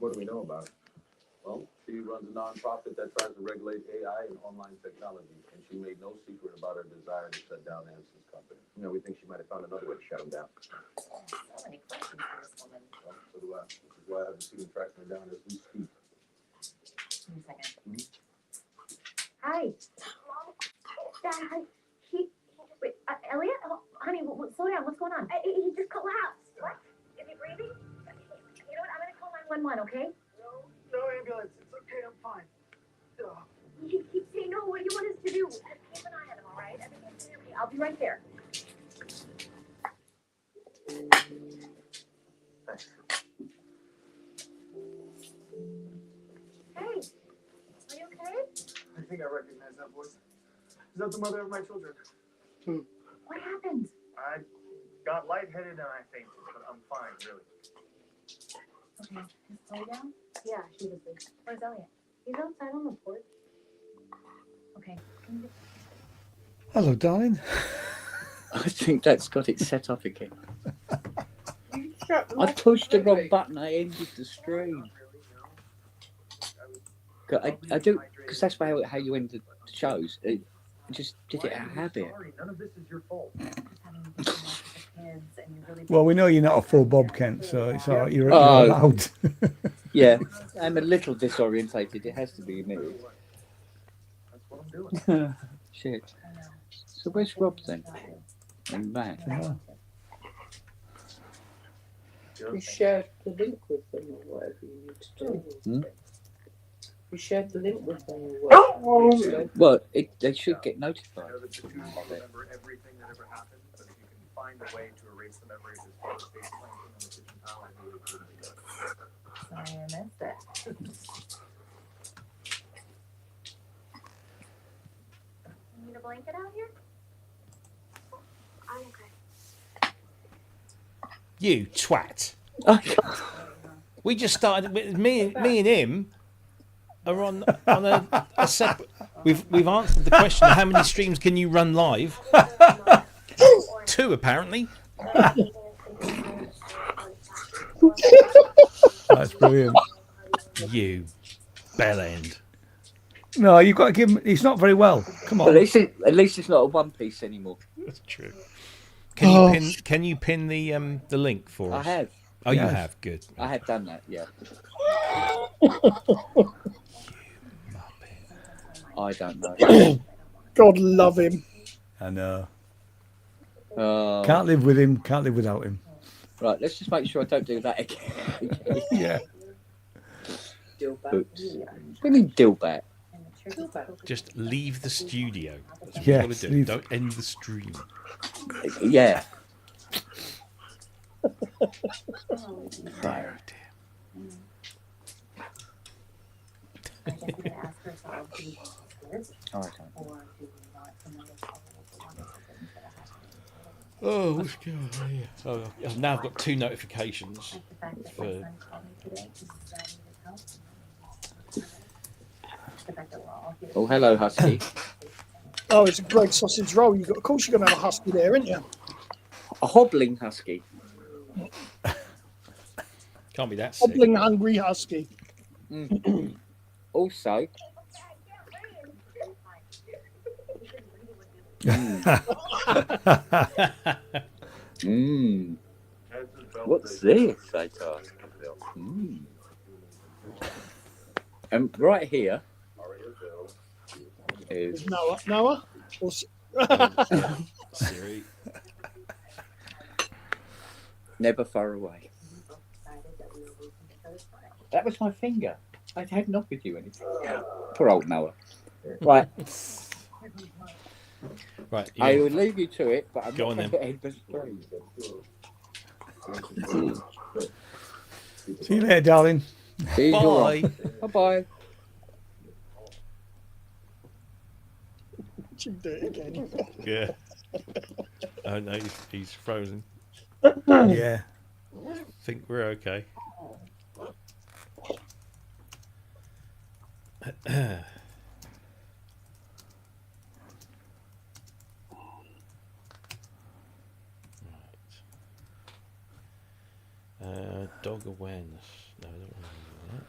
What do we know about her? Well, she runs a nonprofit that tries to regulate AI and online technology, and she made no secret about her desire to shut down Anson's company. You know, we think she might have found another way to shut him down. So many questions for this woman. Well, so do I. This is why I have the team tracking her down as we speak. Give me a second. Mhm. Hi. Dad, wait, Elliot? Oh, honey, slow down. What's going on? He just collapsed. What? Is he breathing? You know what? I'm going to call 911, okay? No ambulance. It's okay. I'm fine. You keep saying no. What do you want us to do? Keep an eye on him, all right? Everything's going to be okay. I'll be right there. Thanks. Hey, are you okay? I think I recognize that voice. Is that the mother of my children? What happened? I got lightheaded and I fainted, but I'm fine, really. Okay, is Chloe down? Yeah, she was asleep. Where's Elliot? He's outside on the porch. Okay. Can you get... Hello, darling. I think that's got it set up again. I pushed the wrong button. I ended the stream. I do, because that's how you end the shows. I just did it out of habit. Sorry, none of this is your fault. Well, we know you're not a full Bob Kent, so it's all right. You're allowed. Yeah, I'm a little disorientated. It has to be admitted. That's what I'm doing. Shit. So where's Rob then? And Matt? Yeah. We shared the link with them or whatever you need to do. We shared the link with them or whatever. Well, they should get notified. I know that the two remember everything that ever happened, but if you can find a way to erase the memories as part of face planting on the kitchen towel, I really couldn't do that. Sorry, I missed it. You need a blanket out here? I'm okay. You twat. We just started. Me and him are on a separate. We've answered the question: how many streams can you run live? 2, apparently. That's brilliant. You bellend. No, you've got to give him. He's not very well. Come on. Well, at least it's not a one piece anymore. That's true. Can you pin the link for us? I have. Oh, Yes. you have. Good. I have done that. Yeah. I don't know. God love him. I know. Oh. Can't live with him. Can't live without him. Right. Let's just make sure I don't do that again. Yeah. Oops. What do you mean Dillbat? Just leave the studio. That's what Yes, you got to do. leave. Don't end the stream. Yeah. Oh dear. Oh, what's going on here? Oh, now I've got 2 notifications for. Oh, hello, Husky. Oh, it's a great sausage roll. Of course, you're going to have a husky there, aren't you? A hobbling husky. Can't be that sick. Hobbling, hungry husky. Also, what's this? I ask. And right here is Noah? Or... Siri. Never far away. That was my finger. I had not with you anything. Poor old Noah. Right. Right. I will leave you to it, but I'm Go not on going to end the stream. See you later, darling. Bye. Bye-bye. You do it again. Yeah. Oh no, he's frozen. Yeah. Think we're okay. Dog awareness. No, I don't want to do that.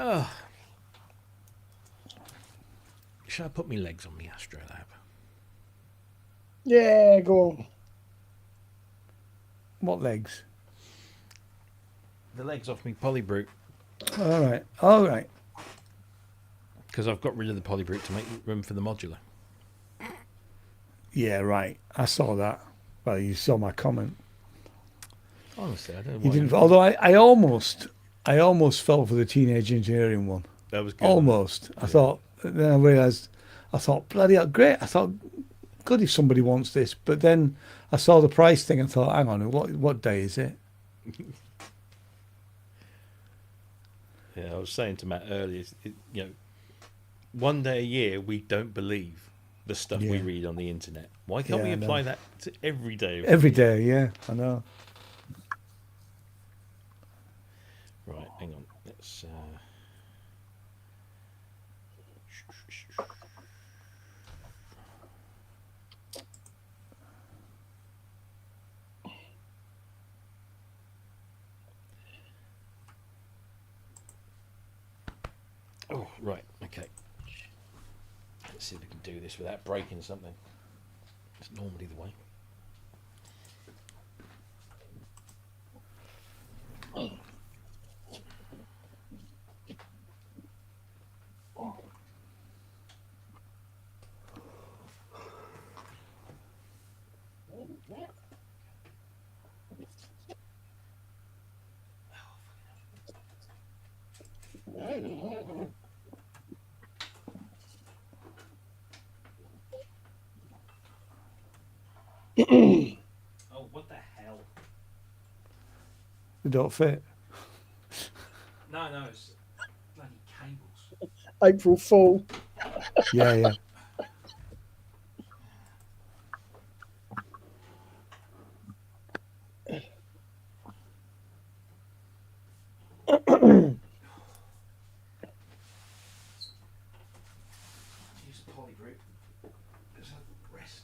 Oh. Shall I put my legs on the Astrolab? Yeah, go on. What legs? The legs off me Polybrute. All right. All right. Because I've got rid of the Polybrute to make room for the modular. Yeah, right. I saw that. Well, you saw my comment. Honestly, I don't know You why didn't. Although I almost fell for the teenage engineering one. That was good. Almost. I thought. Then I realised. I thought, bloody hell, great. I thought, good if somebody wants this. But then I saw the price thing and thought, hang on, what day is it? Yeah, I was saying to Matt earlier, you know, one day a year we don't believe the stuff we Yeah. read on the internet. Why can't Yeah, we I apply know. that to every day? Every day, yeah, I know. Right, hang on. Let's. Oh, right, okay. Let's see if we can do this without breaking something. It's normally the way. Oh, what the hell? They don't fit. No, it's bloody cables. April Fool. Yeah, yeah. Use the Polybrute. There's a rest.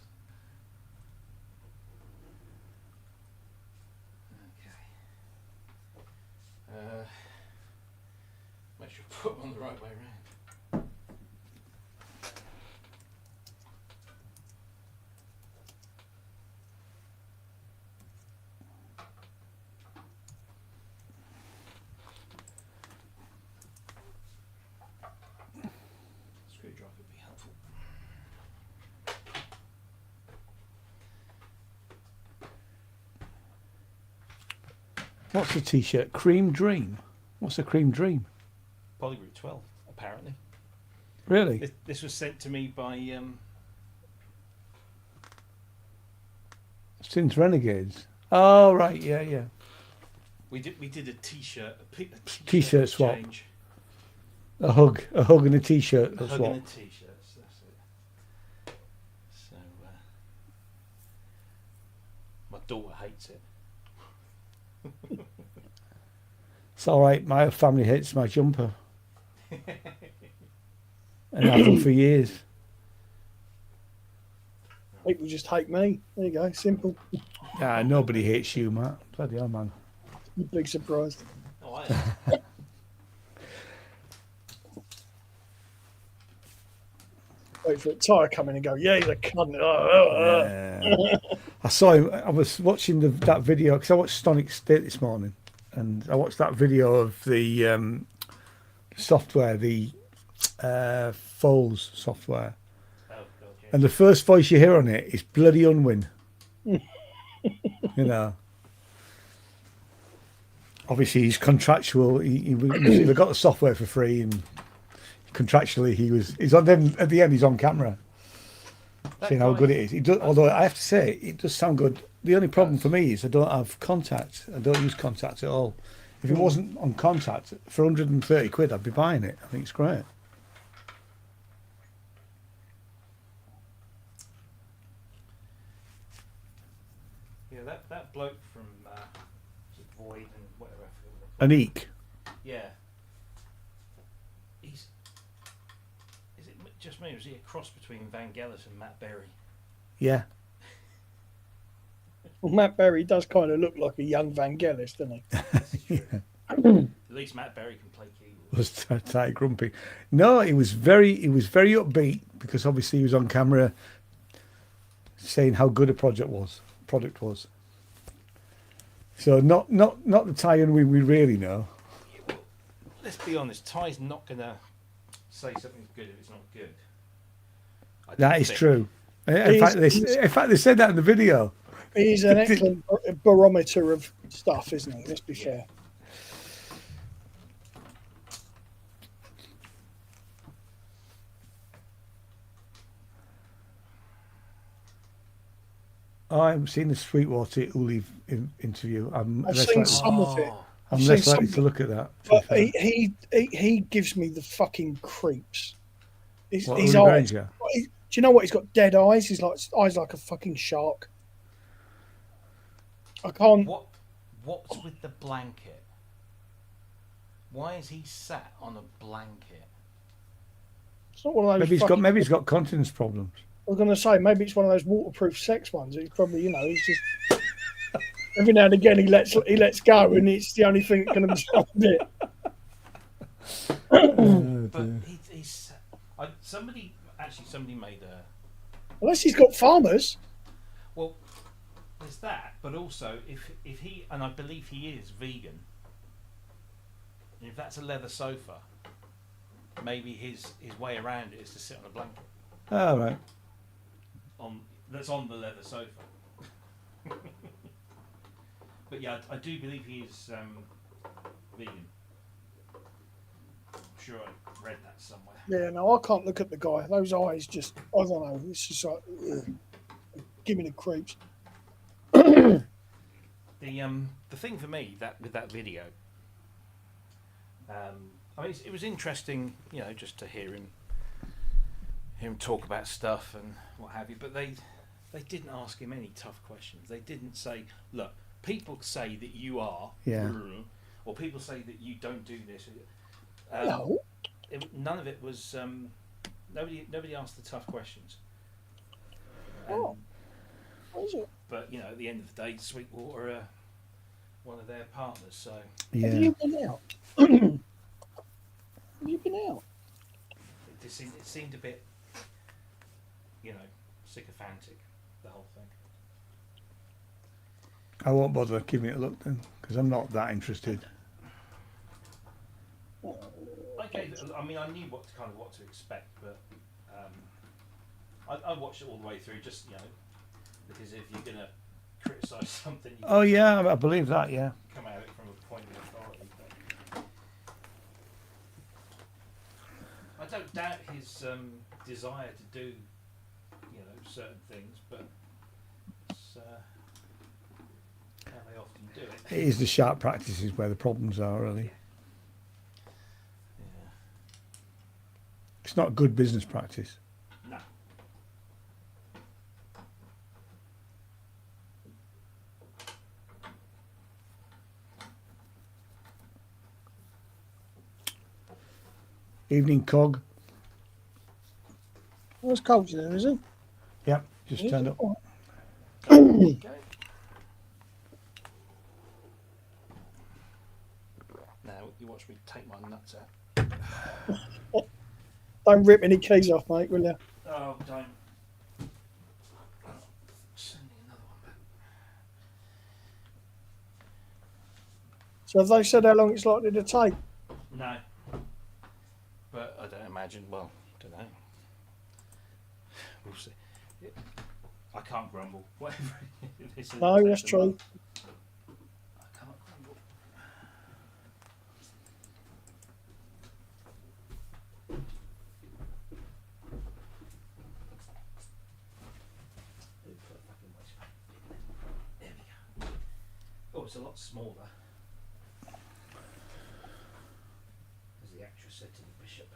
Okay. Make sure I put them on the right way around. Screwdriver would be helpful. What's the t-shirt? Cream Dream. What's a Cream Dream? Polybrute 12, apparently. Really? This was sent to me by Since Renegades. Oh, right. Yeah, yeah. we did a t-shirt, a T-shirt swap. exchange. A hug and a t-shirt. A That's hug what. and a t-shirts, that's it. So my daughter hates it. It's all right. My family hates my jumper. And I've done for years. People just hate me. There you go. Simple. Ah, nobody hates you, Matt. Bloody hell, man. You'd be surprised. Oh, I am. Wait for a tyre come in and go, yeah, the cunt. Yeah. I saw him. I was watching that video because I watched Sonic State this morning, and I watched that video of the software, the Foles software, Oh, God, yeah. and the first voice you hear on it is bloody Unwin. You know. Obviously, he's contractual. He got the software for free, and contractually, he's on. Then at the end, he's on camera, saying how good it is. He does, although I have to say, it does sound good. The only problem for me is I don't have contact. I don't use contacts at all. If it wasn't on contact for 130 quid, I'd be buying it. I think it's great. Yeah, that bloke from Void and whatever. An eek. Yeah. Is it just me, or is he a cross between Vangelis and Matt Berry? Yeah. Well, Matt Berry does kind of look like a young Vangelis, doesn't he? This is true. At least Matt Berry can play keyboard. Was tight grumpy. No, he was very upbeat because obviously he was on camera saying how good a product was. So not the Ty we really know. Yeah, well, let's be honest. Ty's not gonna say something's good if it's not good. That is true. In fact, they said that in the video. He's an excellent barometer of stuff, isn't he? Let's be fair. I haven't seen the Sweetwater Uli interview. I've seen some of it. I'm less likely to look at that. But he gives me the fucking creeps. His What, eyes. Uli Granger? Do you know what? He's got dead eyes. He's like eyes like a fucking shark. I can't. What's with the blanket? Why is he sat on a blanket? It's not one of those. Maybe he's got continence problems. I was going to say maybe it's one of those waterproof sex ones. It's probably he's just every now and again he lets go, and it's the only thing that can stop it. But he's somebody made a. Unless he's got farmers. Well, there's that, but also if he, and I believe he is vegan, and if that's a leather sofa, maybe his way around it is to sit on a blanket. Oh, right. That's on the leather sofa. But yeah, I do believe he is vegan. I'm sure I read that somewhere. Yeah, no, I can't look at the guy. Those eyes just, I don't know. It's just like, give me the creeps. The thing for me with that video, I mean, it was interesting, just to hear him talk about stuff and what have you. But they didn't ask him any tough questions. They didn't say, look, people say that you are, or people say that you don't do this. No. None of it was. Nobody asked the tough questions. What is it? But at the end of the day, Sweetwater are one of their partners. So Yeah. Have you been out? Have you been out? it seemed a bit, sycophantic, the whole thing. I won't bother giving it a look then, because I'm not that interested. I mean, I knew what to expect, but I watched it all the way through, just because if you're gonna criticise something, you Oh yeah, I believe that. Yeah. come at it from a point of authority. But I don't doubt his desire to do, certain things, but it's how they often do it. It is the sharp practices where the problems are, really. Yeah. It's not good business practice. No. Evening cog. Well, it's cold there, is it? Yep, just turned up. Okay. Now you watch me take my nuts out. Don't rip any keys off, mate, will you? Oh, don't. Send me another one back. So have they said how long it's likely to take? No. But I don't imagine, well, don't know. We'll see. I can't grumble. Whatever it is. No, that's true. I can't grumble. There we go. Oh, it's a lot smaller. As the actress said to the bishop.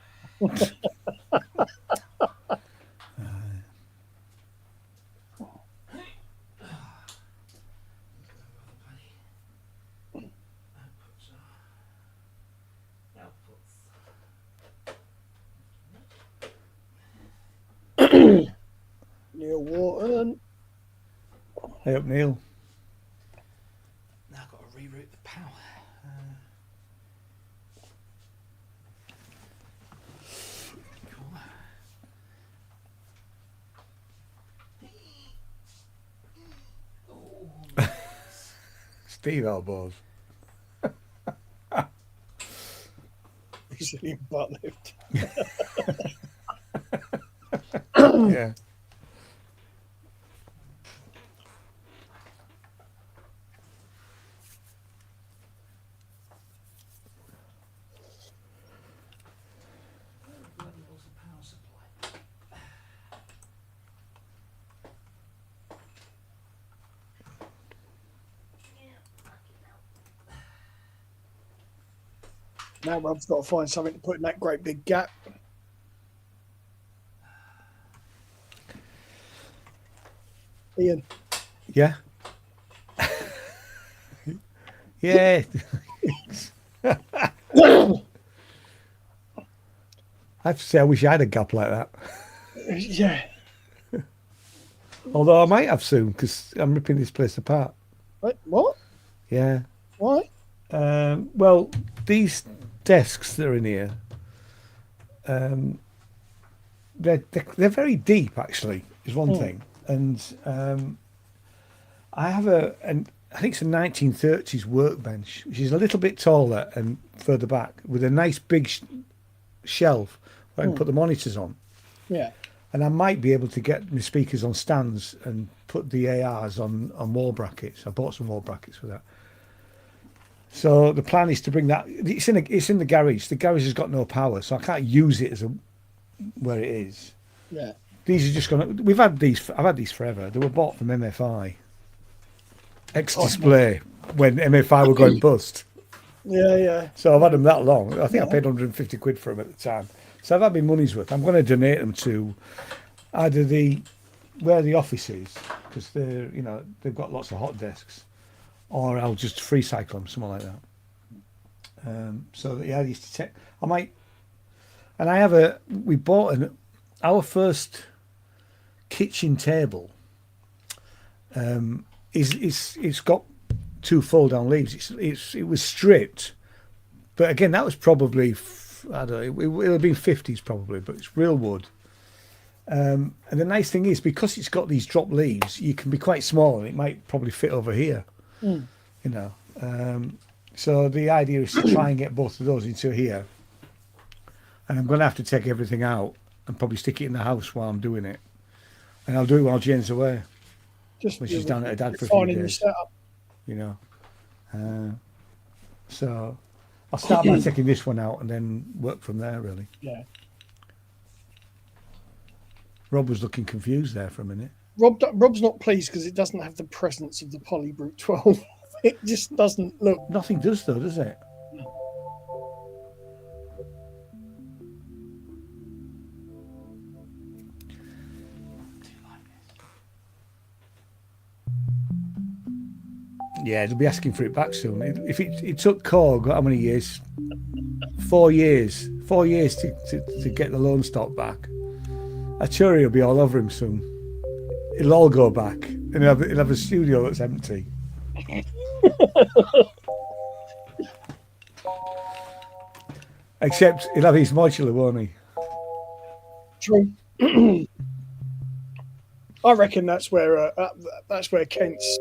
Neil Wharton. Hey up, Neil. Now I've got to reroute the power. female bows. Brazilian butt lift. Yeah. Now Rob's got to find something to put in that great big gap. Ian. Yeah. Yeah. I have to say, I wish I had a gap like that. Yeah. Although I might have soon because I'm ripping this place apart. Wait, what? Yeah. Why? Well, these desks that are in here, they're very deep. Actually, is one thing, and I have I think it's a 1930s workbench, which is a little bit taller and further back, with a nice big shelf where I can put the monitors on. Yeah. And I might be able to get my speakers on stands and put the ARs on wall brackets. I bought some wall brackets for that. So the plan is to bring that. It's in the garage. The garage has got no power, so I can't use it where it is. Yeah. These are just gonna. I've had these forever. They were bought from MFI. Ex-display when MFI were going bust. Yeah, yeah. So I've had them that long. I think I paid 150 quid for them at the time. So I've had my money's worth. I'm going to donate them to either where the office is, because they've got lots of hot desks, or I'll just free cycle them, something like that. So yeah, I used to take. I might, and I have we bought our first kitchen table. It's got 2 fold down leaves. It was stripped, but again that was probably I don't know. It would have been 50s probably, but it's real wood. And the nice thing is, because it's got these drop leaves, you can be quite small, and it might probably fit over here. You know. So the idea is to try and get both of those into here. And I'm going to have to take everything out and probably stick it in the house while I'm doing it. And I'll do it while Jane's away. Just When she's down at her dad for a few refining the days. setup. You know. So I'll start by taking this one out and then work from there, really. Yeah. Rob was looking confused there for a minute. Rob's not pleased because it doesn't have the presence of the Polybrute 12. It just doesn't look. Nothing does though, does it? Yeah, they'll be asking for it back soon. If it took Korg, how many years? 4 years. 4 years to get the loan stock back. Arturi will be all over him soon. It'll all go back, and he'll have a studio that's empty. Except he'll have his modular, won't he? True. I reckon that's where Kent's.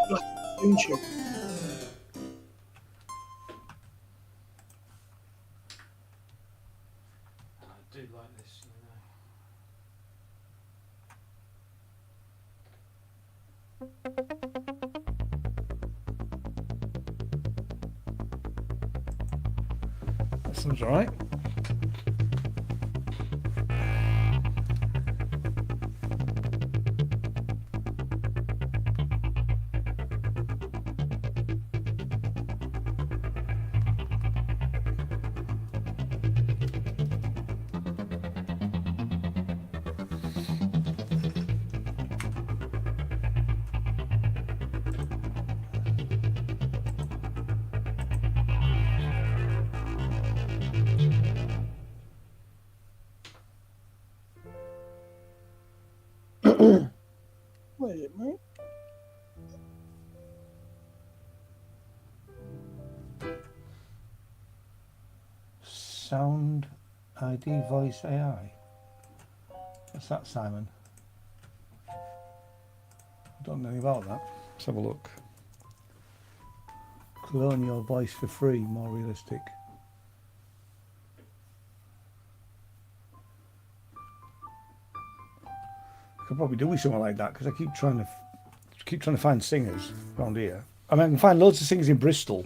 Black Moonshine. I do like this, That sounds all right. Wait a minute, mate. Sound ID Voice AI. What's that, Simon? I don't know anything about that. Let's have a look. Clone your voice for free, more realistic. I could probably do with something like that because I keep trying to find singers around here. I mean, I can find loads of singers in Bristol.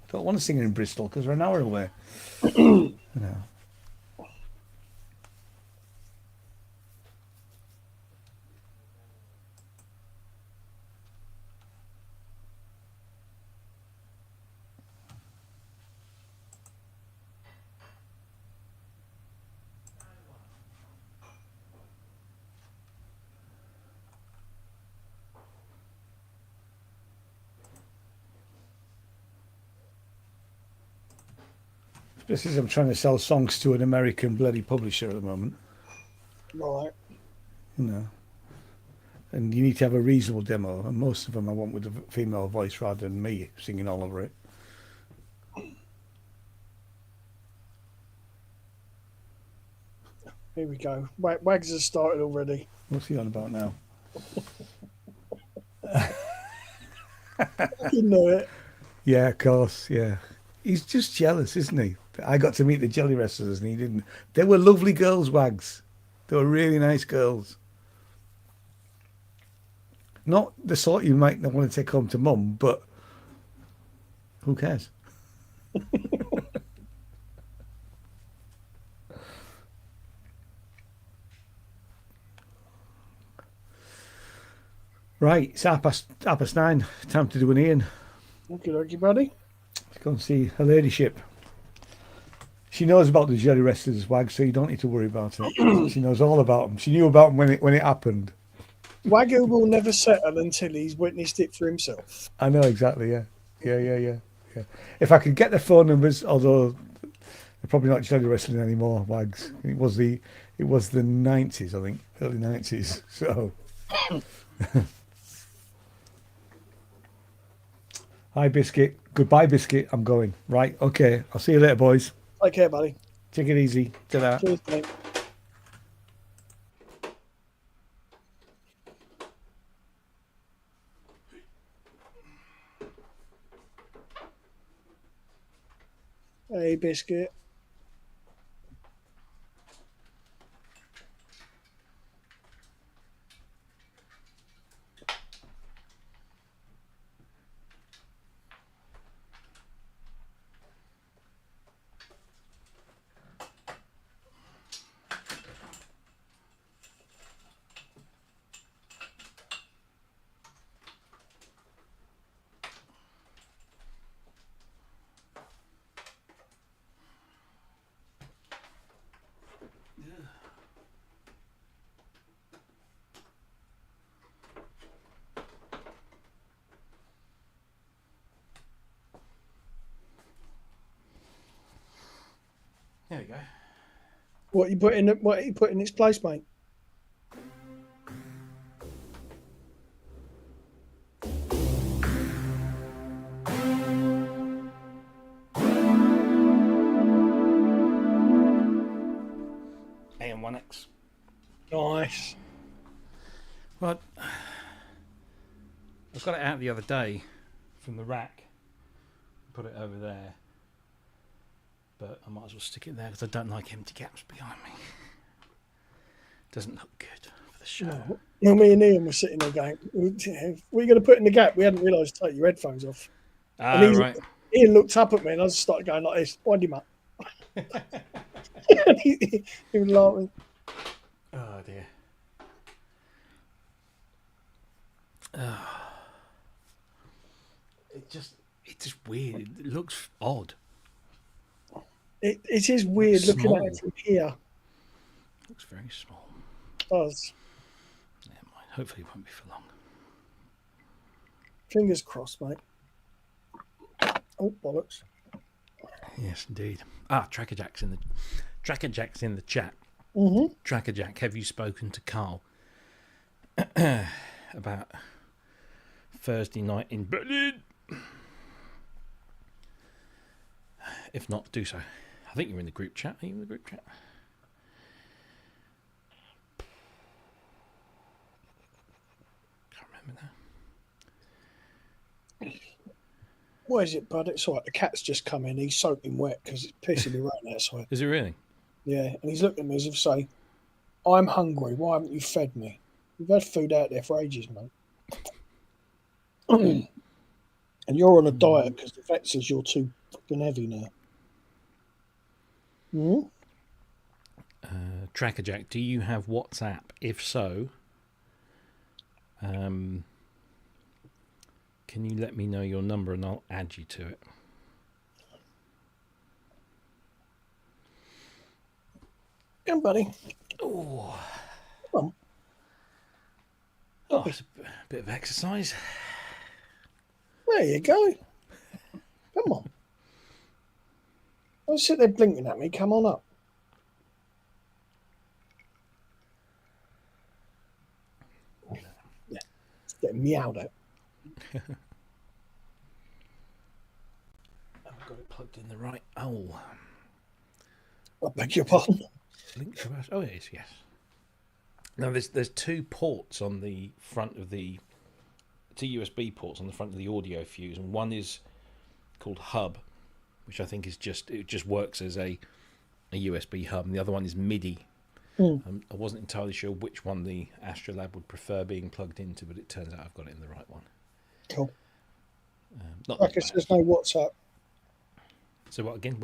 I don't want to sing in Bristol because we're an hour away. You know. This is I'm trying to sell songs to an American bloody publisher at the moment. Right. You know. And you need to have a reasonable demo, and most of them I want with a female voice rather than me singing all over it. Here we go. Wags has started already. What's he on about now? You know it. Yeah, of course, yeah. He's just jealous, isn't he? I got to meet the jelly wrestlers and he didn't. They were lovely girls, Wags. They were really nice girls. Not the sort you might not want to take home to mum, but who cares? Right, it's 9:30. Time to do an Ian. Okay, okay, buddy. Let's go and see her ladyship. She knows about the jelly wrestlers, Wag, so you don't need to worry about it. She knows all about them. She knew about them when it happened. Wagyu will never settle until he's witnessed it for himself. I know exactly. Yeah. If I could get the phone numbers, although they're probably not jelly wrestling anymore, Wags. It was the 90s, I think, early 90s. So. Hi, Biscuit. Goodbye, Biscuit. I'm going. Right. Okay. I'll see you later, boys. Take care, buddy. Take it easy. Ta-da. Cheers, mate. Hey, Biscuit. There we go. What you put in its place, mate? AM1X. Nice. Well, I got it out the other day from the rack. Put it over there. But I might as well stick it there because I don't like empty gaps behind me. Doesn't look good for the show. No. Well, me and Ian were sitting there going, what are you going to put in the gap? We hadn't realised to take your headphones off. Ah, right. Ian looked up at me and I just started going like this. Wind him up. he was laughing. Oh, dear. It's just weird. It looks odd. It is weird looking small. at it from here. Looks very small. It does. Never mind. Hopefully it won't be for long. Fingers crossed, mate. Oh, bollocks. Yes, indeed. Tracker Jack's in the chat. Mm-hmm. Tracker Jack, have you spoken to Carl about Thursday night in Berlin? If not, do so. I think you're in the group chat. Are you in the group chat? Can't remember now. What is it, bud? It's all right. The cat's just come in. He's soaking wet because it's pissing me right outside. Is it really? Yeah, and he's looking at me as if to say, I'm hungry. Why haven't you fed me? We've had food out there for ages, mate. And you're on a diet because the vet says you're too fucking heavy now. Hmm? Tracker Jack, do you have WhatsApp? If so, can you let me know your number and I'll add you to it? Come on, buddy. Oh, Come on. oh, it's a bit of exercise. There you go. Come on. Don't sit there blinking at me. Come on up. Yeah. It's getting meowed at. I've got it plugged in the right. Oh, I beg your pardon. link to us. Oh, it is. Yes. Now there's two ports on the front of the two USB ports on the front of the audio fuse, and one is called hub, which I think is just works as a USB hub, and the other one is MIDI. I wasn't entirely sure which one the Astrolab would prefer being plugged into, but it turns out I've got it in the right one. Cool. Not Tracker says no WhatsApp. So what again?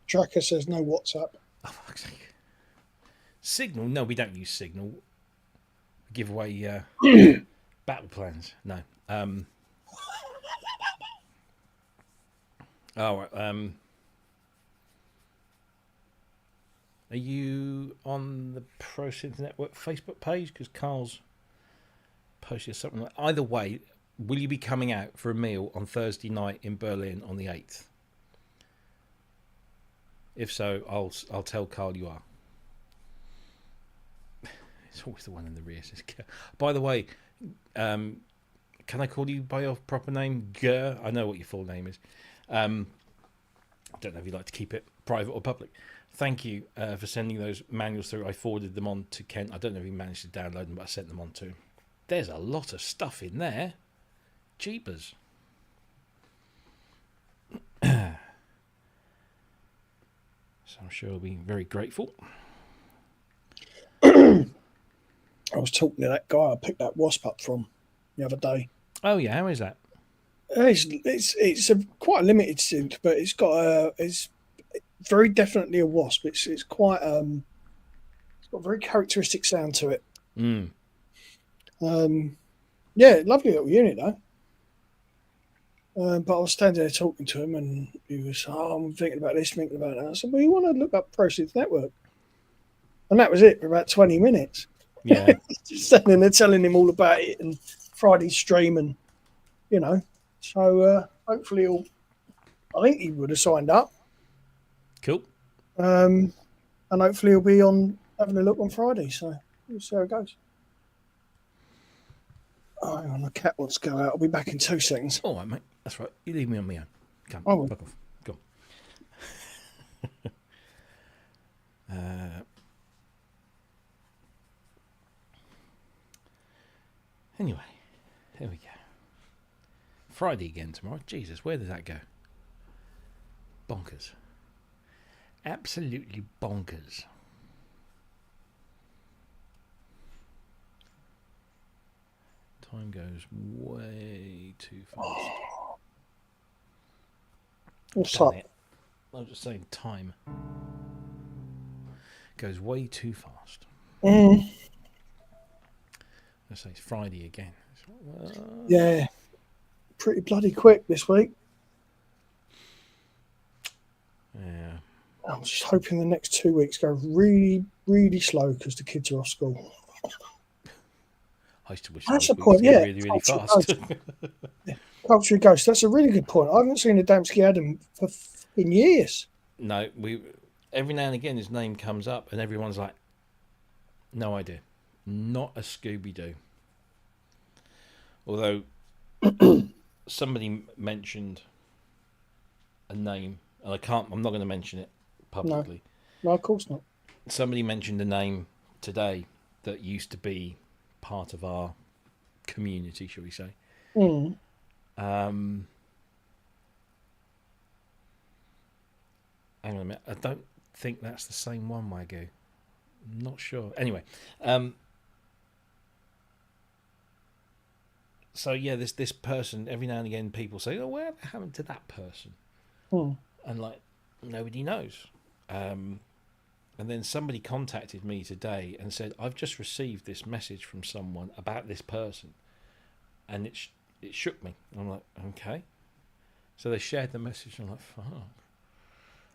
Tracker says no WhatsApp. Oh, fuck's sake. Signal? No, we don't use Signal. We give away battle plans. No. All right. Are you on the ProSynth Network Facebook page? Because Carl's posted something like. Either way, will you be coming out for a meal on Thursday night in Berlin on the 8th? If so, I'll tell Carl you are. It's always the one in the rear. By the way, can I call you by your proper name? Ger? I know what your full name is. I don't know if you'd like to keep it private or public. Thank you for sending those manuals through. I forwarded them on to Kent. I don't know if he managed to download them, but I sent them on to him. There's a lot of stuff in there. Jeepers. So I'm sure he'll be very grateful. I was talking to that guy I picked that wasp up from the other day. Oh yeah, how is that? It's a quite a limited suit, but it's very definitely a wasp. It's quite it's got a very characteristic sound to it. Yeah, lovely little unit though. But I was standing there talking to him, and he was, I'm thinking about this, thinking about that. I said, well, you want to look up ProSynth Network? And that was it for about 20 minutes. Yeah. Just standing there telling him all about it and Friday's stream, and so hopefully I think he would have signed up. Cool. And hopefully he'll be on having a look on Friday. So we'll see how it goes. Oh, hang on, the cat wants to go out. I'll be back in 2 seconds. All right, mate. That's right. You leave me on my own. Come, I will. fuck off. Go on. Anyway, here we go. Friday again tomorrow. Jesus, where does that go? Bonkers. Absolutely bonkers. Time goes way too fast. What's Damn up? it. I was just saying time goes way too fast. I say it's Friday again. Yeah, pretty bloody quick this week. Yeah. I'm just hoping the next 2 weeks go really, really slow because the kids are off school. I used to wish That's those the point, weeks yeah. go really, really Culture fast. Culture Ghost, that's a really good point. I haven't seen a Damsky Adam for in years. No, every now and again his name comes up and everyone's like, no idea. Not a Scooby-Doo. Although somebody mentioned a name, and I'm not going to mention it publicly. No, of course not. Somebody mentioned a name today that used to be part of our community, shall we say. Mm. Hang on a minute. I don't think that's the same one, Wagyu. I'm not sure. Anyway, so yeah, this person, every now and again people say, oh, whatever happened to that person? Mm. And like, nobody knows. And then somebody contacted me today and said, I've just received this message from someone about this person. And it shook me. I'm like, okay. So they shared the message. I'm like, fuck.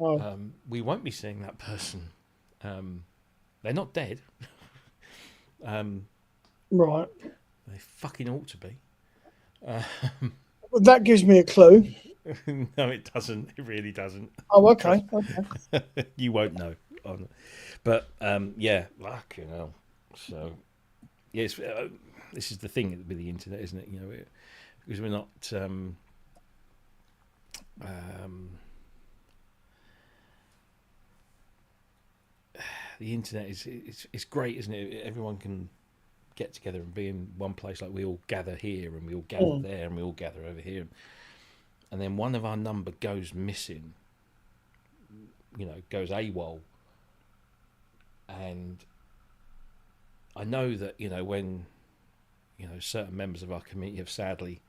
Oh. We won't be seeing that person. They're not dead. Right. They fucking ought to be. Well, that gives me a clue. No, it doesn't. It really doesn't. Oh, okay. Okay. You won't know. But yeah, fucking hell. So yes, this is the thing with the internet, isn't it? You know, because we're not. The internet is great, isn't it? Everyone can get together and be in one place. Like we all gather here, and we all gather there, and we all gather over here. And then one of our number goes missing. You know, goes AWOL. And I know that, you know, when, you know, certain members of our community have sadly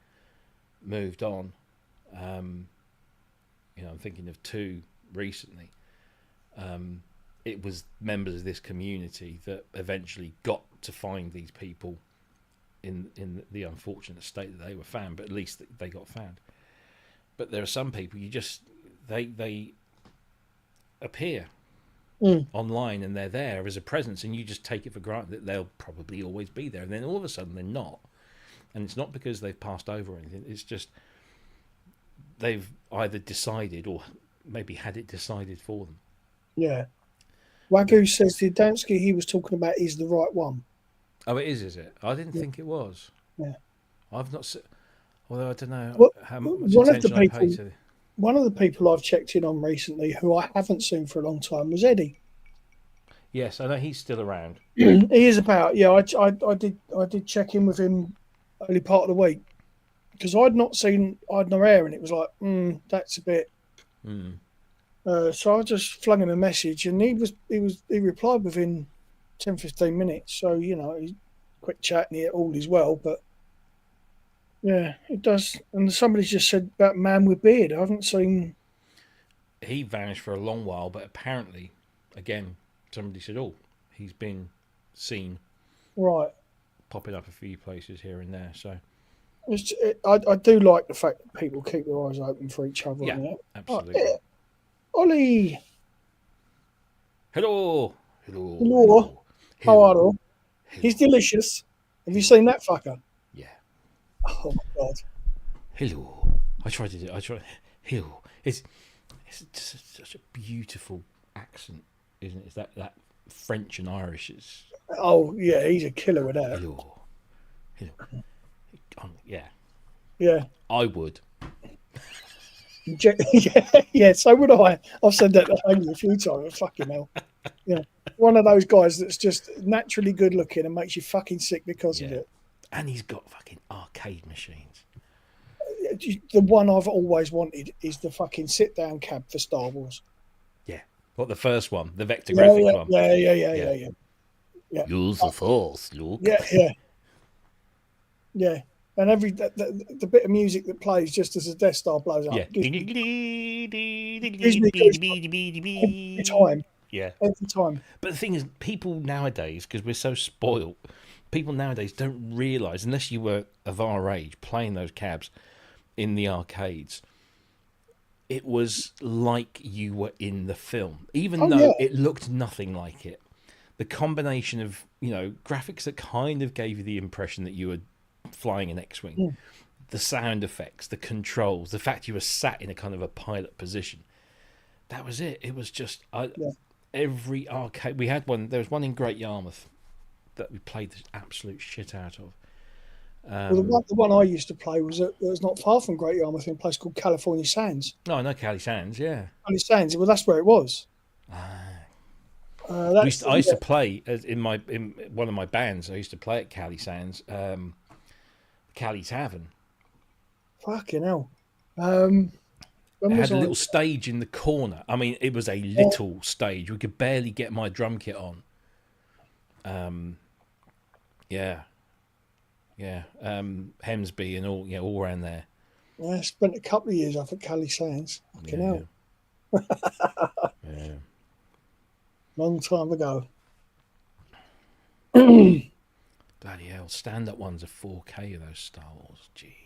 moved on, you know, I'm thinking of two recently, it was members of this community that eventually got to find these people in the unfortunate state that they were found, but at least they got found. But there are some people you just, they appear online and they're there as a presence, and you just take it for granted that they'll probably always be there, and then all of a sudden they're not. And it's not because they've passed over or anything, it's just they've either decided or maybe had it decided for them. Yeah. Wagyu says the Adamski he was talking about is the right one. Oh, it is it? I didn't think it was. Yeah. I've not seen, although I don't know Well, how much one of the attention I pay people- to. One of the people I've checked in on recently, who I haven't seen for a long time, was Eddie. Yes, I know he's still around. He is about. Yeah, I did check in with him early part of the week because I'd not seen I'd no air, and it was like, that's a bit. So I just flung him a message, and he replied within 10-15 minutes. So you know, he's quick chatting it all is well, but yeah, it does. And somebody's just said about man with beard. I haven't seen. He vanished for a long while, but apparently, again, somebody said, "Oh, he's been seen Right. popping up a few places here and there." So I do like the fact that people keep their eyes open for each other. yeah, on it. absolutely. Oh, yeah. Ollie, Hello. Hello. How are you? He's delicious. Have you seen that fucker? Yeah. Oh my god. Hello. I tried. Hello. It's just such a beautiful accent, isn't it? It's that French and Irish is. Oh yeah, he's a killer with that. Hello. Yeah. Yeah. I would. Yeah, so would I. I've said that to Haley a few times. Fucking hell. Yeah. One of those guys that's just naturally good looking and makes you fucking sick because of it. And he's got fucking arcade machines. The one I've always wanted is the fucking sit down cab for Star Wars. Yeah. What, the first one? The vector graphic one? Yeah. Use the force, Luke. Yeah. And the bit of music that plays just as the Death Star blows up. Yeah. Every time. Yeah. Every time. But the thing is, people nowadays, because we're so spoiled, people nowadays don't realise, unless you were of our age playing those cabs in the arcades, it was like you were in the film, even though it looked nothing like it. The combination of, you know, graphics that kind of gave you the impression that you were flying an X-wing, the sound effects, the controls, the fact you were sat in a kind of a pilot position, that was it. It was just every arcade we had one. There was one in Great Yarmouth that we played the absolute shit out of. Well, the one I used to play was not far from Great Yarmouth in a place called California Sands. No, I know Cali Sands. Yeah, Cali Sands. Well, that's where it was. That's, I used to play in one of my bands. I used to play at Cali Sands, Cali Tavern. Fucking hell. When It was had a I? little stage in the corner. I mean, it was a little stage. We could barely get my drum kit on. Yeah. Hemsby and all around there. Yeah, I spent a couple of years up at Cali Sands. Fucking hell. Yeah. Long time ago. Bloody hell. Stand-up ones are 4K of those Star Wars. Jesus.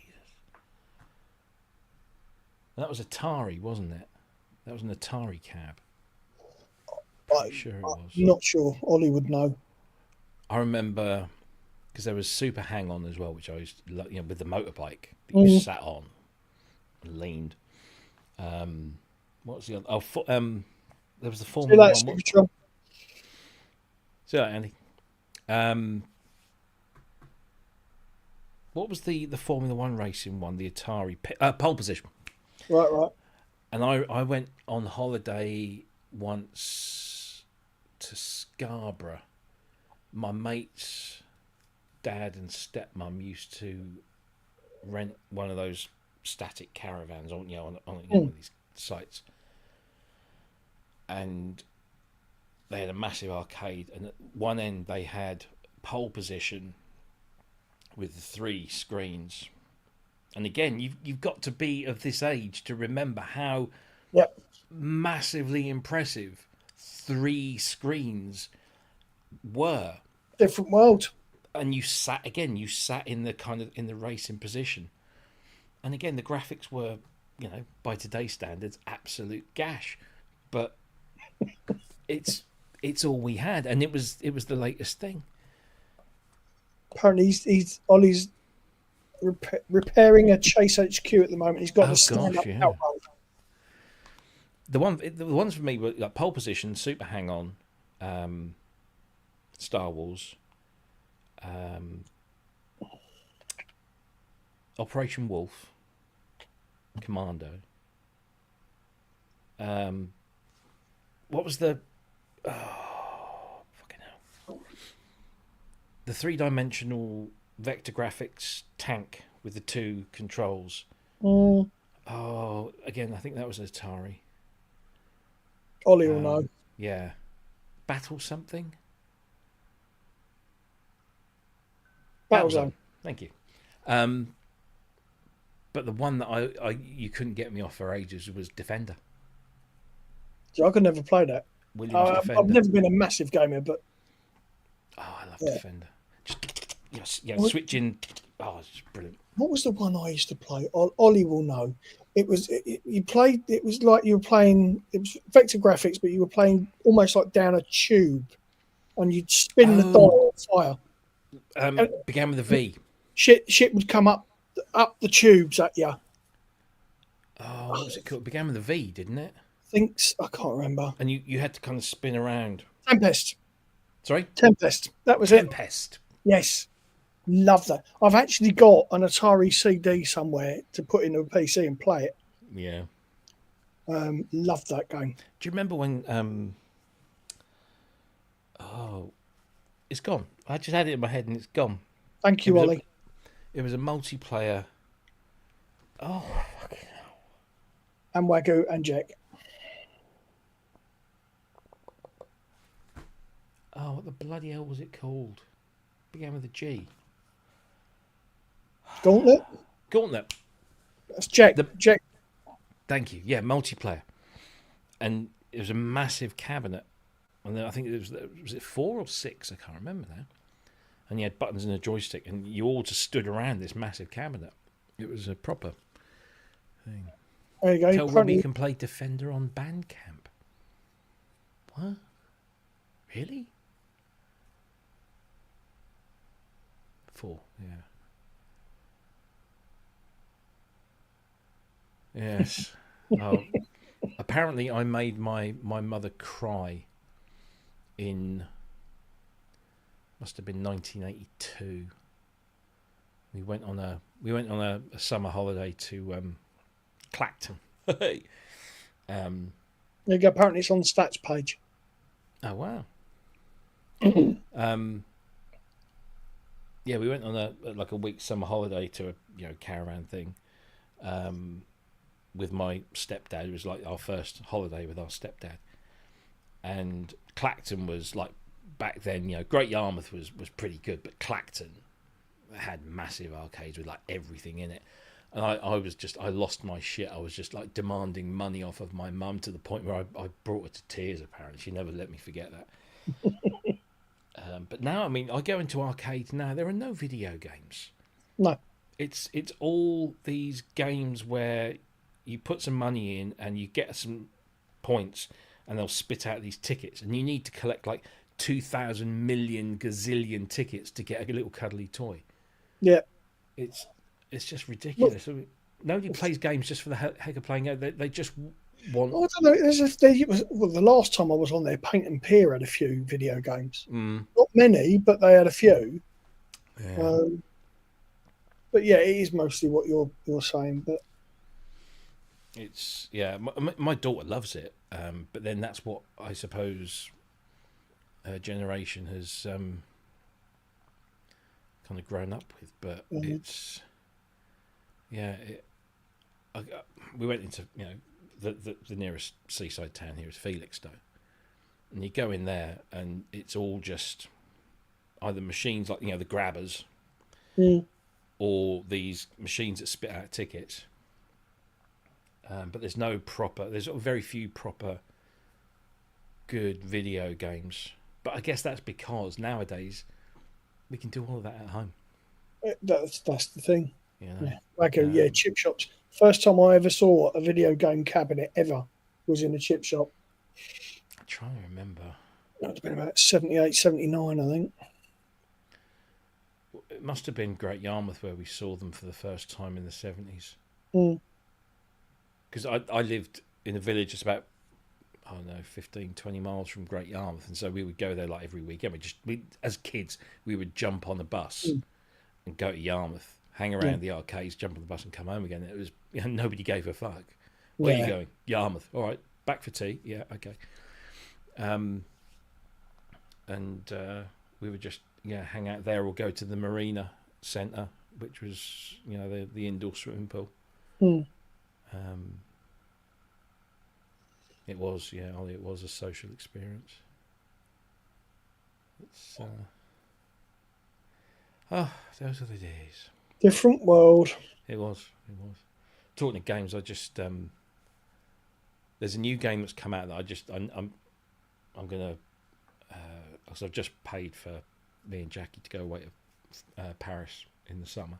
That was Atari, wasn't it? That was an Atari cab. I'm Sure it was. not sure. Ollie would know. I remember because there was Super Hang On as well, which I used to, with the motorbike that you sat on and leaned. What was the other? There was the Formula One. See that, Andy? What was the Formula One racing one? The Atari Pole Position. Right. And I went on holiday once to Scarborough. My mate's dad and stepmum used to rent one of those static caravans on one of these sites, and they had a massive arcade, and at one end they had Pole Position with the 3 screens. And again, you've got to be of this age to remember how massively impressive 3 screens were. Different world. And you sat in the kind of in the racing position. And again, the graphics were, by today's standards, absolute gash. But it's all we had, and it was the latest thing. Apparently, Ollie's repairing a Chase HQ at the moment. He's got the stand up outright. The ones for me were like Pole Position, Super Hang On, Star Wars, Operation Wolf, Commando. What was the fucking hell? The 3-dimensional vector graphics tank with the 2 controls. Oh, again, I think that was Atari. Ollie will know. Yeah. Battle something? Battlezone. Thank you. But the one that you couldn't get me off for ages was Defender. I could never play that. Defender. I've never been a massive gamer, but I love Defender. Just switching. Oh, it's brilliant. What was the one I used to play? Ollie will know. It was you played. It was like you were playing. It was vector graphics, but you were playing almost like down a tube, and you'd spin the dial on fire. Began with a V. Shit would come up the tubes at you. Oh, what was it called? It began with a V, didn't it? I can't remember. And you had to kind of spin around. Tempest. Sorry? Tempest. That was Tempest. Yes. Love that. I've actually got an Atari CD somewhere to put into a PC and play it. Yeah. Love that game. Do you remember when it's gone. I just had it in my head and it's gone. Thank you, Ollie. It was a multiplayer. Oh, fucking hell. And Wagyu and Jack. Oh, what the bloody hell was it called? Began with a G. Gauntlet. That's Jack. Jack. Thank you. Yeah, multiplayer. And it was a massive cabinet. And then I think was it 4 or 6? I can't remember now. And you had buttons and a joystick, and you all just stood around this massive cabinet. It was a proper thing. There you go. Tell Robbie you can play Defender on Bandcamp. What? Really? 4, yeah. Yes. Apparently I made my mother cry must have been 1982. We went on a summer holiday to Clacton. There you go. Apparently, it's on the stats page. Oh wow. Yeah, we went on a week summer holiday to a caravan thing, with my stepdad. It was like our first holiday with our stepdad, and Clacton was like back then. Great Yarmouth was pretty good, but Clacton had massive arcades with like everything in it. And I lost my shit. I was just like demanding money off of my mum to the point where I brought her to tears, apparently. She never let me forget that. But now, I mean, I go into arcades now, there are no video games. No. It's all these games where you put some money in and you get some points and they'll spit out these tickets. And you need to collect like 2,000 million gazillion tickets to get a little cuddly toy. Yeah. It's just ridiculous. Nobody plays games just for the heck of playing. They just want. I don't know. The last time I was on there, Paint and Peer had a few video games. Not many, but they had a few. Yeah. But yeah, it is mostly what you're saying. But it's my daughter loves it. But then that's what I suppose her generation has kind of grown up with. But it's. Yeah, we went into the nearest seaside town here is Felixstowe, and you go in there and it's all just either machines like the grabbers, or these machines that spit out tickets. But there's very few proper good video games. But I guess that's because nowadays we can do all of that at home. That's the thing. Chip shops. First time I ever saw a video game cabinet ever was in a chip shop. I'm trying to remember. It's been about 78, 79, I think. It must have been Great Yarmouth where we saw them for the first time in the 70s. Because I lived in a village that's about, 15, 20 miles from Great Yarmouth. And so we would go there like every weekend. As kids, we would jump on the bus and go to Yarmouth. Hang around the arcades, jump on the bus and come home again. It was nobody gave a fuck. Where are you going? Yarmouth. All right, back for tea. Yeah, okay. We would just hang out there or go to the Marina Centre, which was the indoor swimming pool. It was Ollie. It was a social experience. It's those are the days. Different world. It was. Talking of games, I just there's a new game that's come out that I'm gonna because I've just paid for me and Jackie to go away to Paris in the summer.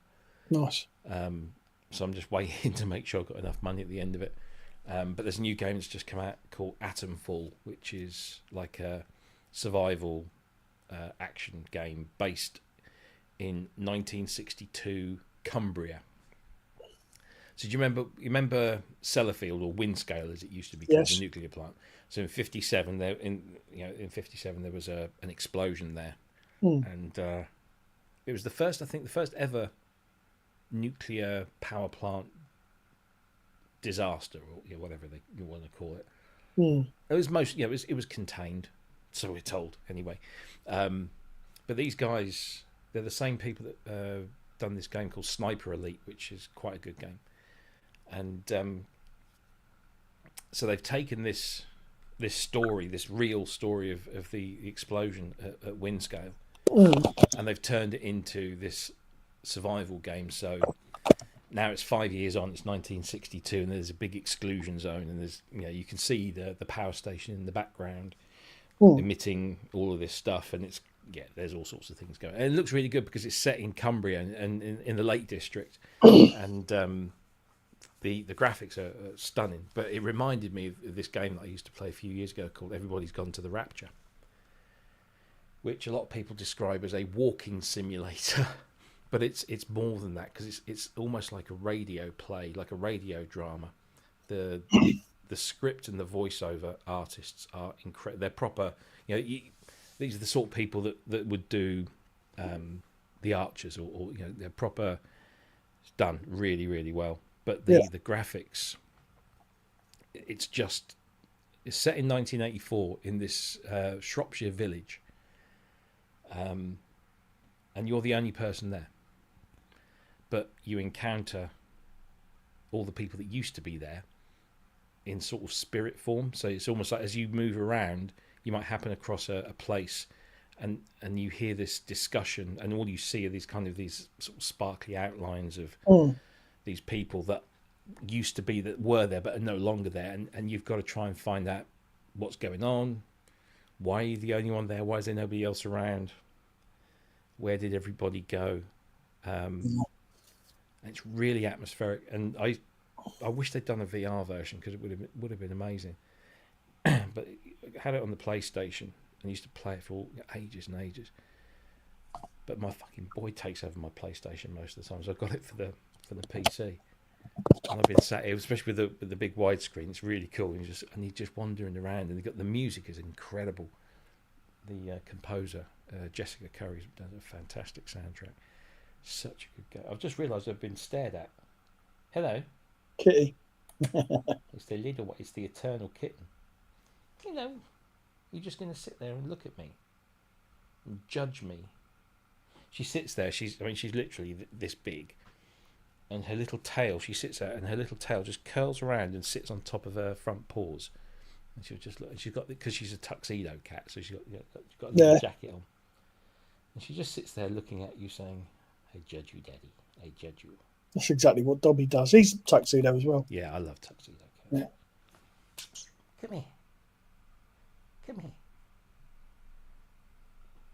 Nice. So I'm just waiting to make sure I've got enough money at the end of it. But there's a new game that's just come out called Atomfall, which is like a survival action game based in 1962 Cumbria. So do you remember Sellafield, or Windscale as it used to be called, the nuclear plant? So in 57 there was an explosion there. And it was the first ever nuclear power plant disaster, or whatever you want to call it. It was contained, so we're told anyway. But these guys, they're the same people that done this game called Sniper Elite, which is quite a good game. And so they've taken this real story of the explosion at Windscale, and they've turned it into this survival game. So now it's 5 years on, it's 1962, and there's a big exclusion zone, and there's you can see the power station in the background emitting all of this stuff, and it's there's all sorts of things going. And it looks really good because it's set in Cumbria and in the Lake District, and the graphics are stunning. But it reminded me of this game that I used to play a few years ago called Everybody's Gone to the Rapture, which a lot of people describe as a walking simulator. But it's more than that, because it's almost like a radio play, like a radio drama. The script and the voiceover artists are incredible. They're proper. These are the sort of people that would do the Archers, or they're proper. It's done really, really well. But the graphics, it's just It's set in 1984 in this Shropshire village, and you're the only person there. But you encounter all the people that used to be there in sort of spirit form. So it's almost like as you move around, you might happen across a place, and you hear this discussion, and all you see are these sort of sparkly outlines of these people that used to be, that were there but are no longer there, and you've got to try and find out what's going on. Why are you the only one there? Why is there nobody else around? Where did everybody go? It's really atmospheric, and I wish they'd done a VR version, because it would have been amazing. But I had it on the PlayStation and used to play it for ages and ages. But my fucking boy takes over my PlayStation most of the time, so I got it for the PC. And I've been sat here, especially with the big widescreen. It's really cool. And he's just wandering around, and the music is incredible. The composer Jessica Curry does a fantastic soundtrack. Such a good game. I've just realised I've been stared at. Hello, Kitty. it's the little one. It's the eternal kitten. You know, you're just going to sit there and look at me and judge me. She sits there. She's literally this big. And her little tail, she sits there, and her little tail just curls around and sits on top of her front paws. And she'll just look. And she's got, because she's a tuxedo cat, so she's got a little jacket on. And she just sits there looking at you, saying, "I judge you, Daddy. I judge you." That's exactly what Dobby does. He's a tuxedo as well. Yeah, I love tuxedo cats. Yeah. Come here. Come here.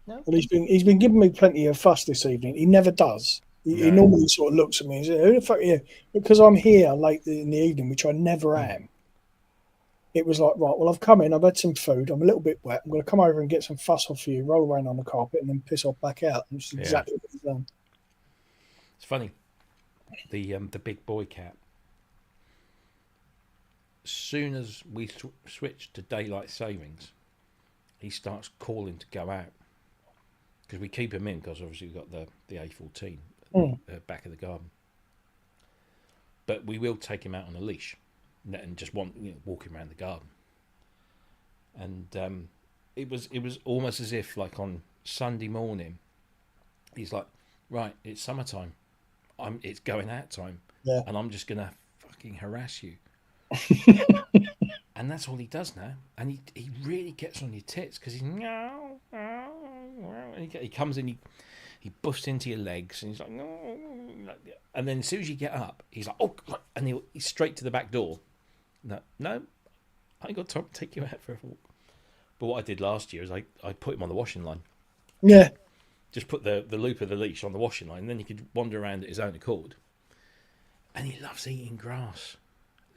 No. Well, he's been giving me plenty of fuss this evening. He never does. He normally sort of looks at me and says, "Who the fuck are you?" Because I'm here late in the evening, which I never am. It was like, right, well, I've come in, I've had some food, I'm a little bit wet, I'm going to come over and get some fuss off you, roll around on the carpet, and then piss off back out. And it's exactly what he's done. It's funny. The big boy cat. As soon as we switch to daylight savings, he starts calling to go out, because we keep him in, because obviously we've got the A14 back of the garden. But we will take him out on a leash and just walk him around the garden. And it was almost as if, like, on Sunday morning, he's like, right, it's summertime, it's going out time, and I'm just gonna fucking harass you. And that's all he does now, and he really gets on your tits, because he's meow, meow, meow, and he comes in, he buffs into your legs, and he's like, no, and then as soon as you get up, he's like, oh, and he's straight to the back door. No, I ain't got time to take you out for a walk. But what I did last year is I put him on the washing line. Yeah. Just put the loop of the leash on the washing line, and then he could wander around at his own accord. And he loves eating grass.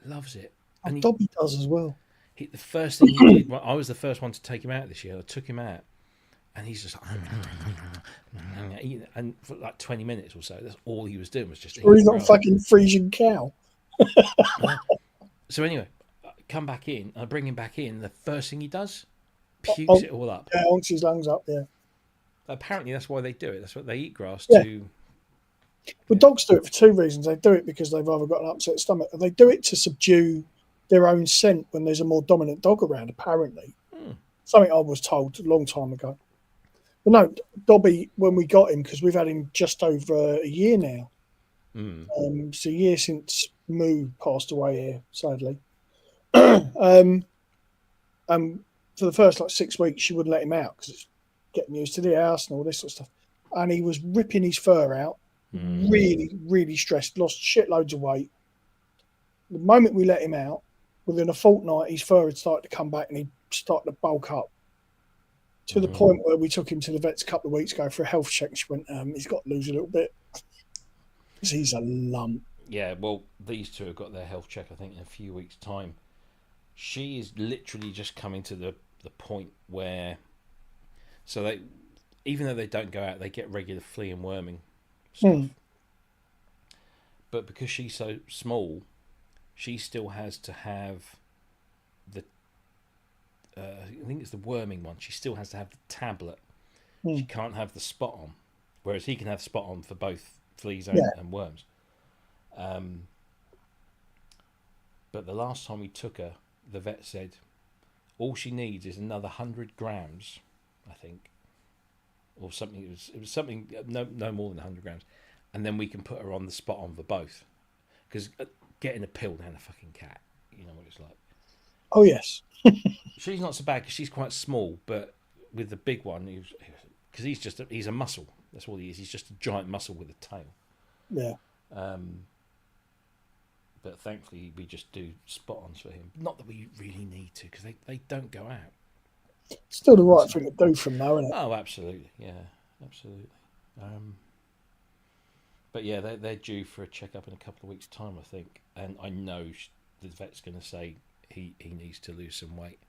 Loves it. And Dobby does as well. The first thing he did, I was the first one to take him out this year. I took him out, and he's just like, and for like 20 minutes or so, that's all he was doing, was just eating Or he's not grass. fucking Frisian cow. So anyway, I come back in, I bring him back in, the first thing he does, pukes it all up. Yeah, honks his lungs up, yeah. Apparently that's why they do it. That's what they eat grass to. Well, dogs do it for two reasons. They do it because they've either got an upset stomach, or they do it to subdue their own scent when there's a more dominant dog around, apparently. Something I was told a long time ago. But no, Dobby, when we got him, because we've had him just over a year now. It's a year since Moo passed away here, sadly. For the first 6 weeks, she wouldn't let him out because it's getting used to the house and all this sort of stuff. And he was ripping his fur out, really, really stressed, lost shitloads of weight. The moment we let him out, within a fortnight, his fur had started to come back and he started to bulk up. To the point where we took him to the vets a couple of weeks ago for a health check. She went, he's got to lose a little bit. Because he's a lump. Yeah, well, these two have got their health check, I think, in a few weeks' time. She is literally just coming to the point where, so they, even though they don't go out, they get regular flea and worming stuff. But because she's so small, she still has to have the, I think it's the worming one. She still has to have the tablet. She can't have the spot on, whereas he can have the spot on for both fleas and worms. But the last time we took her, the vet said, All she needs is another 100 grams, I think, or something. It was something no more than 100 grams, and then we can put her on the spot on for both. Because getting a pill down a fucking cat, you know what it's like. Oh yes. She's not so bad because she's quite small, but with the big one, because he's a muscle. That's all he is. He's just a giant muscle with a tail. Yeah. But thankfully, we just do spot-ons for him. Not that we really need to, because they don't go out. Still the right thing to do from now, isn't it? Oh, absolutely. Yeah, absolutely. But yeah, they're due for a checkup in a couple of weeks' time, I think. And I know the vet's going to say he needs to lose some weight.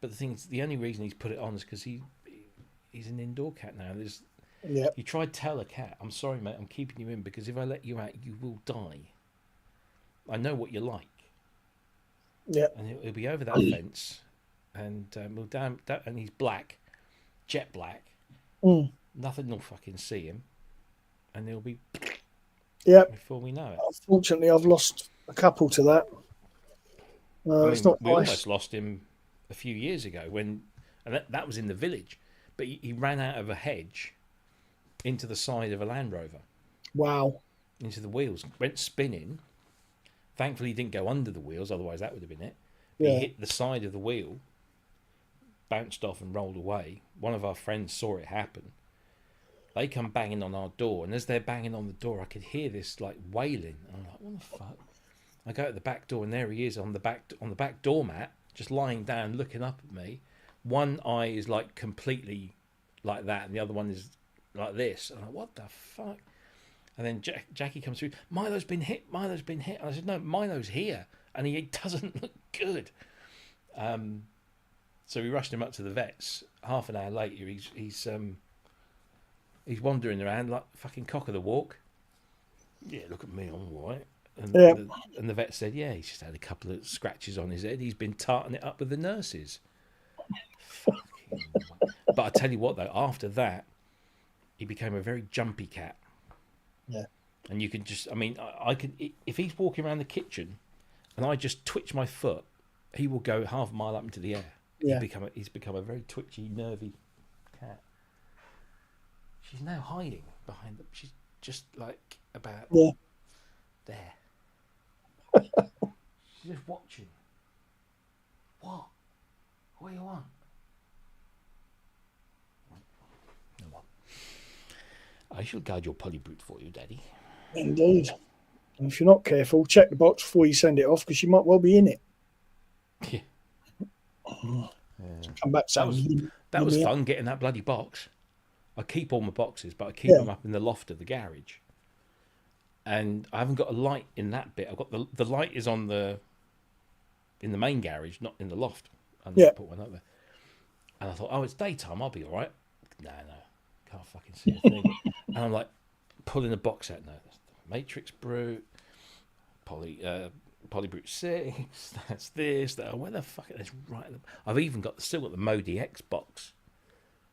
But the thing is, the only reason he's put it on is because he's an indoor cat now. Yeah. You try to tell a cat, I'm sorry, mate, I'm keeping you in because if I let you out, you will die. I know what you're like. Yeah. And he'll be over that fence, and we'll down, and he's black, jet black. Mm. Nothing will fucking see him, and he'll be. Yeah. Before we know it. Unfortunately, I've lost a couple to that. It's not we nice. almost lost him a few years ago and that was in the village, but he ran out of a hedge into the side of a Land Rover. Wow. Into the wheels, went spinning. Thankfully, he didn't go under the wheels, otherwise that would have been it. Yeah. He hit the side of the wheel, bounced off and rolled away. One of our friends saw it happen. They come banging on our door, and as they're banging on the door, I could hear this like wailing. I'm like, what the fuck? I go to the back door, and there he is on the back doormat, just lying down, looking up at me. One eye is like completely like that, and the other one is like this. I'm like, what the fuck? And then Jackie comes through. Milo's been hit. Milo's been hit. And I said, no, Milo's here, and he doesn't look good. So we rushed him up to the vets. Half an hour later, he's wandering around like fucking cock of the walk. Yeah, look at me, I'm all right. And the vet said, yeah, he's just had a couple of scratches on his head. He's been tarting it up with the nurses. But I tell you what, though, after that, he became a very jumpy cat. Yeah. And you can just, I can, if he's walking around the kitchen and I just twitch my foot, he will go half a mile up into the air. Yeah. He's become a very twitchy, nervy cat. She's now hiding behind them. She's just like about there. She's just watching. What? What do you want? No one. I shall guard your polybrute for you, Daddy. Indeed. And if you're not careful, check the box before you send it off because you might well be in it. Yeah. Come back saying, that was fun getting that bloody box. I keep all my boxes, but I keep them up in the loft of the garage. And I haven't got a light in that bit. I've got the light is in the main garage, not in the loft. I need to put one up there. And I thought, oh, it's daytime, I'll be all right. No, can't fucking see a thing. And I'm like pulling the box out. No, that's the Matrix Brute, Polybrute 6. That's this. That. Where the fuck is this? Right. I've even still got the Modi X box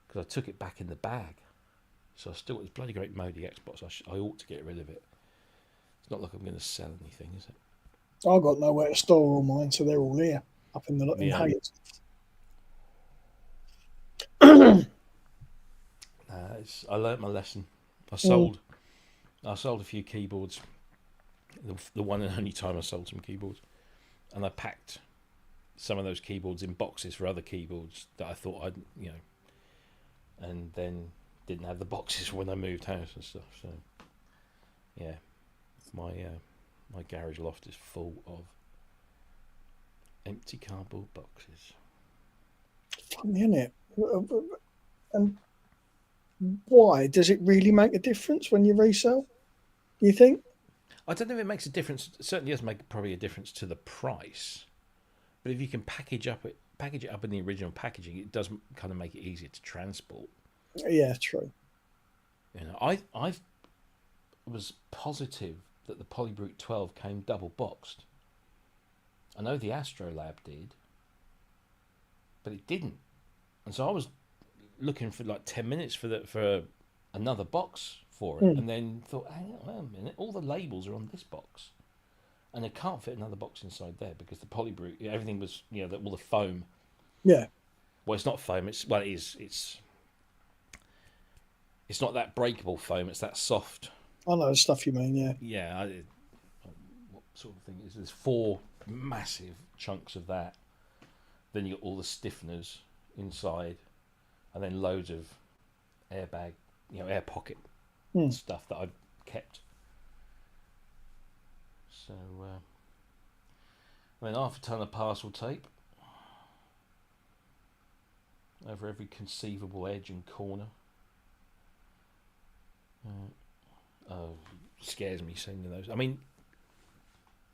because I took it back in the bag. So I still got this bloody great Modi X box. I ought to get rid of it. It's not like I'm going to sell anything, is it? I've got nowhere to store all mine, so they're all here up in the hangout. I learnt my lesson. I sold a few keyboards. The one and only time I sold some keyboards, and I packed some of those keyboards in boxes for other keyboards that I thought and then didn't have the boxes when I moved house and stuff. So yeah, my garage loft is full of empty cardboard boxes. Funny, isn't it? And why does it really make a difference when you resell? Do you think? I don't know if it makes a difference. It certainly does make probably a difference to the price. But if you can package it up in the original packaging, it does kind of make it easier to transport. Yeah, true. You know, I was positive that the Polybrute 12 came double boxed. I know the Astrolab did, but it didn't. And so I was looking for like 10 minutes for another box for it, and then thought, hang on a minute, all the labels are on this box. And they can't fit another box inside there because the Polybrew, everything was, all the foam. Yeah. Well, it's not foam. It is. It's not that breakable foam. It's that soft. I know the stuff you mean. Yeah. Yeah. What sort of thing is? There's 4 massive chunks of that. Then you got all the stiffeners inside, and then loads of airbag, air pocket stuff that I've kept. So, and then half a ton of parcel tape over every conceivable edge and corner. Scares me seeing those. I mean,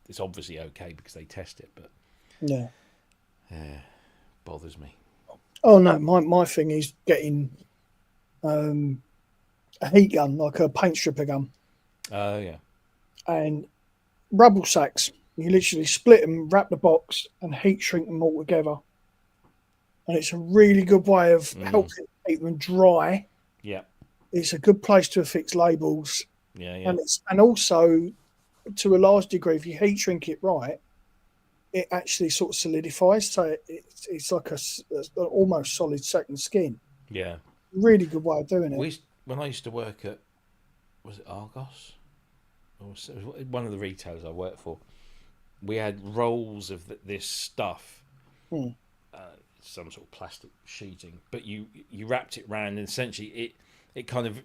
it's obviously okay because they test it, but Yeah. bothers me. Oh no, my thing is getting a heat gun, like a paint stripper gun, Oh yeah. and rubble sacks. You literally split them, wrap the box, and heat shrink them all together. And it's a really good way of helping keep them dry. Yeah. It's a good place to affix labels, Yeah. Yeah. and also to a large degree, if you heat shrink it right, it actually sort of solidifies. So it's like an almost solid second skin. Yeah. Really good way of doing it. When I used to work at, was it Argos? Or was it one of the retailers I worked for. We had rolls of this stuff, some sort of plastic sheeting, but you wrapped it round, and essentially it kind of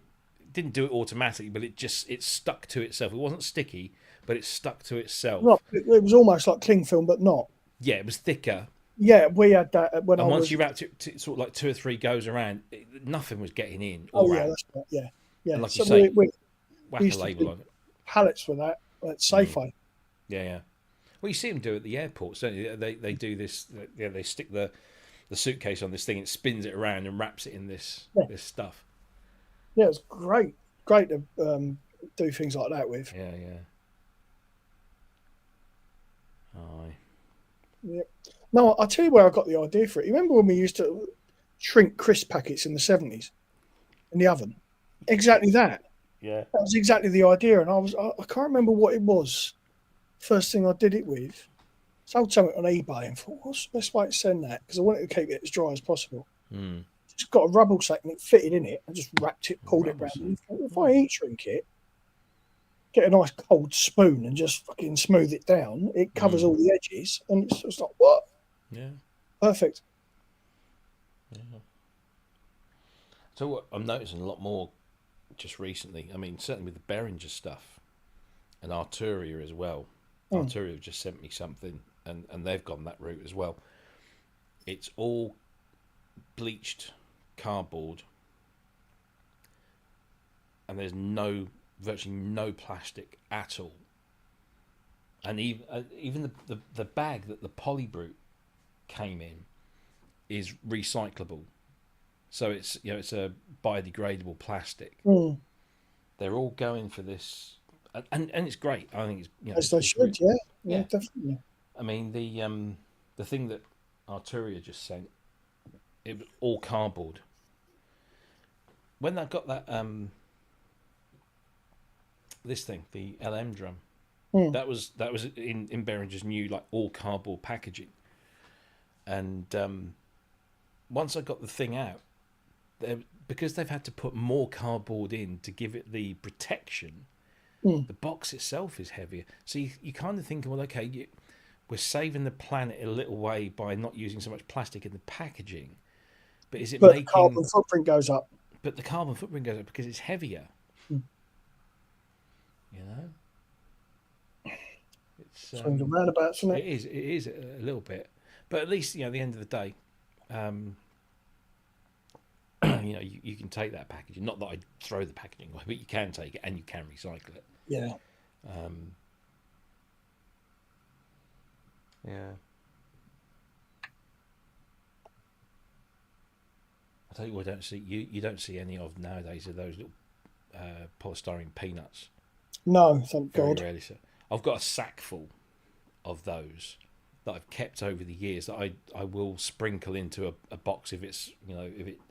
didn't do it automatically, but it stuck to itself. It wasn't sticky, but it stuck to itself. Right, it was almost like cling film, but not. Yeah, it was thicker. Yeah, we had that when And I once was. you wrapped it sort of like 2 or 3 goes around, nothing was getting in. Oh Or yeah, out. that's right. Yeah, yeah. And like So you say, we whack we a used to label do on it. pallets for that at Safeway. Yeah, yeah. Well, you see them do it at the airports, don't you? They do this. They stick the suitcase on this thing, it spins it around and wraps it in this stuff. Yeah, it's great to do things like that with. Yeah, yeah. Aye. Yeah. No, I'll tell you where I got the idea for it. You remember when we used to shrink crisp packets in the 70s in the oven? Exactly that. Yeah. That was exactly the idea, and I can't remember what it was. First thing I did it with. Sold something on eBay and thought, what's the best way to send that? Because I wanted to keep it as dry as possible. Just got a rubble sack and it fitted in it and just wrapped it, pulled it round. And thought, if I heat shrink it, get a nice cold spoon and just fucking smooth it down, it covers all the edges, and it's just like, what? Yeah. Perfect. Yeah. So what I'm noticing a lot more just recently, I mean, certainly with the Behringer stuff and Arturia as well. Arturia have just sent me something, and they've gone that route as well. It's all bleached cardboard, and there's virtually no plastic at all. And even the bag that the Polybrew came in is recyclable, so it's it's a biodegradable plastic. They're all going for this. And it's great. I think it's As they should, great. yeah, definitely. I mean the thing that Arturia just sent, it was all cardboard. When I got that this thing, the LM drum, that was in Behringer's new like all cardboard packaging. And once I got the thing out, because they've had to put more cardboard in to give it the protection. The box itself is heavier, so you kind of think, well, okay, we're saving the planet a little way by not using so much plastic in the packaging, but is it making the carbon footprint goes up? But the carbon footprint goes up because it's heavier. It's Swings and roundabouts, isn't it? It is a little bit, but at least at the end of the day, you can take that packaging. Not that I throw the packaging away, but you can take it and you can recycle it. Yeah. Yeah. I tell you what, you don't see any of nowadays of those little polystyrene peanuts. No, thank God. Very rarely. So I've got a sack full of those that I've kept over the years that I will sprinkle into a box if it's if it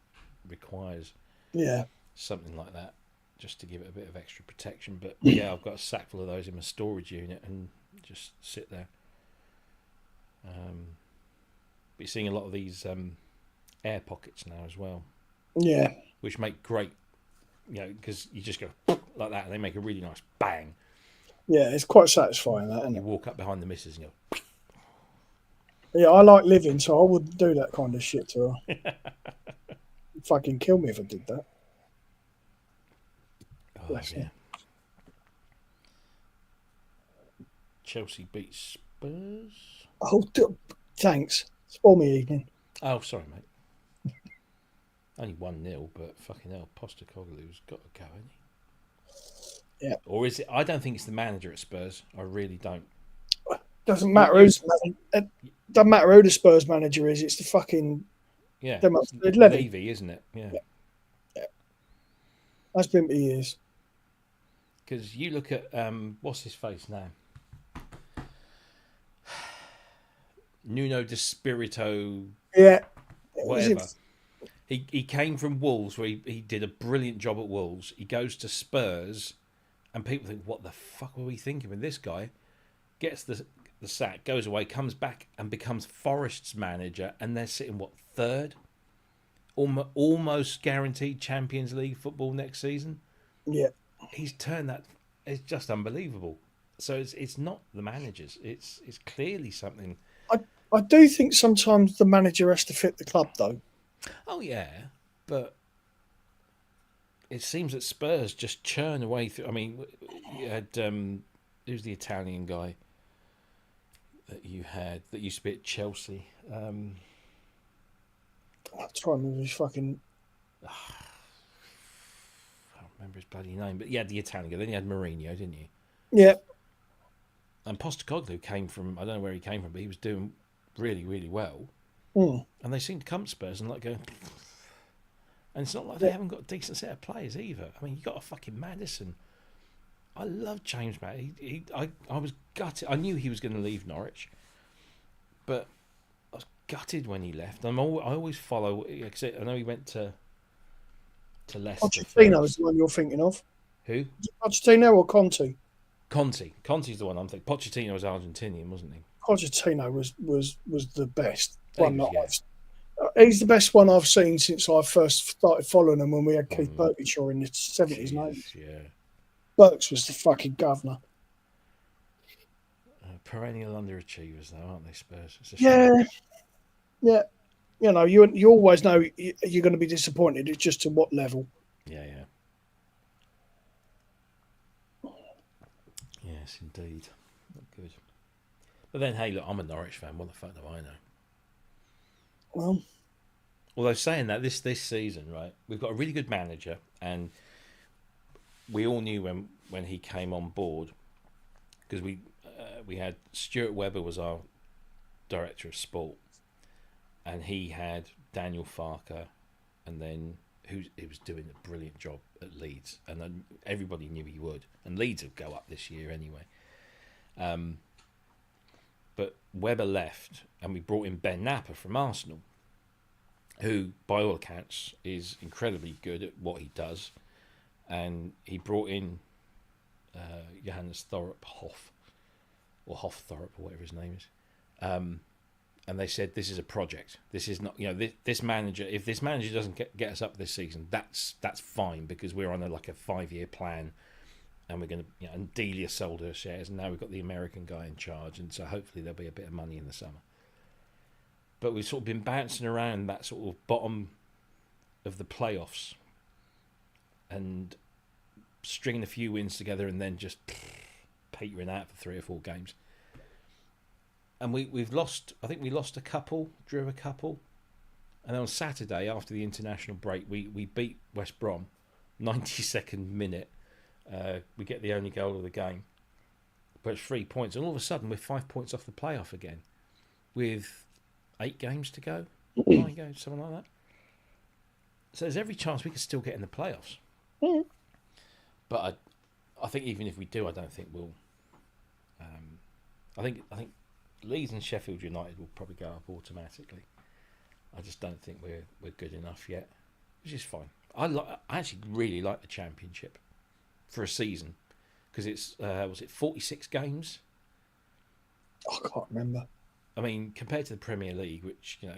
requires something like that, just to give it a bit of extra protection. But yeah, I've got a sack full of those in my storage unit, and just sit there. But you're seeing a lot of these air pockets now as well, Yeah. which make great, because you just go like that and they make a really nice bang. Yeah, it's quite satisfying, that, isn't You it? walk up behind the missus and go, Yeah, I like living, so I wouldn't do that kind of shit to her. Fucking kill me if I did that. oh, Bless yeah. her. Chelsea beat Spurs. Oh, thanks. Spoil me evening. Oh, sorry, mate. Only 1-0, but fucking hell, Postecoglou's got to go, hasn't he? Yeah. Or is it? I don't think it's the manager at Spurs. I really don't. Doesn't matter doesn't matter who the Spurs manager is. It's the fucking Yeah. them up- It's Levy. Levy, isn't it? Yeah. That's been for years. Because you look at what's his face now? Nuno de Spirito, Yeah. whatever. He came from Wolves, where he did a brilliant job at Wolves. He goes to Spurs, and people think, what the fuck were we thinking with this guy? Gets the sack, goes away, comes back and becomes Forest's manager, and they're sitting, what, third? Almost guaranteed Champions League football next season. Yeah. He's turned that. It's just unbelievable. So it's not the managers. It's clearly something. I do think sometimes the manager has to fit the club, though. Oh yeah, but it seems that Spurs just churn away through. I mean, you had who's the Italian guy that you had that used to be at Chelsea? I'm trying to remember his fucking. I can't remember his bloody name, but you had the Italian guy. Then you had Mourinho, didn't you? Yeah. And Postecoglou came from, I don't know where he came from, but he was doing really, really well. Mm. And they seem to come to Spurs and like go. And it's not like they haven't got a decent set of players either. I mean, you got a fucking Maddison. I love James Maddison. I was gutted. I knew he was going to leave Norwich, but I was gutted when he left. I always follow. I know he went to Leicester. Pochettino is the one you're thinking of. Who? Is it Pochettino or Conte? Conte's the one I'm thinking. Pochettino was Argentinian, wasn't he? Pochettino was the best He one. was, He's the best one I've seen since I first started following him when we had Keith Burkishaw in the 70s and 80s. Yeah. Burks was the fucking governor. Perennial underachievers, though, aren't they, Spurs? It's a shame. Yeah. You know, you always know you're going to be disappointed. It's just to what level. Yeah. Yes, indeed. Not good. But then, hey, look, I'm a Norwich fan. What the fuck do I know? Well, although saying that, this season, right, we've got a really good manager, and we all knew when he came on board, because we had Stuart Webber was our director of sport, and he had Daniel Farker, and then he was doing a brilliant job at Leeds, and then everybody knew he would, and Leeds would go up this year anyway. But Webber left, and we brought in Ben Napper from Arsenal, who, by all accounts, is incredibly good at what he does. And he brought in Johannes Thorup Hoff, or Hoff-Thorup, or whatever his name is. And they said, this is a project. This is not, this manager, if this manager doesn't get us up this season, that's fine, because we're on a 5-year plan. And we're going to, and Delia sold her shares, and now we've got the American guy in charge, and so hopefully there'll be a bit of money in the summer. But we've sort of been bouncing around that sort of bottom of the playoffs, and stringing a few wins together, and then just petering out for 3 or 4 games. And we've lost. I think we lost a couple, drew a couple, and then on Saturday after the international break, we beat West Brom, 92nd minute. We get the only goal of the game, but it's 3 points, and all of a sudden we're 5 points off the playoff again, with 8 games to go, 9 games, something like that. So there's every chance we could still get in the playoffs. Mm. But I think even if we do, I don't think we'll. I think Leeds and Sheffield United will probably go up automatically. I just don't think we're good enough yet, which is fine. I actually really like the Championship for a season, because it's was it 46 games, I can't remember. I mean, compared to the Premier League, which, you know,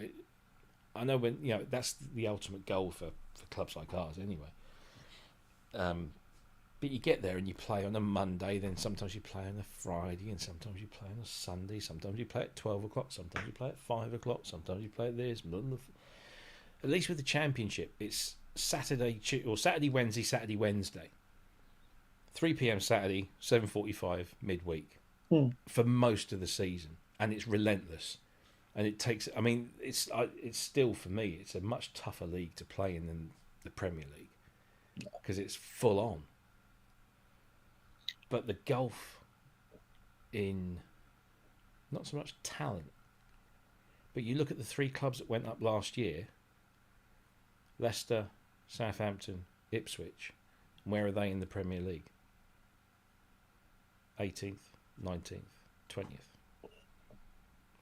I know when, you know, that's the ultimate goal for clubs like ours anyway. But you get there and you play on a Monday, then sometimes you play on a Friday, and sometimes you play on a Sunday, sometimes you play at 12 o'clock, sometimes you play at 5 o'clock, sometimes you play at this. At least with the Championship, it's Saturday, Saturday, Wednesday. 3 p.m. Saturday, 7:45 midweek for most of the season, and it's relentless. And it takes. I mean, it's still, for me, it's a much tougher league to play in than the Premier League because it's full on. But the gulf in not so much talent, but you look at the 3 clubs that went up last year: Leicester, Southampton, Ipswich. Where are they in the Premier League? 18th, 19th, 20th,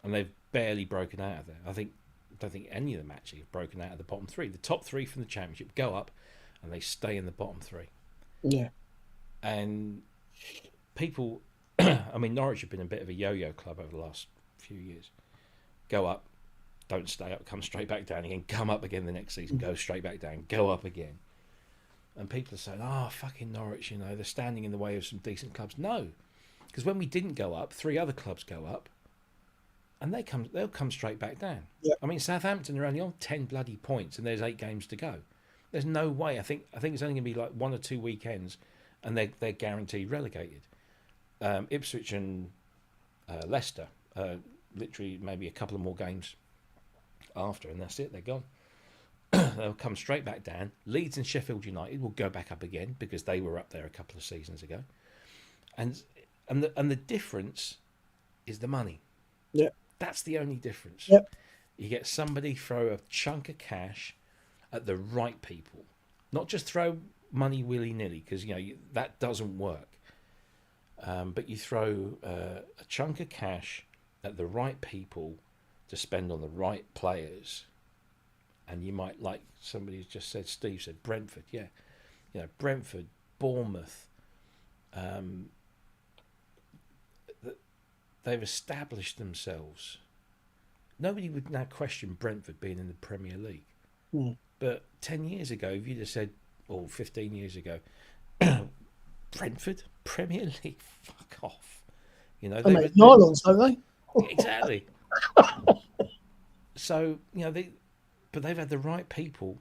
and they've barely broken out of there. I don't think any of them actually have broken out of the bottom 3. The top 3 from the Championship go up, and they stay in the bottom 3. Yeah. And people, I mean, Norwich have been a bit of a yo-yo club over the last few years. Go up, don't stay up, come straight back down again, come up again the next season, go straight back down, go up again. And people are saying, oh, fucking Norwich, you know, they're standing in the way of some decent clubs. No, because when we didn't go up, 3 other clubs go up, and they'll come straight back down. Yeah. I mean, Southampton are only on 10 bloody points, and there's 8 games to go. There's no way. I think it's only going to be like 1 or 2 weekends, and they're guaranteed relegated. Ipswich and Leicester, literally maybe a couple of more games after, and that's it. They're gone. They'll come straight back down. Leeds and Sheffield United will go back up again because they were up there a couple of seasons ago. And the difference is the money. Yeah. That's the only difference. Yep. You get somebody throw a chunk of cash at the right people, not just throw money willy-nilly, because that doesn't work. But you throw a chunk of cash at the right people to spend on the right players. And you might, like somebody just said, Steve said, Brentford, yeah. Brentford, Bournemouth, they've established themselves. Nobody would now question Brentford being in the Premier League. Mm. But 10 years ago, if you'd have said, or 15 years ago, Brentford, Premier League, fuck off. They make nylons, don't they? Exactly. So, but they've had the right people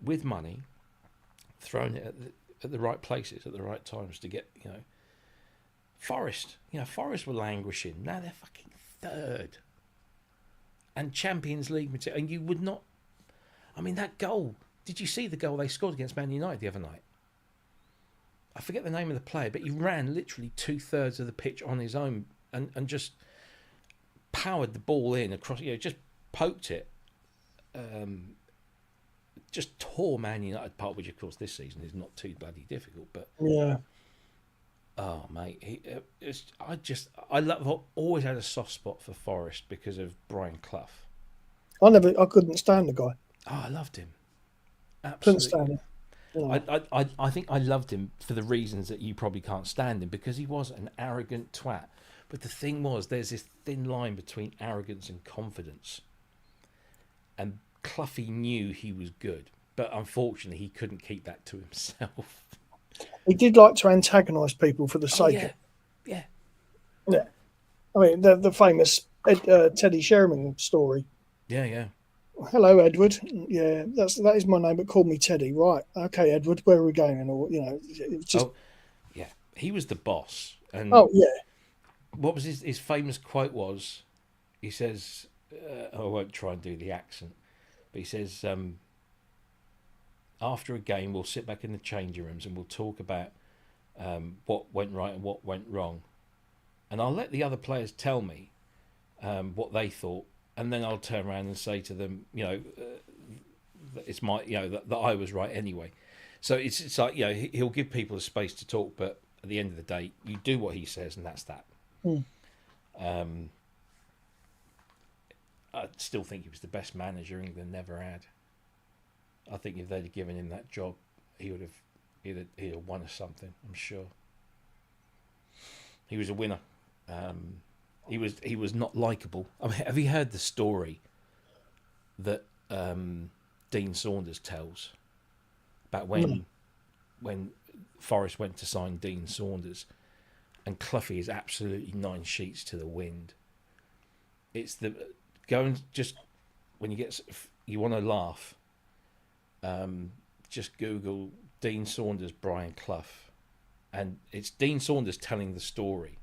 with money thrown it at the right places at the right times to get, Forest. Forest were languishing. Now they're fucking 3rd. And Champions League material. And you would not... I mean, that goal... Did you see the goal they scored against Man United the other night? I forget the name of the player, but he ran literally 2/3 of the pitch on his own and just powered the ball in across... just poked it. Just tore Man United apart, which of course this season is not too bloody difficult, but yeah. Oh mate, I've always had a soft spot for Forest because of Brian Clough. I couldn't stand the guy. Oh, I loved him. Absolutely. Couldn't stand him. I think I loved him for the reasons that you probably can't stand him, because he was an arrogant twat. But the thing was, there's this thin line between arrogance and confidence. And Cloughie knew he was good, but unfortunately he couldn't keep that to himself. He did like to antagonise people for the sake of it. Yeah. I mean, the famous Teddy Sheringham story. Yeah. Hello, Edward. Yeah, that is my name, but call me Teddy. Right. Okay, Edward, where are we going? And all, it was just... yeah. He was the boss. And what was his famous quote was, he says, I won't try and do the accent, but he says, after a game, we'll sit back in the changing rooms and we'll talk about what went right and what went wrong. And I'll let the other players tell me what they thought, and then I'll turn around and say to them, it's my, that I was right anyway. So it's like, he'll give people a space to talk, but at the end of the day, you do what he says, and that's that. I still think he was the best manager England never had. I think if they'd have given him that job, he'd have won us something, I'm sure. He was a winner. He was not likable. I mean, have you heard the story that Dean Saunders tells about when Forrest went to sign Dean Saunders, and Cluffy is absolutely 9 sheets to the wind. It's the go and just when you want to laugh, just Google Dean Saunders, Brian Clough, and it's Dean Saunders telling the story,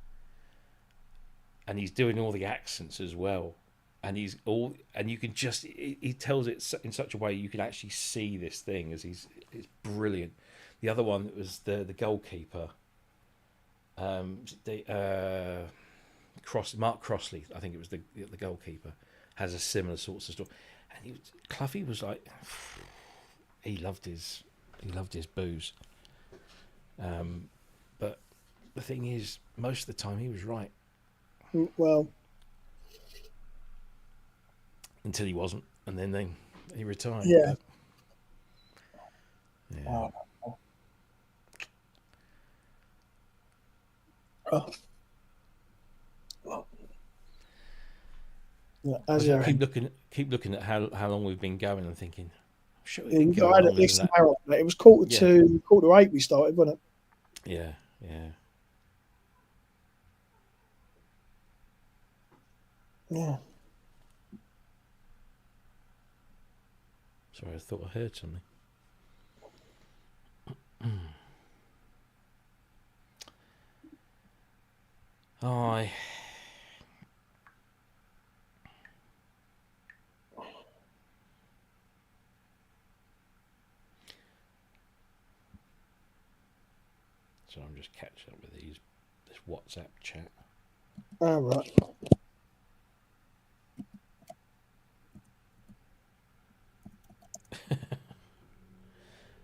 and he's doing all the accents as well, and you can just he tells it in such a way you can actually see this thing as it's brilliant. The other one was the goalkeeper, Mark Crossley, I think it was the goalkeeper, has a similar sorts of story, and Cluffy was like, he loved his booze, but the thing is, most of the time he was right. Well, until he wasn't, and then he retired. Yeah. But, yeah. Yeah, I keep looking at how long we've been going and thinking, sure, we got at least an hour. It was quarter to 8 we started, wasn't it? Yeah. Yeah. Sorry, I thought I heard something. So I'm just catching up with this WhatsApp chat. All right.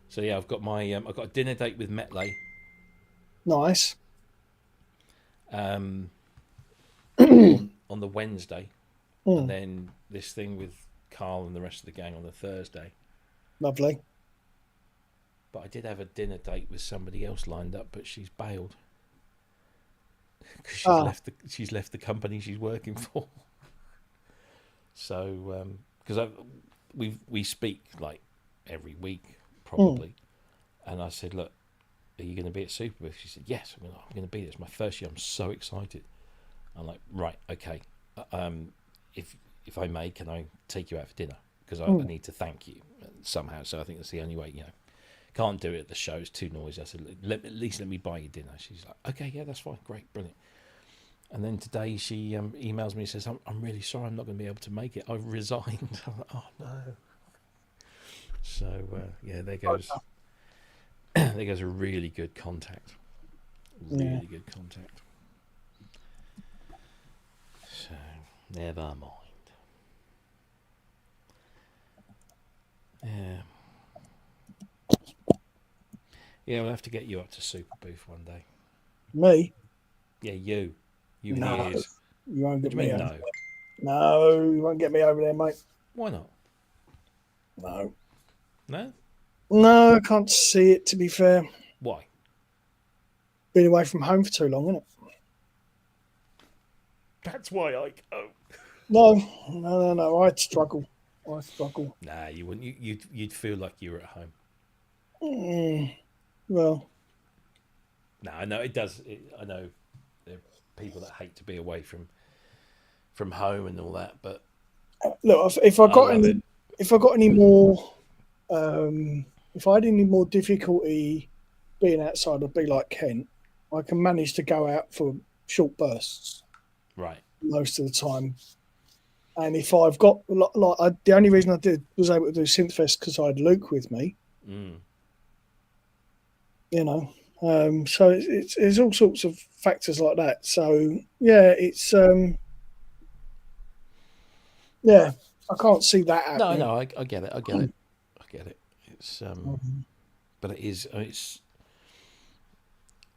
So yeah, I've got a dinner date with Metley. Nice. On the Wednesday, and then this thing with Carl and the rest of the gang on the Thursday. Lovely. But I did have a dinner date with somebody else lined up, but she's bailed because she's left the company she's working for. So because we speak like every week probably, and I said, look, are you going to be at Superbooth? She said, yes, I'm going to be there. It's my first year. I'm so excited. I'm like, right, okay. If I may, can I take you out for dinner? Because I need to thank you somehow. So I think that's the only way, Can't do it at the show. It's too noisy. I said, at least let me buy you dinner. She's like, okay, yeah, that's fine. Great, brilliant. And then today she emails me and says, I'm really sorry. I'm not going to be able to make it. I've resigned. I'm like, oh, no. So, yeah, there goes a really good contact. Really good contact. So, never mind. Yeah. Yeah, we'll have to get you up to Superbooth one day. Me? Yeah, you. You no, and ears. You won't get What do you me mean, over. No, you won't get me over there, mate. Why not? No. No? No, I can't see it, to be fair. Why? Been away from home for too long, isn't it? That's why I go. No. I'd struggle. Nah, you wouldn't. You'd feel like you were at home. Well. No, I know it does. I know there are people that hate to be away from home and all that, but look, if I got any more, if I had any more difficulty being outside, I'd be like Kent. I can manage to go out for short bursts, right, most of the time. And if I've got the only reason I was able to do Synthfest because I had Luke with me. So it's all sorts of factors like that. So yeah, it's I can't see that happening. No, I get it. I get it. It's but it is. It's.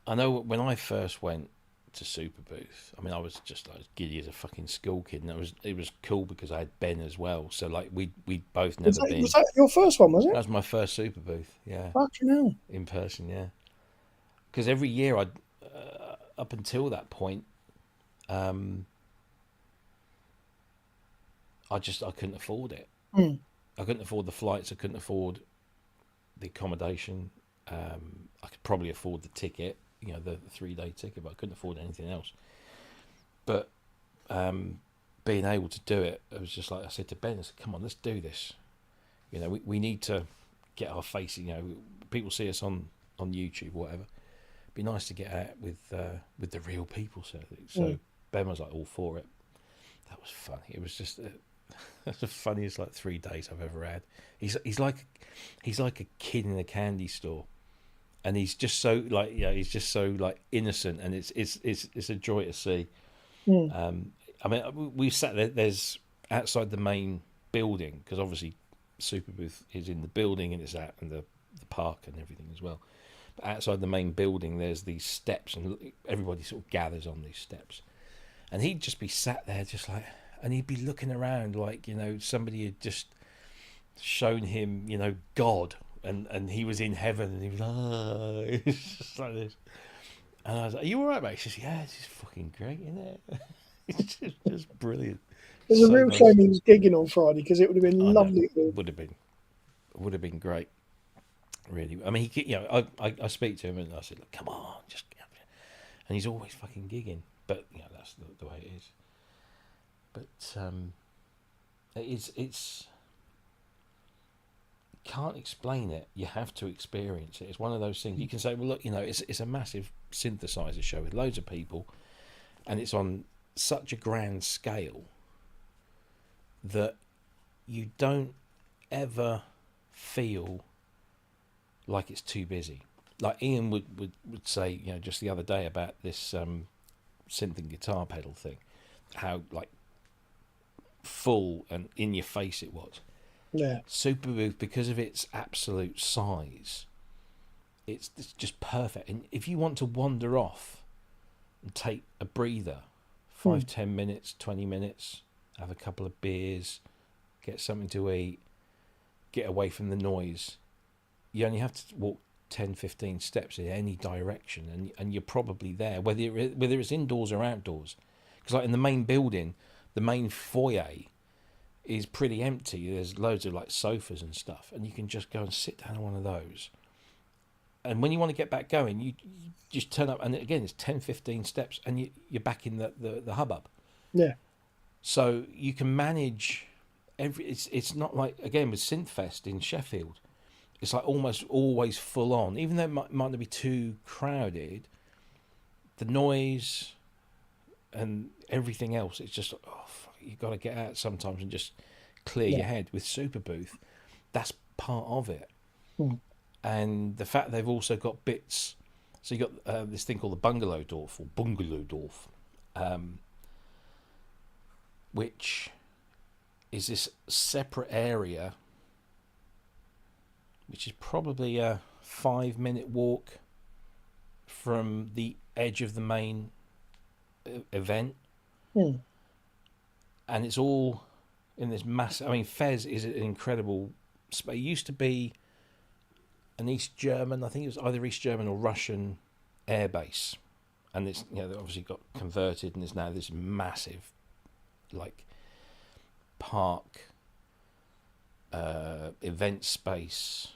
I know when I first went to Superbooth, I mean, I was just like giddy as a fucking school kid, and it was cool because I had Ben as well. So like we both never been. Was that your first one? Was it? That was my first Superbooth. Yeah. Fucking hell. In person, yeah. Because every year up until that point, I couldn't afford it. Mm. I couldn't afford the flights. I couldn't afford the accommodation. I could probably afford the ticket, the 3-day ticket, but I couldn't afford anything else. But being able to do it, it was just like I said to Ben, I said, come on, let's do this. We need to get our face, people see us on YouTube or whatever. It'd be nice to get out with the real people. So Ben was like all for it. That was funny. It was just that's the funniest 3 days I've ever had. He's like a kid in a candy store, and he's just so he's just so innocent, and it's a joy to see. I mean, we sat there. There's outside the main building, because obviously Superbooth is in the building and it's out in the park and everything as well. But outside the main building, there's these steps, and everybody sort of gathers on these steps. And he'd just be sat there, and he'd be looking around somebody had just shown him, God, and he was in heaven, and he was it's just like this. And I was like, "Are you all right, mate?" He says, "Yeah, it's just fucking great, isn't it?" It's just brilliant. It's a real shame he was gigging on Friday, because it would have been lovely. Would have been great. Really, I mean, I speak to him and I said, "Look, come on, just," and he's always fucking gigging. But that's the way it is. But it's can't explain it. You have to experience it. It's one of those things. You can say, well, look, it's a massive synthesizer show with loads of people, and it's on such a grand scale that you don't ever feel like it's too busy. Like Ian would say, just the other day about this synth and guitar pedal thing, how full and in your face it was. Yeah. Superbooth, because of its absolute size, it's just perfect. And if you want to wander off and take a breather, 5-10 minutes, 20 minutes, have a couple of beers, get something to eat, get away from the noise, you only have to walk 10-15 steps in any direction, and you're probably there, whether it's indoors or outdoors. Because in the main building, the main foyer is pretty empty. There's loads of sofas and stuff, and you can just go and sit down on one of those. And when you want to get back going, you just turn up, and again, it's 10-15 steps, and you're back in the hubbub. Yeah. So you can manage it's not like, again, with Synthfest in Sheffield, it's almost always full on, even though it might not be too crowded. The noise and everything else, it's just you've got to get out sometimes and just clear your head. With Superbooth, that's part of it. And the fact they've also got bits, so you got this thing called the Bungalowdorf, which is this separate area, which is probably a 5-minute walk from the edge of the main event. And it's all in this massive. I mean, Fez is an incredible space. It used to be an East German, I think it was either East German or Russian air base, and it's they obviously got converted and is now this massive park event space.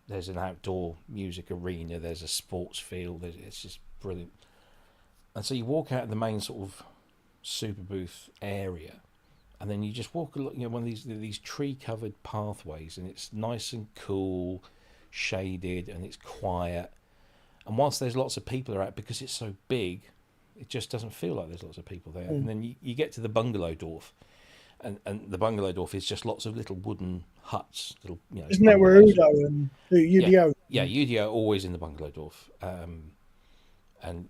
There's an outdoor music arena, there's a sports field, it's just brilliant. And so you walk out of the main sort of Superbooth area, and then you just walk along one of these tree covered pathways, and it's nice and cool, shaded, and it's quiet. And whilst there's lots of people around, because it's so big, it just doesn't feel like there's lots of people there. And then you get to the Bungalowdorf, and the Bungalowdorf is just lots of little wooden huts. Isn't that where Udo and UDO? Yeah, UDO always in the Bungalowdorf. And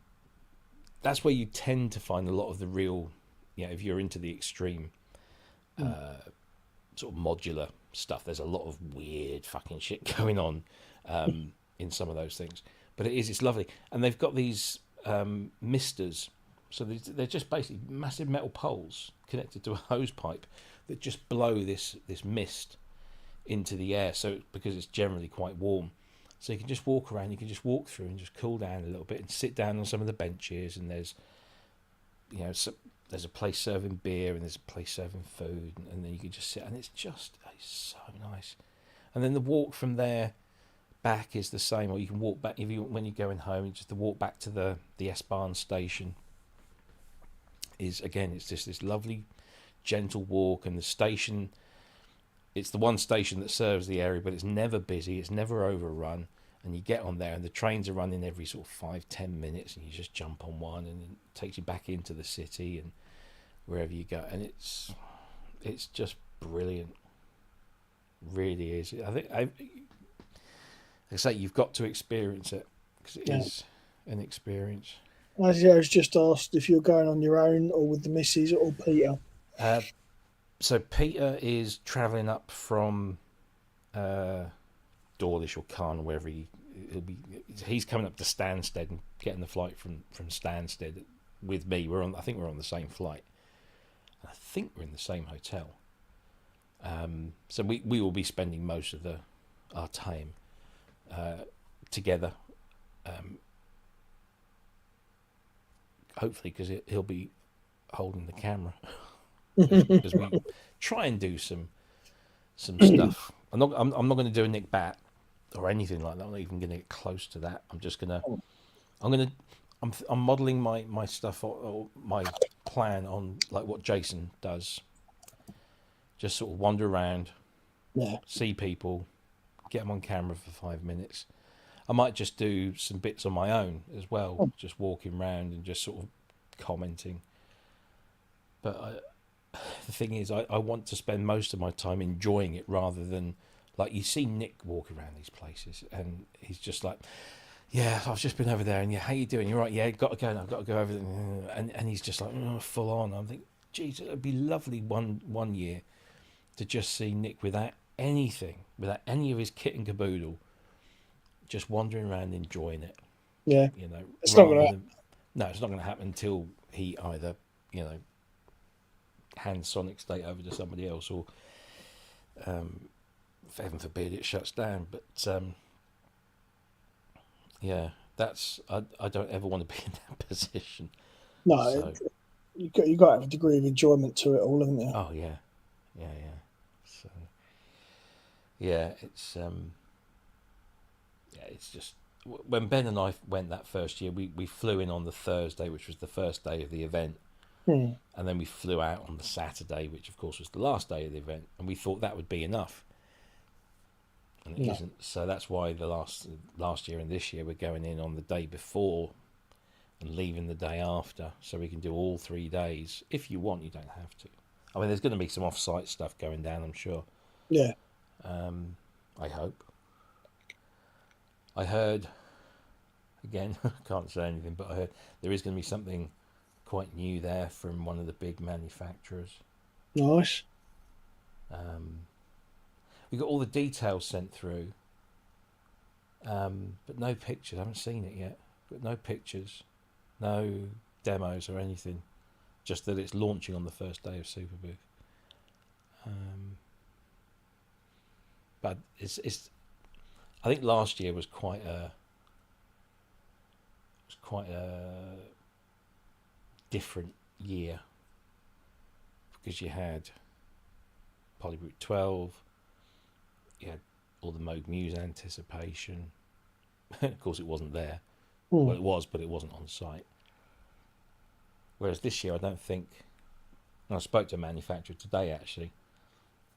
that's where you tend to find a lot of the real, if you're into the extreme sort of modular stuff, there's a lot of weird fucking shit going on in some of those things. But it's lovely. And they've got these misters. So they're just basically massive metal poles connected to a hose pipe that just blow this mist into the air. So because it's generally quite warm, so you can just walk around. You can just walk through and just cool down a little bit and sit down on some of the benches. And there's there's a place serving beer and there's a place serving food, and then you can just sit, and it's so nice. And then the walk from there back is the same, or you can walk back when you're going home. Just the walk back to the S-Bahn station is, again, it's just this lovely gentle walk, and the station, it's the one station that serves the area, but it's never busy, it's never overrun, and you get on there and the trains are running every sort of 5-10 minutes, and you just jump on one and it takes you back into the city and wherever you go, and it's just brilliant, really is. I think I say you've got to experience it, because it is an experience. As I was just asked if you're going on your own or with the missus or Peter. So Peter is travelling up from Dawlish or Cairn, or wherever he's coming up to Stansted and getting the flight from Stansted with me. I think we're on the same flight. I think we're in the same hotel. So we will be spending most of our time together. Hopefully, because he'll be holding the camera. Because we try and do some stuff. I'm not going to do a Nick Bat or anything like that. I'm not even going to get close to that. I'm modelling my stuff, or my plan on like what Jason does. Just sort of wander around, see people, get them on camera for 5 minutes. I might just do some bits on my own as well, just walking around and just sort of commenting. But the thing is, I want to spend most of my time enjoying it, rather than, like, you see Nick walk around these places and he's just like, yeah, I've just been over there, and how you doing? You're right, yeah, got to go, I've got to go over there. And he's just like, full on. I'm thinking, geez, it'd be lovely one year to just see Nick without anything, without any of his kit and caboodle, just wandering around enjoying it. Yeah. It's not going to happen. No, it's not going to happen until he either, hands Sonic State over to somebody else, or heaven forbid it shuts down. But that's I don't ever want to be in that position. No, so, you got to have a degree of enjoyment to it all, haven't you? Oh yeah. So it's just, when Ben and I went that first year, we flew in on the Thursday, which was the first day of the event. And then we flew out on the Saturday, which of course was the last day of the event, and we thought that would be enough, and it isn't. So that's why the last year and this year we're going in on the day before and leaving the day after, so we can do all 3 days. If you want, you don't have to. I mean, there's going to be some off-site stuff going down, I'm sure. Yeah. I hope. I heard, again, I can't say anything, but I heard there is going to be something quite new there from one of the big manufacturers. Nice. We got all the details sent through, but no pictures. I haven't seen it yet. But no pictures, no demos or anything. Just that it's launching on the first day of Superbooth. But it's. I think last year was quite a different year, because you had Polybrute 12, you had all the Moog Muse anticipation. Of course, it wasn't there. Well, it was, but it wasn't on site. Whereas this year, I don't think. And I spoke to a manufacturer today actually,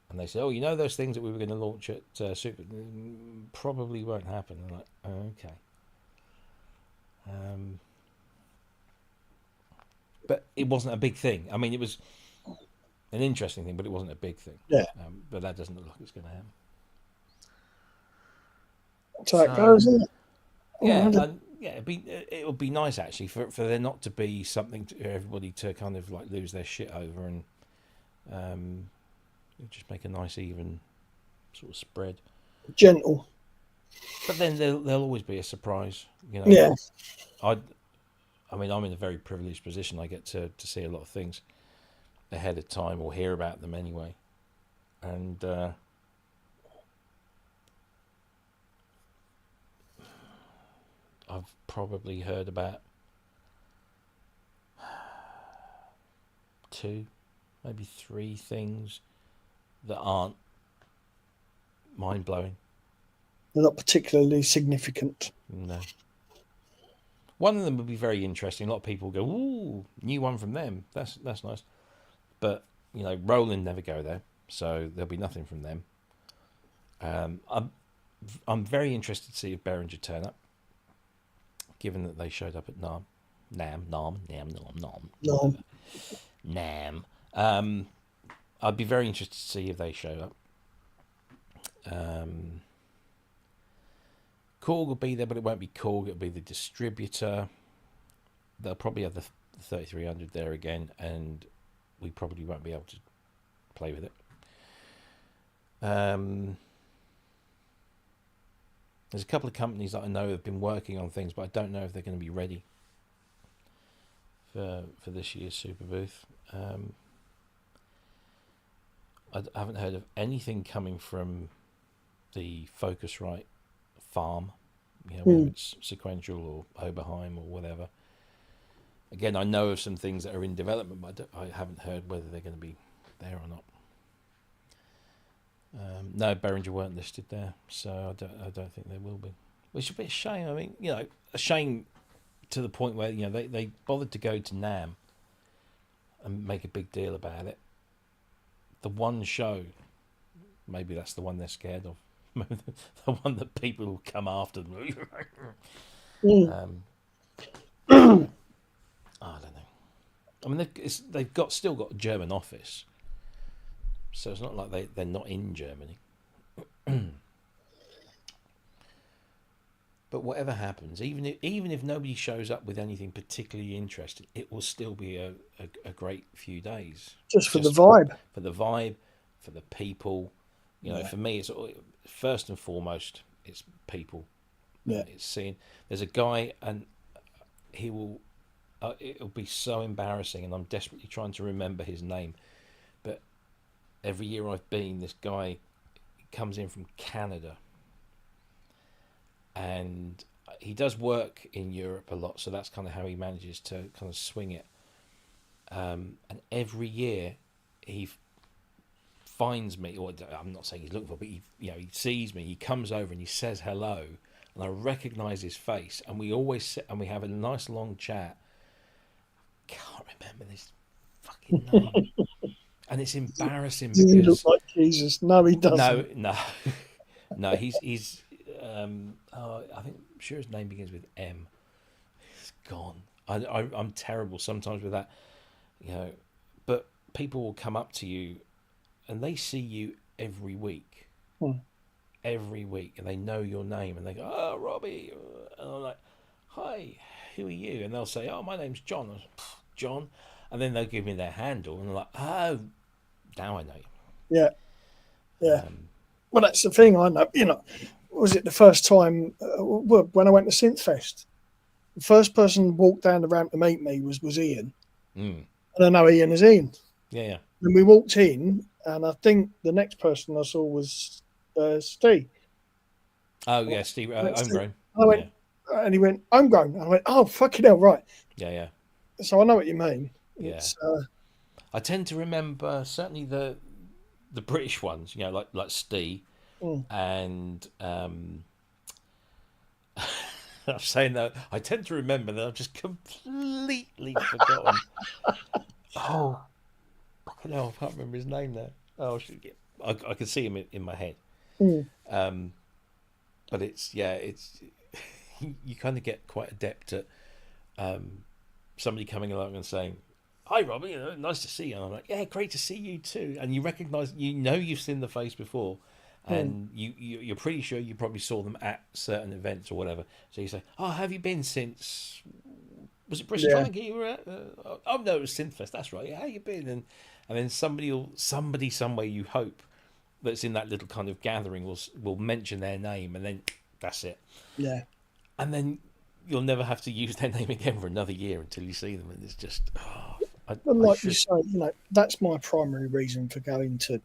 and they said, "Oh, those things that we were going to launch at Super probably won't happen." I'm like, oh, "Okay." But it wasn't a big thing. I mean, it was an interesting thing, but it wasn't a big thing. Yeah. But that doesn't look like it's going to happen. So it goes, isn't it? It would be nice actually for there not to be something to everybody to kind of like lose their shit over, and just make a nice even sort of spread. Gentle. But then there'll always be a surprise, Yeah. I mean, I'm in a very privileged position. I get to see a lot of things ahead of time, or hear about them anyway. And I've probably heard about 2, maybe 3 things that aren't mind blowing. They're not particularly significant. No. One of them would be very interesting. A lot of people go, "Ooh, new one from them. That's nice." But you know, Roland never go there, so there'll be nothing from them. I'm very interested to see if Behringer turn up, given that they showed up at NAM. I'd be very interested to see if they show up. Korg will be there, but it won't be Korg. It'll be the distributor. They'll probably have the 3300 there again, and we probably won't be able to play with it. There's a couple of companies that I know have been working on things, but I don't know if they're going to be ready for this year's Superbooth. I haven't heard of anything coming from the Focusrite farm, whether it's Sequential or Oberheim or whatever. Again, I know of some things that are in development, but I haven't heard whether they're going to be there or not. No, Behringer weren't listed there, so I don't think they will be. Which would be a shame. I mean, a shame to the point where they bothered to go to NAM and make a big deal about it. The one show, maybe that's the one they're scared of. The one that people will come after them. I don't know. I mean, they've still got a German office, so it's not like they're not in Germany. But whatever happens, even if nobody shows up with anything particularly interesting, it will still be a great few days. Just for the vibe. For the vibe, for the people. For me, it's first and foremost, it's people. Yeah. It's seeing. There's a guy, and he will. It'll be so embarrassing, and I'm desperately trying to remember his name. But every year I've been, this guy comes in from Canada, and he does work in Europe a lot, so that's kind of how he manages to kind of swing it. And every year he finds me, or I'm not saying he's looking for, but he sees me, he comes over and he says hello, and I recognise his face, and we always sit and we have a nice long chat. Can't remember this fucking name, and it's embarrassing because he looks like Jesus. No, he doesn't. No. He's. I'm sure his name begins with M. It's gone. I'm terrible sometimes with that, But people will come up to you, and they see you every week, and they know your name, and they go, "Oh, Robbie," and I'm like, "Hi, who are you?" And they'll say, "Oh, my name's John." I'm like, John, and then they'll give me their handle, and they're like, "Oh, now I know you." Yeah. Well, that's the thing. I know. Was it the first time when I went to Synthfest? The first person who walked down the ramp to meet me was Ian, and I know Ian is Ian. Yeah. And we walked in, and I think the next person I saw was Steve. Oh yeah, Steve. Homegrown. I went, and he went, "Homegrown." I went, "Oh, fucking hell, right." Yeah. So I know what you mean. Yeah. I tend to remember certainly the British ones, like Steve, and I'm saying that I tend to remember that I've just completely forgotten. Oh, fucking hell, I can't remember his name now. Oh, I can see him in my head. But it's you kind of get quite adept at somebody coming along and saying, "Hi, Robbie, nice to see you." And I'm like, "Yeah, great to see you too." And you recognise, you've seen the face before, and you're pretty sure you probably saw them at certain events or whatever. So you say, "Oh, have you been since? Was it Bristol Flanky you were at?" "Oh no, it was Synthfest. That's right. Yeah, how you been?" And then somebody somewhere, you hope, that's in that little kind of gathering will mention their name, and then that's it. Yeah. And then you'll never have to use their name again for another year until you see them, and it's just. You say, that's my primary reason for going to,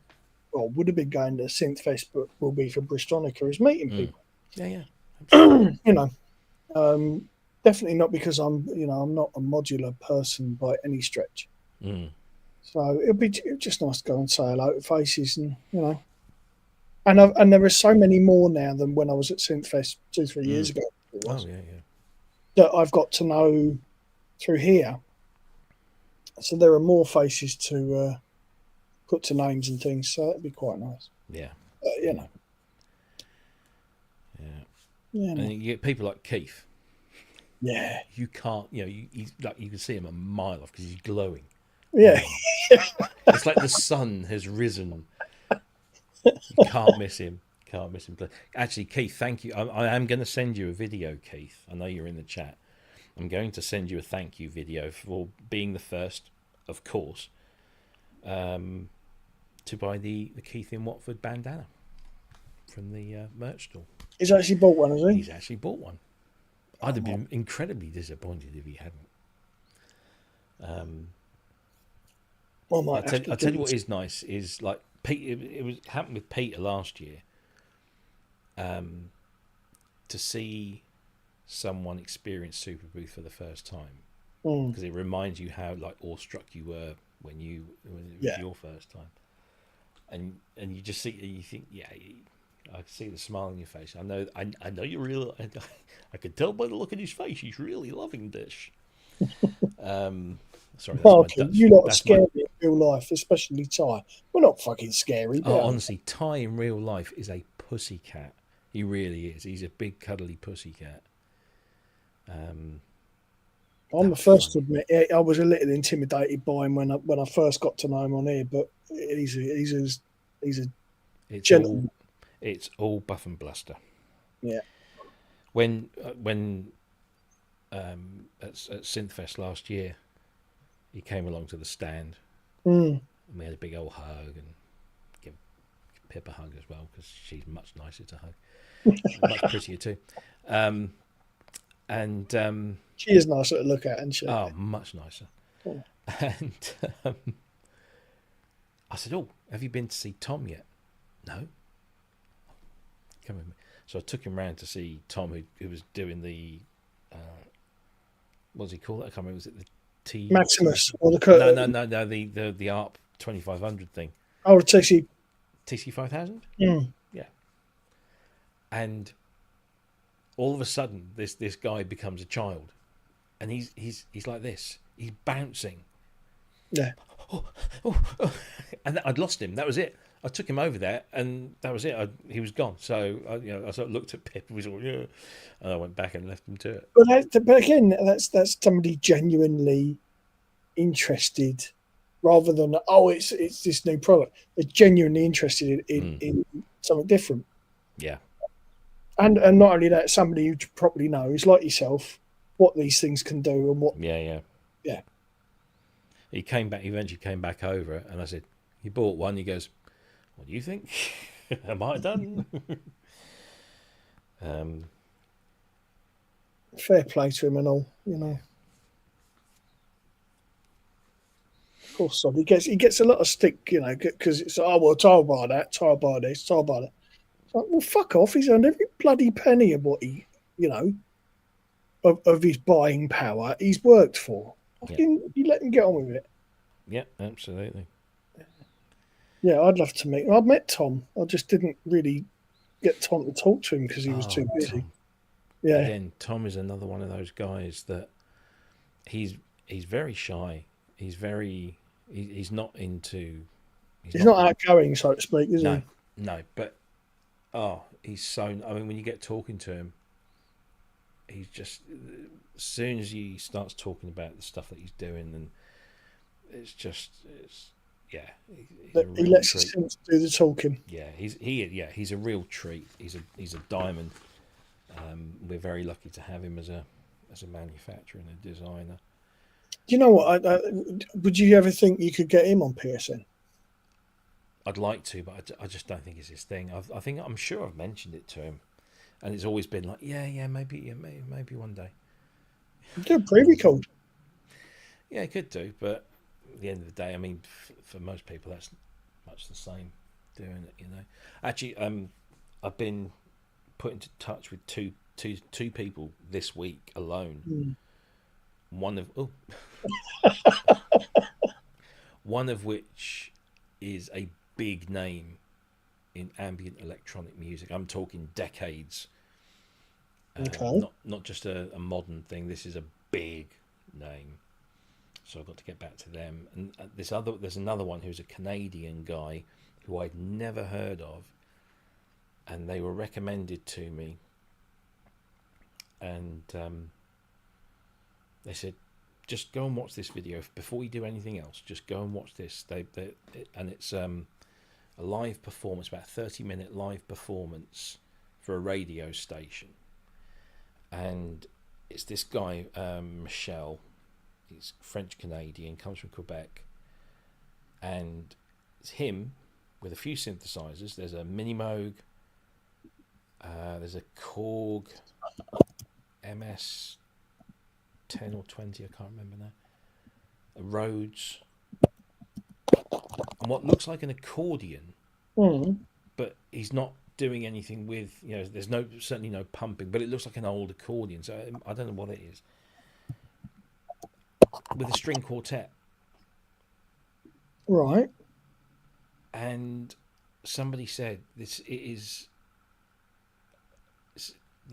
well, would have been going to Synthfest, but will be for Bristonica, is meeting people. Yeah. Definitely not because I'm not a modular person by any stretch. So it'll be just nice to go and say hello to faces, and and there are so many more now than when I was at Synthfest 2-3 years ago. It was, Oh yeah. that I've got to know through here. So there are more faces to put to names and things. So that'd be quite nice. Yeah. Yeah. And you get people like Keith. Yeah. You can't, he's like, you can see him a mile off because he's glowing. Yeah. It's like the sun has risen. You can't miss him. Actually, Keith, thank you. I am going to send you a video, Keith. I know you're in the chat. I'm going to send you a thank you video for being the first, of course, to buy the Keith in Watford bandana from the merch store. He's actually bought one, has he? He's actually bought one. I'd have been incredibly disappointed if he hadn't. I'll tell you what is nice is like Pete. It happened with Peter last year. To see someone experience Superbooth for the first time, because it reminds you how like awestruck you were when it was your first time, and you just see, you think, I see the smile on your face. I know you're real. I could tell by the look in his face he's really loving this. Sorry, you lot are scary in real life, especially Ty. We're not fucking scary. Honestly, Ty in real life is a pussycat. He really is. He's a big cuddly pussycat. I'm the first to admit I was a little intimidated by him when I first got to know him on here, but he's a gentleman. It's all buff and bluster. Yeah. When at Synthfest last year, he came along to the stand, and we had a big old hug, and give Pip a hug as well because she's much nicer to hug, much prettier too. She is nicer to look at, isn't she? Oh, much nicer. Oh. And I said, "Oh, have you been to see Tom yet?" No. Come with me. So I took him round to see Tom, who was doing the what does he call it? I can't remember. Was it the T Maximus or the No, the ARP 2500 thing. Oh, the TC 5000. Yeah. And all of a sudden, this guy becomes a child, and he's like this. He's bouncing. Yeah. And I'd lost him. That was it. I took him over there, and that was it. He was gone. So I sort of looked at Pip, and we sort of, and I went back and left him to it. But again, that's somebody genuinely interested, rather than it's this new product. They're genuinely interested in something different. Yeah. And not only that, somebody who properly knows, like yourself, what these things can do and what. Yeah. He came back. He eventually came back over, and I said, "He bought one." He goes, "What do you think? Am I done?" Fair play to him and all, Of course, he gets a lot of stick, because it's I'll buy that, I'll buy this, I'll buy that. It's like, well, fuck off. He's earned every bloody penny of what he, of his buying power he's worked for. You let him get on with it. Yeah, absolutely. Yeah, I'd love to meet him. I've met Tom. I just didn't really get Tom to talk to him because he was too busy. Tom. Yeah. Again, Tom is another one of those guys that he's very shy. He's not into. He's not outgoing, so to speak, is he? No, but he's so. I mean, when you get talking to him, he's just, as soon as he starts talking about the stuff that he's doing, and he lets his sense do the talking. Yeah, he's a real treat. He's a diamond. We're very lucky to have him as a manufacturer and a designer. Do you know what? Would you ever think you could get him on PSN? I'd like to, but I just don't think it's his thing. I'm sure I've mentioned it to him, and it's always been like, maybe one day. Do a pre-record. Yeah, it could do, but at the end of the day, I mean, for most people, that's much the same doing it. Actually, I've been put into touch with two people this week alone. one of which is a big name in ambient electronic music. I'm talking decades. Okay. Not just a modern thing. This is a big name. So I've got to get back to them. And there's another one who's a Canadian guy who I'd never heard of, and they were recommended to me. And they said, just go and watch this video before you do anything else. Just go and watch this. And it's a live performance, about a 30-minute live performance for a radio station. And it's this guy, Michel. He's French Canadian, comes from Quebec, and it's him with a few synthesizers. There's a Mini Moog, there's a Korg MS 10 or 20, I can't remember now. A Rhodes, and what looks like an accordion, but he's not doing anything with, there's certainly no pumping, but it looks like an old accordion. So I don't know what it is. With a string quartet. Right. And somebody said they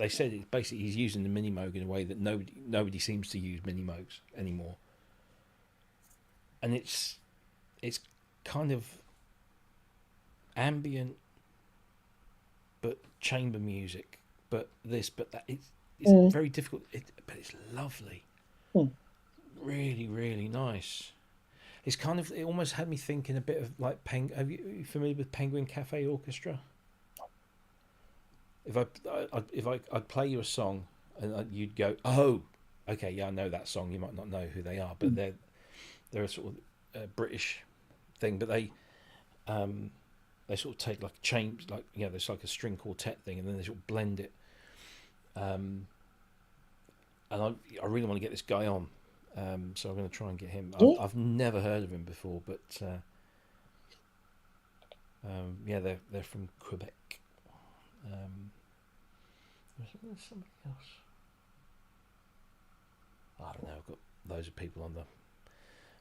said it basically he's using the Mini Moog in a way that nobody seems to use Mini Moogs anymore. And it's kind of ambient but chamber music, but that it's very difficult, but it's lovely. Really, really nice. It's kind of, it almost had me thinking a bit of like are you familiar with Penguin Cafe Orchestra? If I'd play you a song and you'd go, oh, okay, yeah, I know that song. You might not know who they are, but they're a sort of British thing, but they sort of take like change, like there's like a string quartet thing, and then they sort of blend it. And I really want to get this guy on. So I'm going to try and get him. I've never heard of him before, but they're from Quebec. There's somebody else. I don't know. I've got loads of people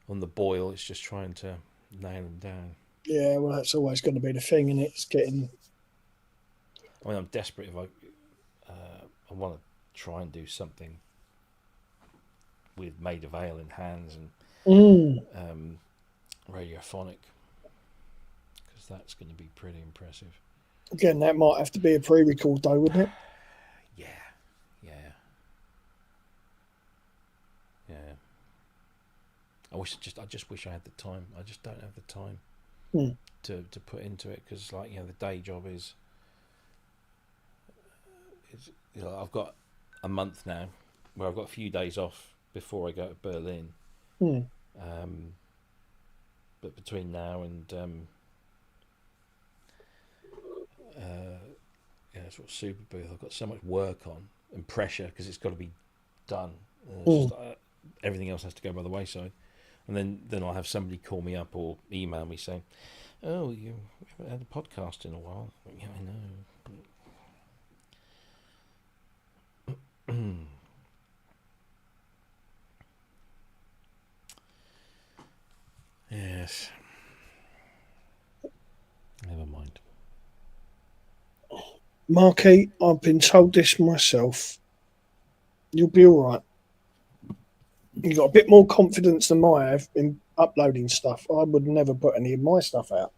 on the boil. It's just trying to nail them down. Yeah, well, that's always going to be the thing, and it's getting. I mean, I'm desperate. If I want to try and do something with Maid of Ale in hands and radiophonic, because that's going to be pretty impressive. Again, that might have to be a pre-record though, wouldn't it? Yeah. I just wish I had the time. I just don't have the time to put into it, because the day job is I've got a month now where I've got a few days off before I go to Berlin. But between now and sort of Superbooth, I've got so much work on and pressure because it's got to be done. Everything else has to go by the wayside, and then I'll have somebody call me up or email me saying, "Oh, you haven't had a podcast in a while." Yeah, I know. Yes. Never mind. Marky, I've been told this myself. You'll be all right. You've got a bit more confidence than I have in uploading stuff. I would never put any of my stuff out.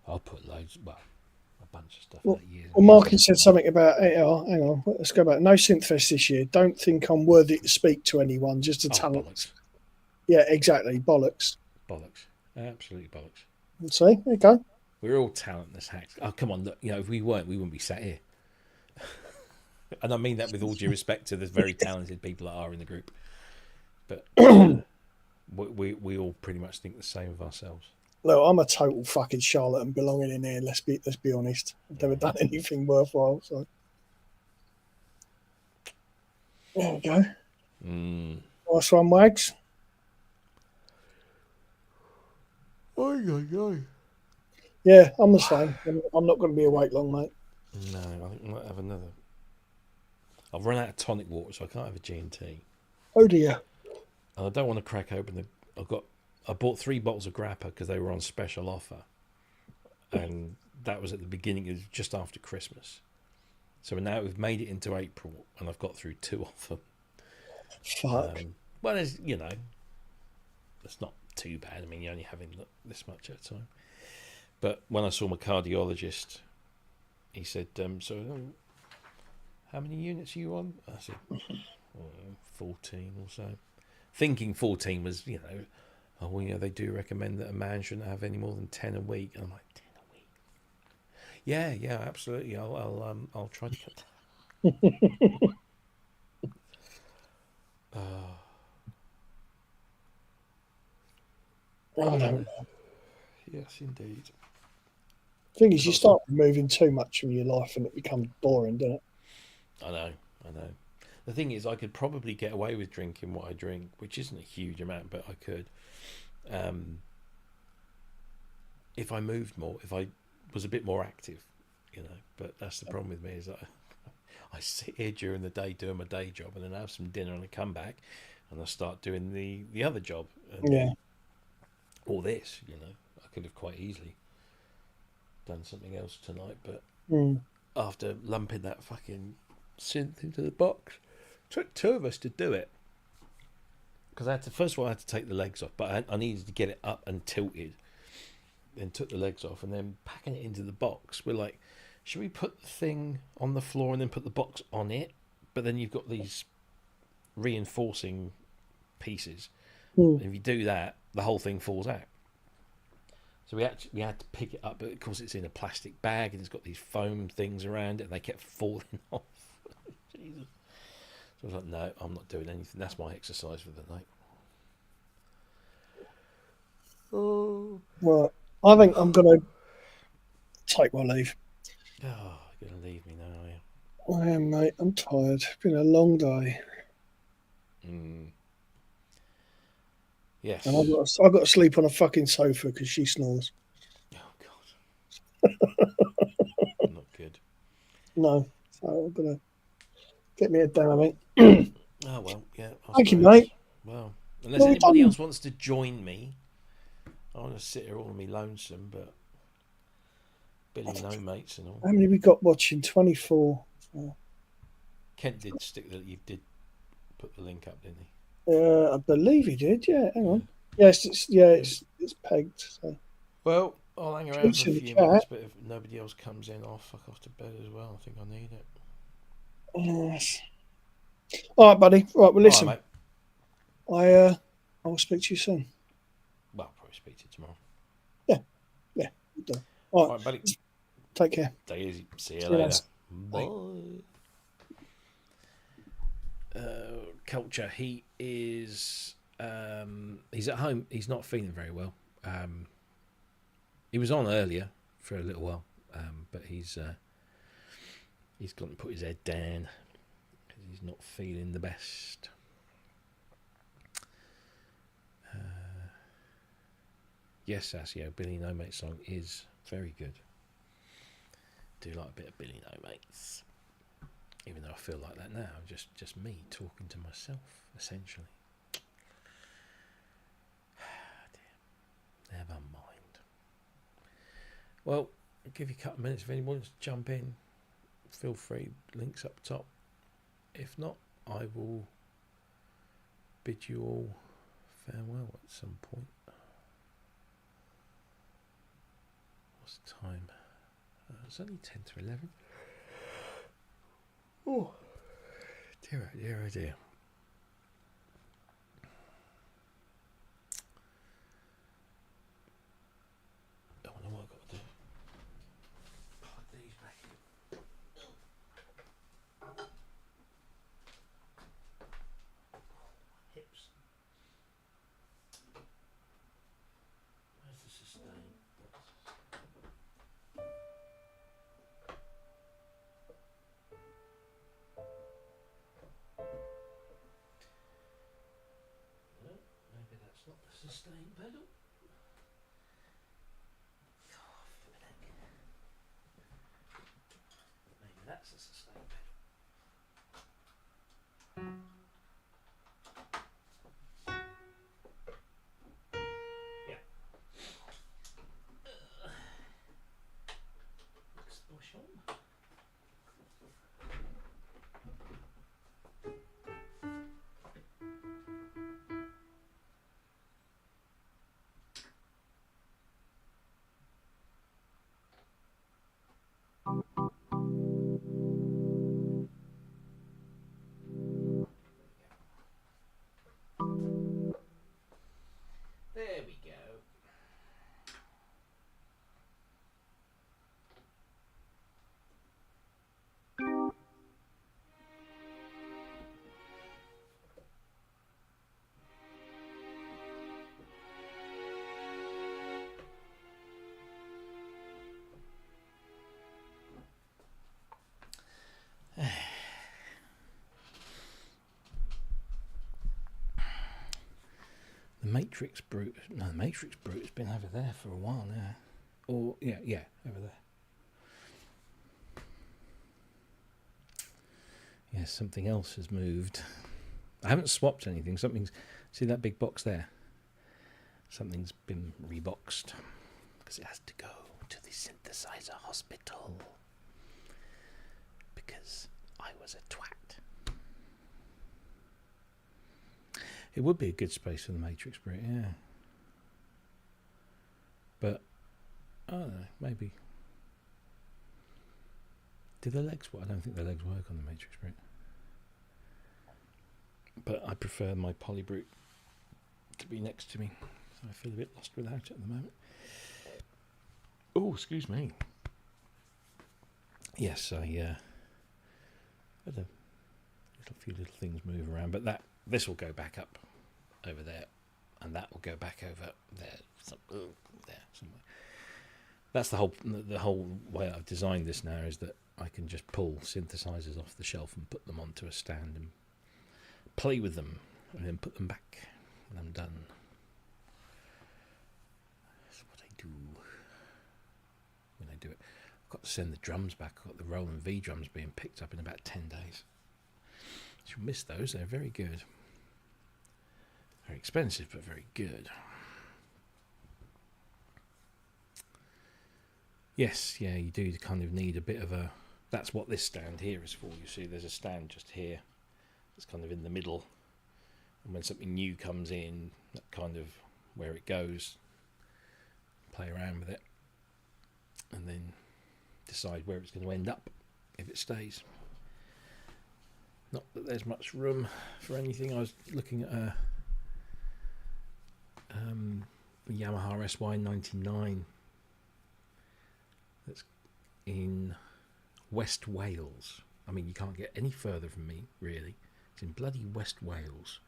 I'll put loads, a bunch of stuff out years. Well, Marky said something about, hang on, let's go back. No Synthfest this year. Don't think I'm worthy to speak to anyone, just a talent. Bollocks. Yeah, exactly. Bollocks. Absolutely bollocks. See, there you go. We're all talentless hacks. Oh, come on, look, if we weren't, we wouldn't be sat here. And I mean that with all due respect to the very talented people that are in the group. But we all pretty much think the same of ourselves. Look, I'm a total fucking charlatan belonging in here. Let's be honest. I've never done anything worthwhile. So there we go. Nice one, Wags. Yeah, I'm the same. I'm not going to be awake long, mate. No, I think I might have another. I've run out of tonic water, so I can't have a G&T. Oh dear. And I don't want to crack open the. I bought 3 bottles of grappa because they were on special offer, and that was at the beginning of just after Christmas. So now we've made it into April, and I've got through 2 of them. Fuck. Well, there's, you know, it's not too bad. I mean, you're only having this much at a time. But when I saw my cardiologist, he said, "So, how many units are you on?" I said, 14 or so. Thinking 14 was, you know, oh, well, you know, they do recommend that a man shouldn't have any more than 10 a week. And I'm like, 10 a week? Yeah, absolutely. I'll try to cut that. I don't know. Yes, indeed. Thing is, you start removing too much from your life and it becomes boring, doesn't it? I know. The thing is, I could probably get away with drinking what I drink, which isn't a huge amount, but I could. If I moved more, if I was a bit more active, you know. But that's the problem with me, is that I sit here during the day doing my day job, and then I have some dinner, and I come back, and I start doing the other job. Yeah. Or this, you know. I could have quite easily done something else tonight, but after lumping that fucking synth into the box, it took 2 of us to do it. Because first of all, I had to take the legs off, but I needed to get it up and tilted. Then took the legs off, and then packing it into the box. We're like, should we put the thing on the floor and then put the box on it? But then you've got these reinforcing pieces. And if you do that, the whole thing falls out. So we had to pick it up, but of course it's in a plastic bag and it's got these foam things around it, and they kept falling off. Jesus. So I was like, no, I'm not doing anything. That's my exercise for the night. Oh. Well, I think I'm going to take my leave. Oh, you're going to leave me now, are you? I am, mate. I'm tired. It's been a long day. Yes. And I've got to sleep on a fucking sofa because she snores. Oh, God. Not good. No. So I'm going to get me head down, I think. Oh, well, yeah. Thank you, mate. Well, unless anybody else wants to join me, I want to sit here all on me lonesome, but Billy no mates and all. How many we got watching? 24. Oh. Kent did stick that. You did put the link up, didn't he? I believe he did. Yeah, hang on. Yes, it's pegged. So. Well, I'll hang around for a few minutes, but if nobody else comes in, I'll fuck off to bed as well. I think I need it. Yes. All right, buddy. Right, well, listen. All right, mate. I will speak to you soon. Well, I'll probably speak to you tomorrow. Yeah. All right, buddy. Take care. Take it easy. See you later. Bye. Culture. He is. He's at home. He's not feeling very well. He was on earlier for a little while, but he's gone to put his head down because he's not feeling the best. Yes, Asio, Billy No Mates song is very good. Do like a bit of Billy No Mates. Even though I feel like that now, just me talking to myself, essentially. Dear. Never mind. Well, I'll give you a couple of minutes if anyone wants to jump in. Feel free, links up top. If not, I will bid you all farewell at some point. What's the time? It's only 10 to 11. Oh, dear, oh dear, oh dear. I don't know what I've got to do. Plug these back in. Hips. Where's the sustain? Maybe that's not the sustain pedal. Maybe that's the sustain pedal. Matrix Brute. No, the Matrix Brute's been over there for a while now. Or yeah, over there. Yeah, something else has moved. I haven't swapped anything. See that big box there? Something's been reboxed because it has to go to the synthesizer hospital because I was a twat. It would be a good space for the Matrix Brute, yeah. But I don't know, maybe. Do the legs work? I don't think the legs work on the Matrix Brute. But I prefer my Polybrute to be next to me. So I feel a bit lost without it at the moment. Oh, excuse me. Yes, I had a few little things move around, but this will go back up over there, and that will go back over there, there somewhere. That's the whole way I've designed this now, is that I can just pull synthesizers off the shelf and put them onto a stand and play with them, and then put them back when I'm done. That's what I do when I do it. I've got to send the drums back. I've got the Roland V drums being picked up in about 10 days. You'll miss those. They're very good. Very expensive, but very good. Yes, yeah, you do kind of need a bit of a... That's what this stand here is for. You see, there's a stand just here. It's kind of in the middle. And when something new comes in, that kind of where it goes, play around with it. And then decide where it's going to end up if it stays. Not that there's much room for anything. I was looking at a Yamaha SY99 that's in West Wales. I mean, you can't get any further from me, really. It's in bloody West Wales.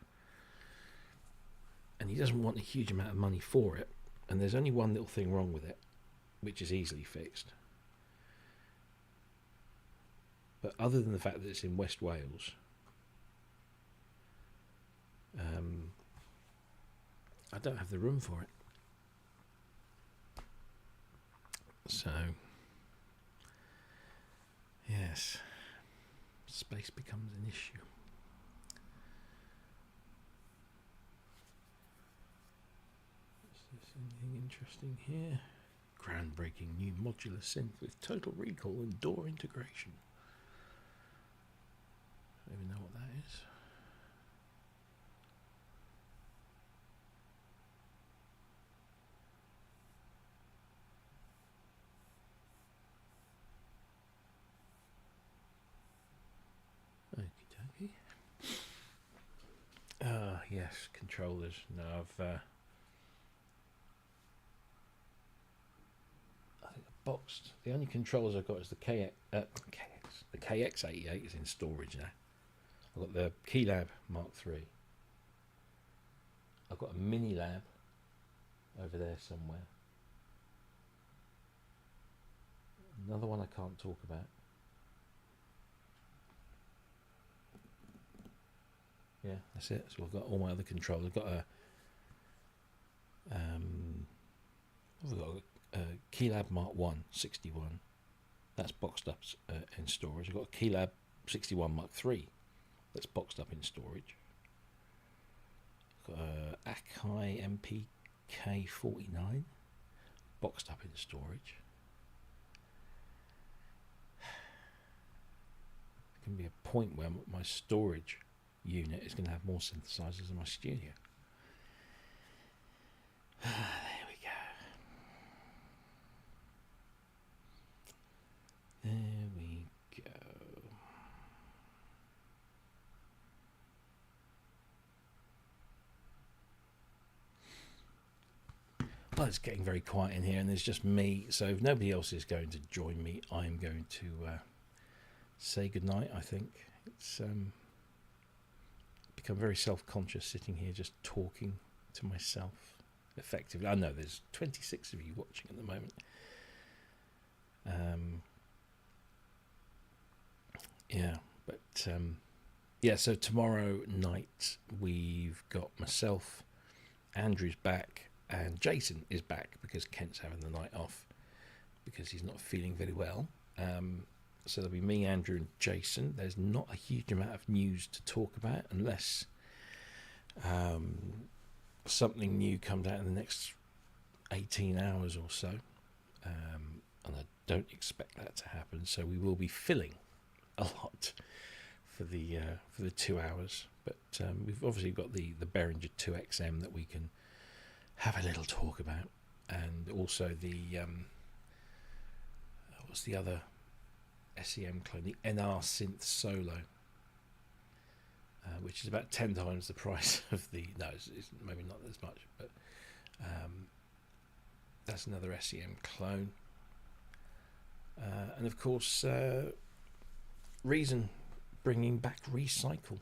And he doesn't want a huge amount of money for it. And there's only one little thing wrong with it, which is easily fixed. But other than the fact that it's in West Wales, I don't have the room for it. So, yes, space becomes an issue. Is there anything interesting here? Groundbreaking new modular synth with total recall and door integration. I don't even know what that is. Okie dokie. Yes, controllers. No, I think I've boxed. The only controllers I've got is the the KX88 is in storage now. I've got the Keylab Mark III. I've got a Mini Lab over there somewhere. Another one I can't talk about. Yeah, that's it. So I've got all my other controllers. I've got a Keylab Mark I 61. That's boxed up in storage. I've got a Keylab 61 Mark III. That's boxed up in storage. Got a Akai MPK 49 boxed up in storage. There can be a point where my storage unit is going to have more synthesizers than my studio. There we go. There we go. Well, it's getting very quiet in here, and there's just me. So if nobody else is going to join me, I'm going to say goodnight. I think it's become very self-conscious sitting here just talking to myself effectively. I know there's 26 of you watching at the moment. Yeah, but yeah, so tomorrow night we've got myself Andrew's back and Jason is back because Kent's having the night off because he's not feeling very well. So there'll be me, Andrew, and Jason. There's not a huge amount of news to talk about unless something new comes out in the next 18 hours or so. And I don't expect that to happen. So we will be filling a lot for the 2 hours. But we've obviously got the Behringer 2XM that we can have a little talk about. And also the, what's the other SEM clone? The NR Synth Solo. Which is about 10 times the price of the... No, it's maybe not as much, but that's another SEM clone. And of course, Reason bringing back Recycle.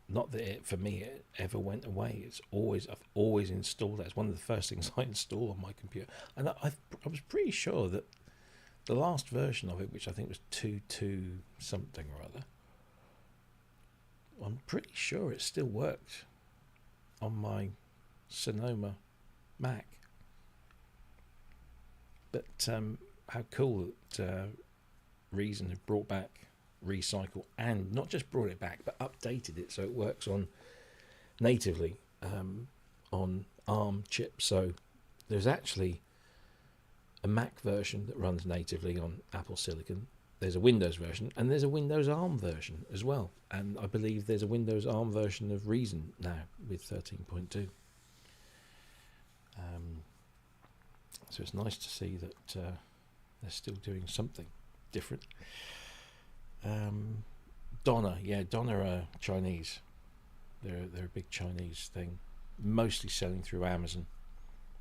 Not that it, for me, it ever went away. I've always installed that. It's one of the first things I install on my computer. And I was pretty sure that the last version of it, which I think was 2.2 something or other, I'm pretty sure it still worked on my Sonoma Mac. But how cool that Reason have brought back Recycle, and not just brought it back, but updated it so it works on natively on ARM chips. So there's actually a Mac version that runs natively on Apple Silicon. There's a Windows version, and there's a Windows ARM version as well. And I believe there's a Windows ARM version of Reason now with 13.2. So it's nice to see that they're still doing something different. Donna are Chinese. They're a big Chinese thing, mostly selling through Amazon,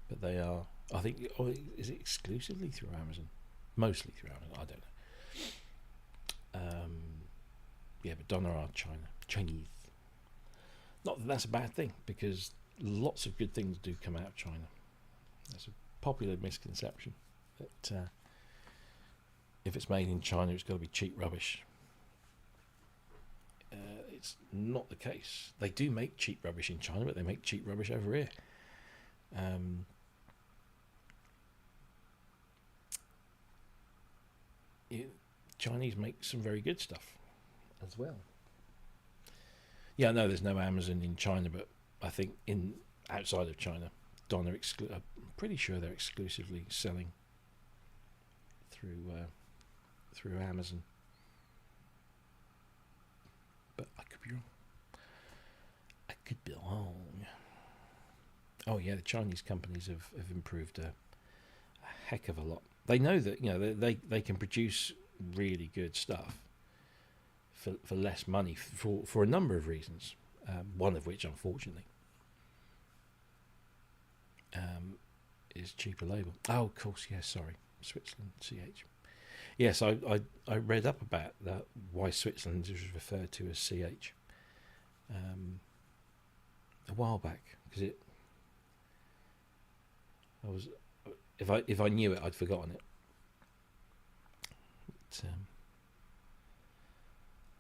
but they are, I think, is it exclusively through Amazon? Mostly through Amazon, I don't know. But Donna are Chinese. Not that that's a bad thing, because lots of good things do come out of China. That's a popular misconception that if it's made in China, it's got to be cheap rubbish. It's not the case. They do make cheap rubbish in China, but they make cheap rubbish over here. Chinese make some very good stuff as well. Yeah, I know there's no Amazon in China, but I think outside of China, Donna I'm pretty sure they're exclusively selling through Amazon. But I could be wrong. I could be wrong. Oh yeah, the Chinese companies have improved a heck of a lot. They know that they can produce really good stuff for less money for a number of reasons. One of which, unfortunately, is cheaper labour. Oh, of course, yes. Sorry, Switzerland, CH. Yes, I read up about that, why Switzerland is referred to as CH a while back, because if I knew it, I'd forgotten it.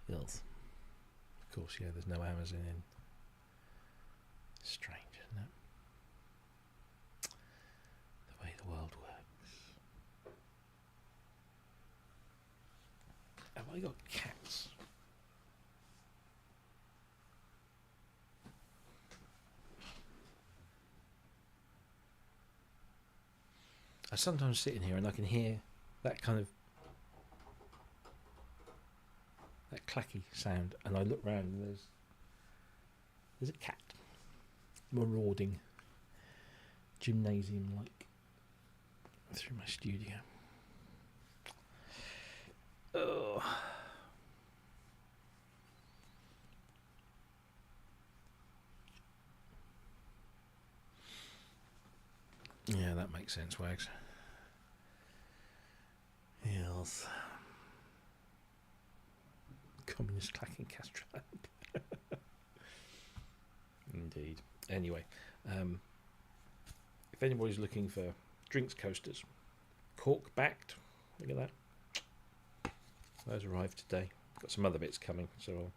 But, yes. Of course, yeah. There's no Amazon in. Strange, isn't it? The way the world works. Have I got cats? I sometimes sit in here and I can hear that kind of clacky sound, and I look round and there's a cat marauding gymnasium like through my studio. Oh. Yeah, that makes sense, Wags. Yes. Communist clacking Castro. Indeed. Anyway, if anybody's looking for drinks coasters, cork backed, look at that. Those arrived today. Got some other bits coming, so I'll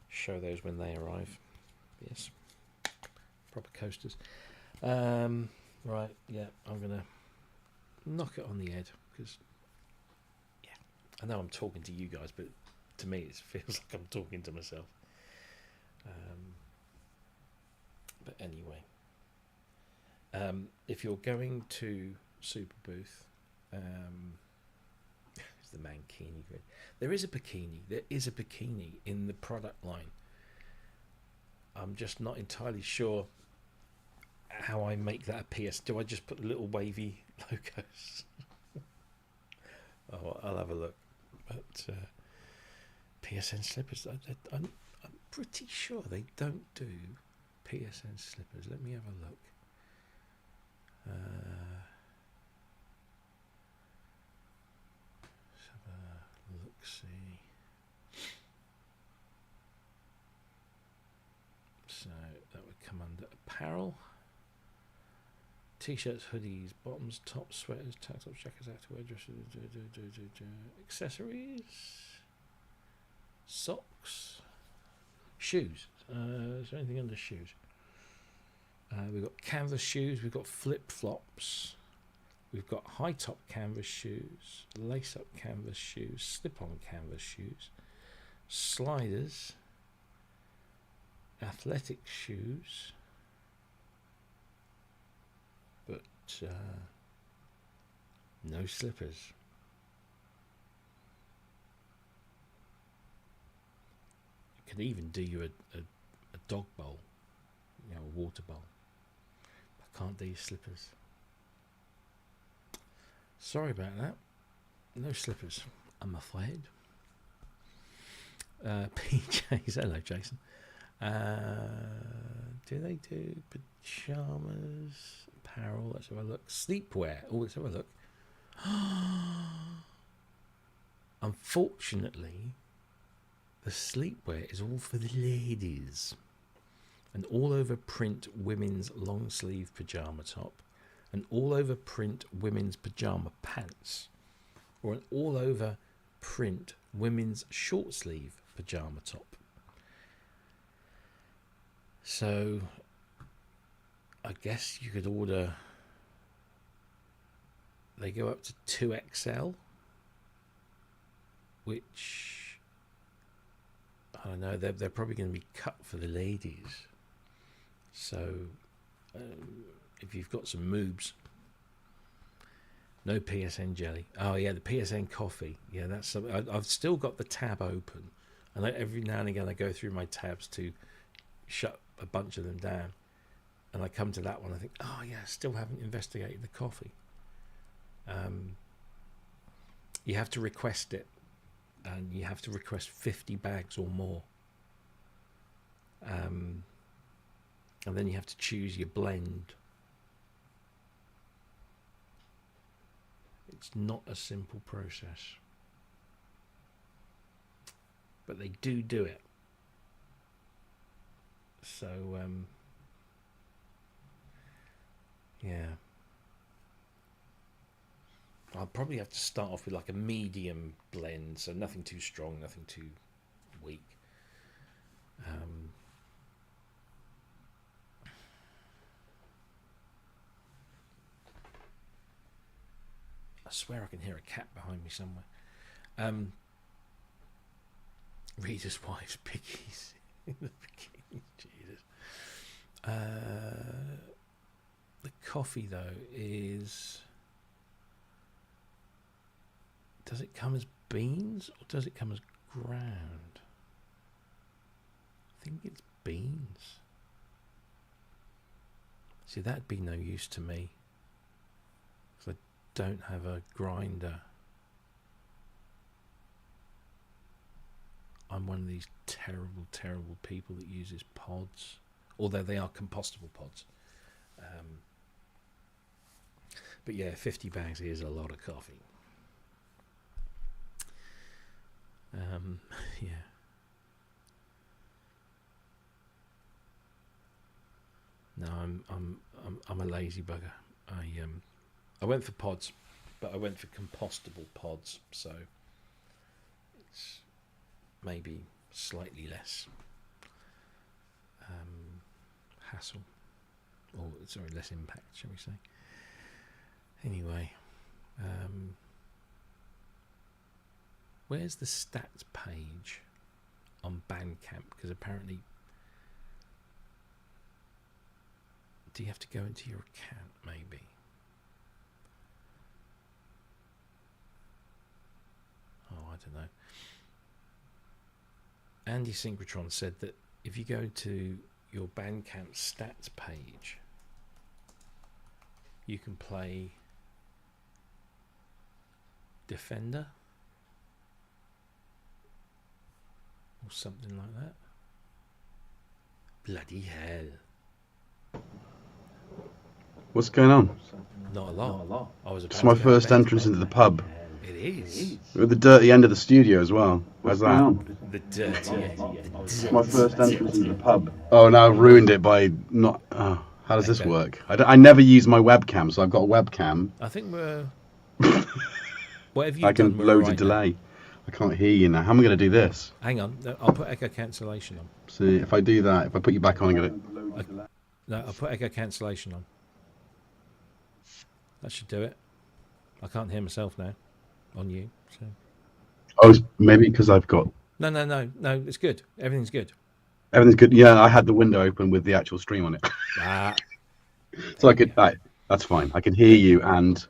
show those when they arrive. Yes. proper coasters. Right, yeah, I'm gonna knock it on the head because, yeah, I know I'm talking to you guys, but to me it feels like I'm talking to myself. But anyway, if you're going to Superbooth, it's the mankini grid. There is a bikini. There is a bikini in the product line. I'm just not entirely sure how I make that a PS. Do I just put little wavy logos? Oh, I'll have a look. But PSN slippers, I'm pretty sure they don't do PSN slippers. Let me have a look. Let's have a look, see. So that would come under apparel. T-shirts, hoodies, bottoms, tops, sweaters, tank tops, jackets, activewear, dresses, accessories, socks, shoes. Is there anything under shoes? We've got canvas shoes, we've got flip-flops, we've got high-top canvas shoes, lace-up canvas shoes, slip-on canvas shoes, sliders, athletic shoes, but no slippers. It could even do you a dog bowl, you know, a water bowl. I can't do your slippers. Sorry about that. No slippers, I'm afraid. PJs, hello Jason. Do they do pajamas, apparel? Let's have a look. Sleepwear. Oh, let's have a look. Unfortunately, the sleepwear is all for the ladies. An all-over print women's long-sleeve pajama top, an all-over print women's pajama pants, or an all-over print women's short-sleeve pajama top. So, I guess you could order, they go up to 2XL, which, I don't know, they're probably going to be cut for the ladies. So, if you've got some moobs, no PSN jelly. Oh yeah, the PSN coffee. Yeah, that's something. I've still got the tab open, and every now and again I go through my tabs to shut a bunch of them down, and I come to that one. I think, oh yeah, I still haven't investigated the coffee. You have to request it, and you have to request 50 bags or more. And then you have to choose your blend. It's not a simple process, but they do it. So yeah, I'll probably have to start off with like a medium blend, so nothing too strong, nothing too weak. I swear I can hear a cat behind me somewhere. Reader's wife's piggies in the bikini. Jesus. The coffee though is. Does it come as beans or does it come as ground? I think it's beans. See, that'd be no use to me. Don't have a grinder. I'm one of these terrible people that uses pods, although they are compostable pods. But yeah, 50 bags is a lot of coffee. Yeah. No, I'm a lazy bugger. I went for pods, but I went for compostable pods, so it's maybe slightly less hassle. or sorry, less impact, shall we say? Anyway, where's the stats page on Bandcamp? Because apparently, do you have to go into your account? Maybe. Oh, I don't know. Andy Synchrotron said that if you go to your Bandcamp stats page, you can play Defender or something like that. Bloody hell. What's going on? Not a lot. I was about It's my to go to first bed. entrance into the pub. It is. We're at the dirty end of the studio as well. Where's that? The dirty end. It's my first entrance into the pub. Oh, now I've ruined it by not... Oh, how does this work? I never use my webcam, so I've got a webcam. I think we're... Whatever you've I can done, we're load right a delay. I can't hear you now. How am I going to do this? now. Hang on. No, I'll put echo cancellation on. See, if I do that, if I put you back on, I'm going to... No, I'll put echo cancellation on. That should do it. I can't hear myself now on you. So. Oh, maybe because I've got... No. It's good. Everything's good. Everything's good. Yeah, I had the window open with the actual stream on it. Ah, So I could... Right, that's fine. I can hear you and...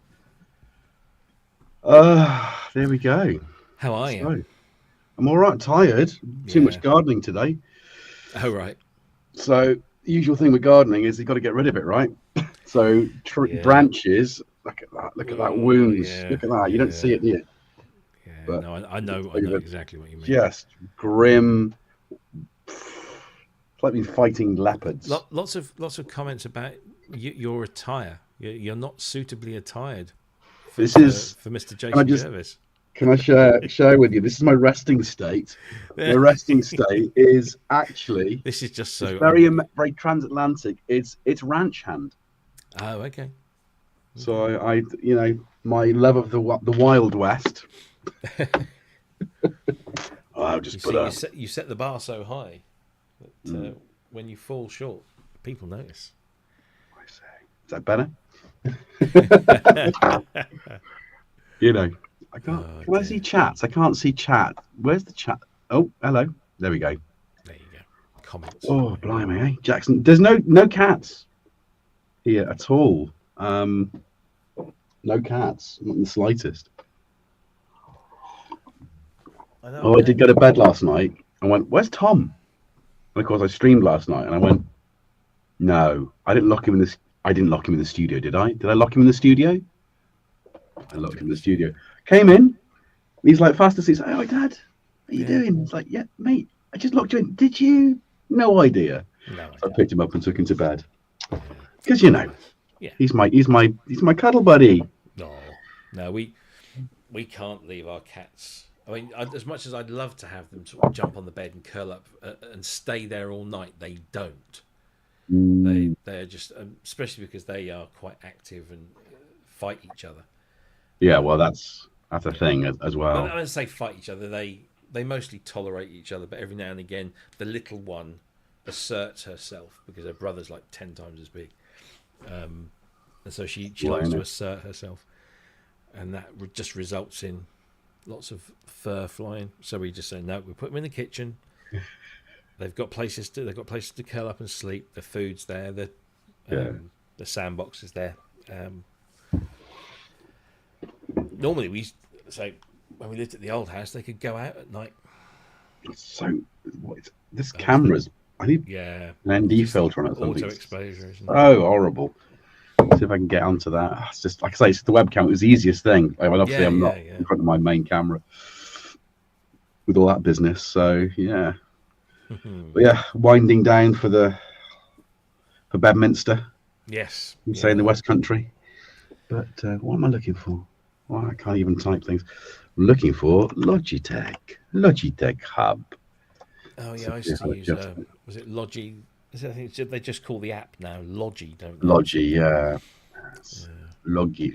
there we go. how are you? So, I'm all right. Tired. Too Yeah. much gardening today. Oh, right. So the usual thing with gardening is you've got to get rid of it, right? So Yeah. branches. Look at that. Look at that Oh, wounds. yeah, Look at that. You don't yeah. see it, do you? Yeah, But- no, I know exactly what you mean. Just grim. It's like being fighting leopards. Lots of comments about your attire. You're not suitably attired. For, This is- for Mr. Can I Jason just- Jervis. Can I share with you? This is my resting state. My resting state is actually This is just so it's very transatlantic. It's ranch hand. Oh, okay. So I my love of the Wild West. I'll just put up. You set the bar so high that when you fall short, people notice. Is that better? I can't. Oh, Can I dear. see chats? I can't see chat. Where's the chat? Oh, hello. There we go. There you go. Comments. Oh, blimey, eh? Jackson. There's no cats here at all. No cats, not in the slightest. I did go to bed last night. I went, "Where's Tom?" And of course, I streamed last night, and I went, "No, I didn't lock him in this. I didn't lock him in the studio, did I? Did I lock him in the studio? I locked him in the studio. Came in. He's like fast asleep. He's like, "Oh, Dad, what are you doing?" He's like, "Yeah, mate, I just locked you in. Did you? No idea." No, So I picked him up and took him to bed. Because Yeah. he's my cuddle buddy. No, we can't leave our cats. I mean, as much as I'd love to have them sort of jump on the bed and curl up and stay there all night, they don't. They're just, especially because they are quite active and fight each other. Yeah, well, that's a thing as well. I don't say fight each other. They mostly tolerate each other, but every now and again, the little one asserts herself because her brother's like 10 times as big, and so she likes to assert herself, and that just results in lots of fur flying. So we just say no. We put them in the kitchen. They've got places to curl up and sleep. The food's there. The sandbox is there. Normally we say when we lived at the old house, they could go out at night. So this camera's. I need an ND filter on it. Auto exposure, isn't it? Oh, horrible. See if I can get onto that. It's just like I say, it's the webcam. It was the easiest thing. I mean, obviously, I'm not in front of my main camera with all that business. So yeah, but yeah, winding down for Bedminster. Yes, Say in the West Country. But what am I looking for? Well, I can't even type things. I'm looking for Logitech Hub. Oh yeah, I used to use. Was it Logi? I think they just call the app now Logi, don't they? Logi, yeah. Logi.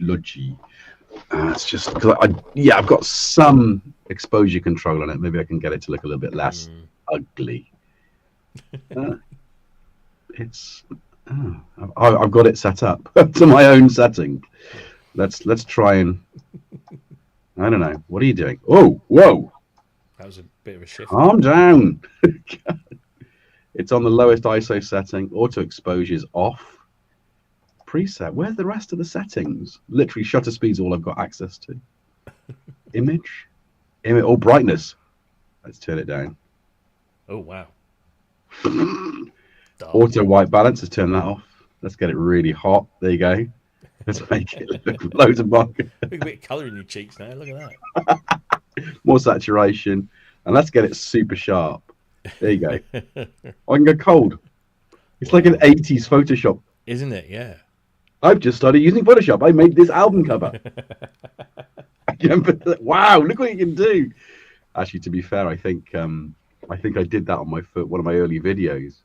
It's just because I've got some exposure control on it. Maybe I can get it to look a little bit less ugly. It's Oh, I've got it set up to my own setting. Let's try and. I don't know. What are you doing? Oh, whoa! That was a bit of a shift. Calm down. It's on the lowest ISO setting. Auto exposure's off. Preset. Where's the rest of the settings? Literally shutter speed's all I've got access to. Image. Oh, brightness. Let's turn it down. Oh wow. Auto white balance. Let's turn that off. Let's get it really hot. There you go. Let's make it look loads of market. Look a bit of colour in your cheeks now. Look at that. More saturation. And let's get it super sharp. There you go. I can go cold. It's like an 80s Photoshop. Isn't it? Yeah. I've just started using Photoshop. I made this album cover. Wow, look what you can do. Actually, to be fair, I think I did that on one of my early videos.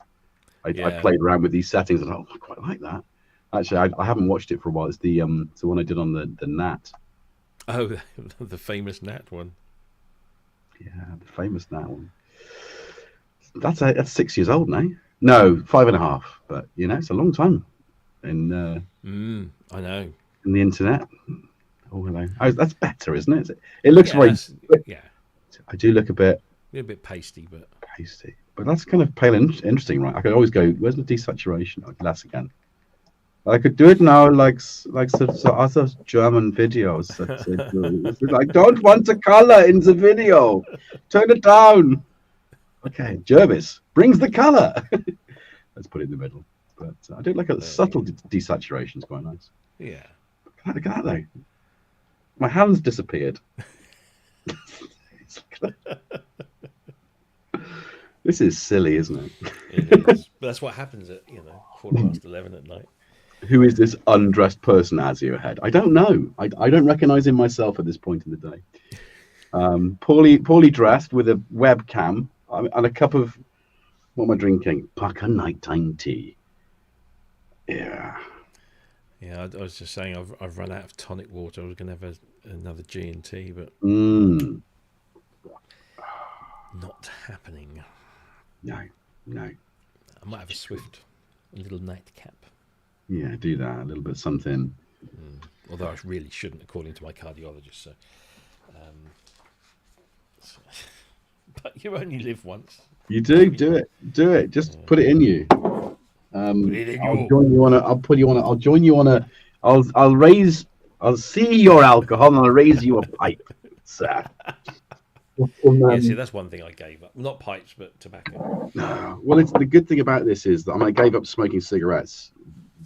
I played around with these settings and I quite like that. Actually, I haven't watched it for a while. It's the one I did on the Nat. Oh, the famous Nat one. Yeah, the famous Nat one. That's 6 years old now. No, 5.5. But it's a long time. In I know. In the internet. Oh, hello. Oh, that's better, isn't it? It looks very. Yeah. I do look a bit pasty, but pasty. But that's kind of pale and interesting, right? I could always go. Where's the desaturation? Okay, that's again. I could do it now, like the other German videos. I don't want the color in the video. Turn it down. Okay, Jervis brings the color. Let's put it in the middle. But I do like a subtle desaturation. It's quite nice. Yeah. Look at that though. My hand's disappeared. This is silly, isn't it? It is. But that's what happens at 11:15 at night. Who is this undressed person as your head? I don't know. I don't recognize him myself at this point in the day. Poorly dressed with a webcam and a cup of, what am I drinking? Pucker nighttime tea. Yeah. Yeah, I was just saying I've run out of tonic water. I was going to have another G&T, but not happening. No. I might have a little nightcap. Yeah, do that. A little bit something. Although I really shouldn't, according to my cardiologist. So, but you only live once. You do it. Do it. Just put it in you. I'll join you on a. I'll put you on a. I'll join you on a. I'll see your alcohol and I'll raise you a pipe, sir. Yeah, see, that's one thing I gave up. Not pipes, but tobacco. No. Well, it's the good thing about this is that I gave up smoking cigarettes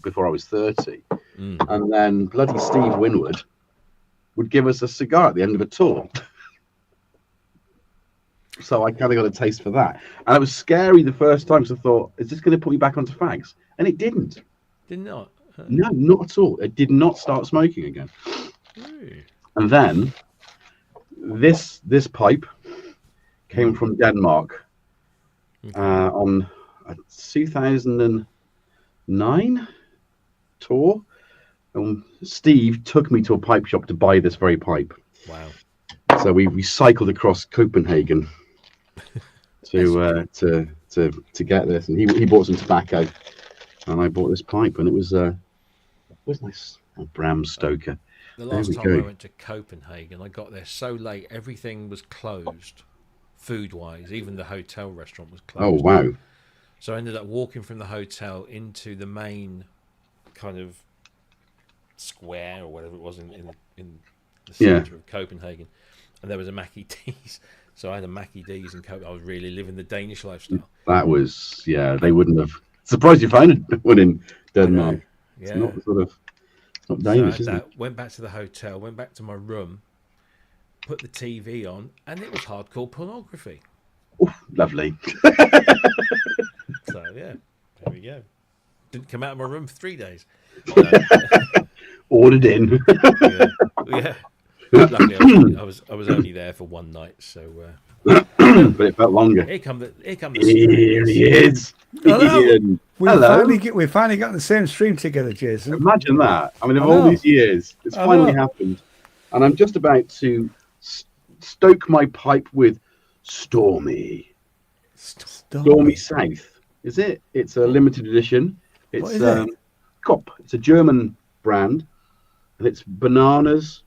before I was 30, and then bloody Steve Winwood would give us a cigar at the end of a tour. So I kind of got a taste for that, and it was scary the first time. So I thought, is this going to put me back onto fags? And it didn't. Did not. No, not at all. It did not start smoking again. And then this pipe came from Denmark on a 2009 tour. And Steve took me to a pipe shop to buy this very pipe. Wow. So we cycled across Copenhagen to get this, and he bought some tobacco, and I bought this pipe, and it was nice. Bram Stoker. The last time I went to Copenhagen, I got there so late, everything was closed, food-wise. Even the hotel restaurant was closed. Oh wow! So I ended up walking from the hotel into the main kind of square or whatever it was in the centre of Copenhagen, and there was a Mackie D's. So I had a Mackie D's in Copenhagen. I was really living the Danish lifestyle. That was, they wouldn't have. Surprised you found one in Denmark. Yeah. It's not Danish, is it? Went back to the hotel, went back to my room, put the TV on, and it was hardcore pornography. Oh, lovely. So yeah, there we go. Didn't come out of my room for 3 days. Ordered in. Yeah. Luckily, I was only there for one night, so. But it felt longer. Here come the. Here he is. Hello. Hello. We finally got the same stream together, Jason. Imagine that. I mean, of all these years, it's finally happened, and I'm just about to stoke my pipe with Stormy South. Is it? It's a limited edition. What It's is it? Kop. It's a German brand, and it's bananas.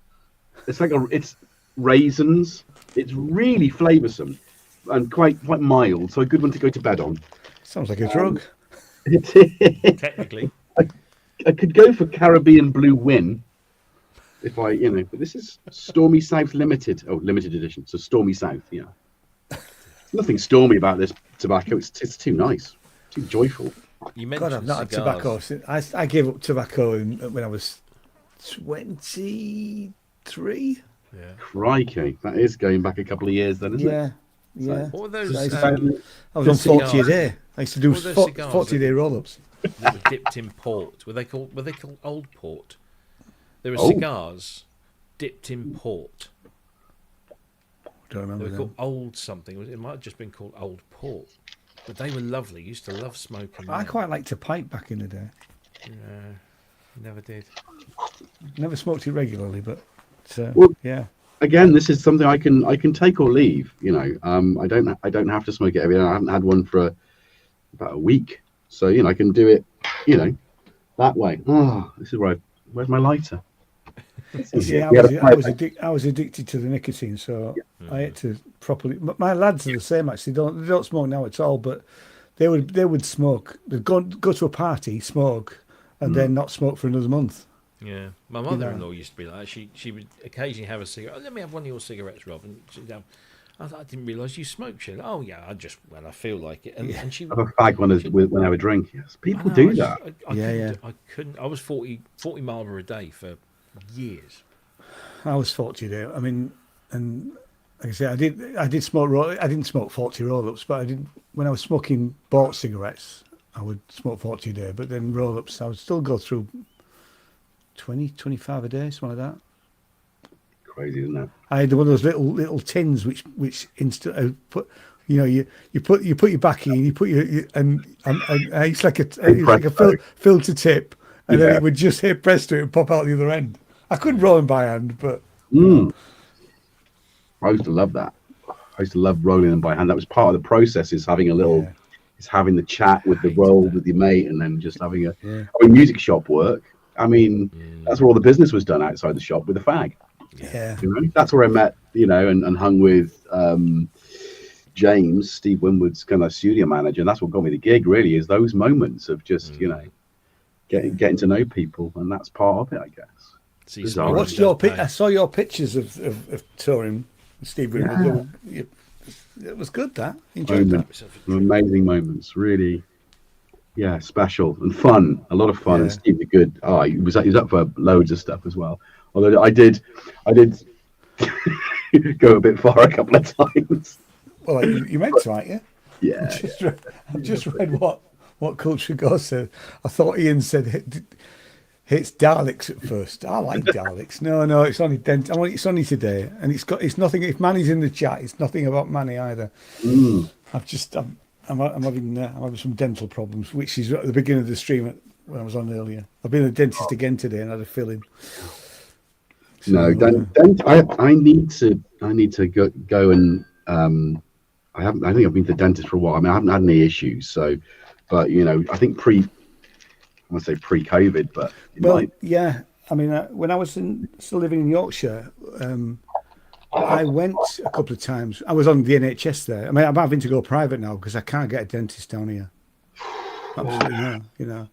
It's raisins. It's really flavoursome and quite mild, so a good one to go to bed on. Sounds like a drug. Technically. I could go for Caribbean Blue Win if but this is Stormy South Limited. Oh, limited edition. So Stormy South, yeah. Nothing stormy about this tobacco. It's too nice, too joyful. You God, mentioned I've not had cigars. tobacco since I gave up tobacco when I was 23. Yeah. Crikey, that is going back a couple of years then, isn't it? Yeah, yeah. What were I those? was The on 40 a cigars. day. I used to do What were those cigars 40-day roll-ups. that were dipped in port? Were they called old port? There were Oh. cigars dipped in port. Don't They remember were them. called old something. It might have just been called old port. But they were lovely. Used to love smoking. I them. quite liked to pipe back in the day. Never did. Never smoked it regularly, but Well, yeah. Again, this is something I can take or leave. I don't have to smoke it every day. I haven't had one for about a week, so I can do it. That way. Oh, this is where's my lighter? See, I was addicted to the nicotine, so I had to properly. My lads are the same actually. They don't smoke now at all, but they would smoke. They'd go to a party, smoke, and then not smoke for another month. Yeah, my mother-in-law used to be like that. She would occasionally have a cigarette. Oh, let me have one of your cigarettes, Rob. And I didn't realise you smoked. She said, oh yeah, I just when I feel like it. And she I have a fag when I have a drink. Yes, people do that. I couldn't. I was 40 Marlboro a day for years. I was 40 there. I mean, and like I say, I did smoke. I didn't smoke 40 roll-ups, but I did when I was smoking bought cigarettes. I would smoke 40 a day, but then roll-ups, I would still go through 20, 25 a day, something like that. Crazy, isn't it? I had one of those little tins which put. You put your back in, you put and it's like a filter tip, and then it would just hit press to it and pop out the other end. I couldn't roll them by hand, but I used to love that. I used to love rolling them by hand. That was part of the process. Is having a little, is having the chat with the roll with your mate, and then just having I mean, music shop work. I mean, that's where all the business was done outside the shop with a fag. Yeah, that's where I met, and hung with James, Steve Winwood's kind of studio manager, and that's what got me the gig. Really, is those moments of just getting to know people, and that's part of it, I guess. I watched I saw your pictures of touring with Steve Winwood. It was good. That enjoyed that. Amazing moments, really. Yeah, special and fun. A lot of fun. And Steve was good. Oh, he was up for loads of stuff as well. Although I did go a bit far a couple of times. Well, you meant to, aren't you? Yeah. I've just read what Culture Ghost said. I thought Ian said it's Daleks at first. I like Daleks. No, it's only it's only today, and it's nothing. If Manny's in the chat, it's nothing about Manny either. I'm having some dental problems, which is at the beginning of the stream when I was on earlier. I've been to the dentist again today and had a filling. So, no, I need to go and I think I've been to the dentist for a while. I mean, I haven't had any issues. So, but I think I want to say pre-COVID, but yeah. I mean, when I was still living in Yorkshire, I went a couple of times. I was on the NHS there. I mean, I'm having to go private now because I can't get a dentist down here. Absolutely no,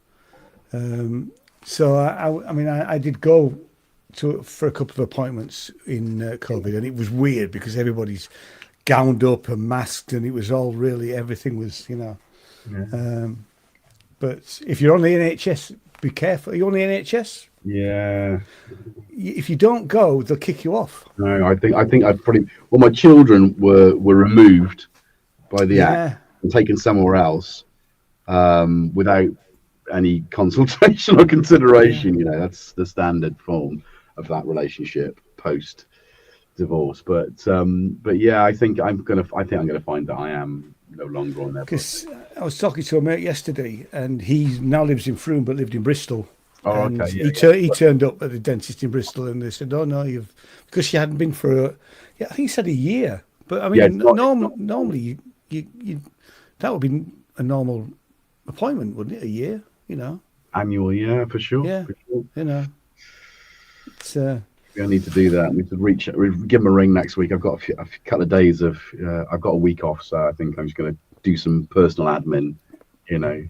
So I did go for a couple of appointments in COVID, and it was weird because everybody's gowned up and masked, and it was all really everything was but if you're on the NHS, be careful. Are you on the NHS? Yeah. If you don't go, they'll kick you off. No, I think I've probably. Well, my children were removed by the act and taken somewhere else without any consultation or consideration. That's the standard form of that relationship post divorce. But yeah, I think I'm gonna find that I am no longer on there. Because I was talking to a mate yesterday, and he now lives in Frome but lived in Bristol. Oh, and okay. He turned up at the dentist in Bristol, and they said, "Oh no, because she hadn't been for I think he said a year." But I mean, normally you that would be a normal appointment, wouldn't it? A year, Annual, yeah, for sure. Yeah. For sure. You know, it's I need to do that. We should give him a ring next week. I've got a couple of days of. I've got a week off, so I think I'm just going to do some personal admin, you know.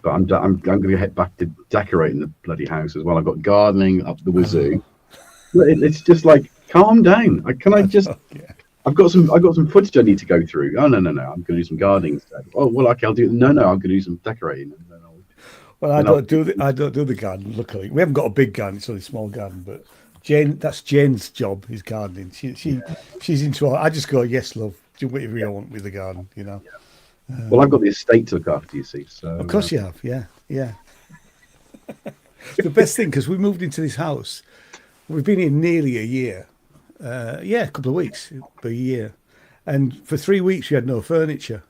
But I'm going to head back to decorating the bloody house as well. I've got gardening up the wazoo. But it's just like, calm down. I've got some footage I need to go through. Oh no, I'm going to do some gardening instead. Oh well, okay, I'll do. No, I'm going to do some decorating. well, I don't do the garden. Luckily, we haven't got a big garden; it's only a small garden. But that's Jane's job is gardening. She's into all. I just go, yes, love, do whatever you want with the garden, you know. Well, I've got the estate to look after, you see. So of course you have, yeah. The best thing, because we moved into this house, we've been here nearly a year. A couple of weeks, but a year, and for 3 weeks we had no furniture.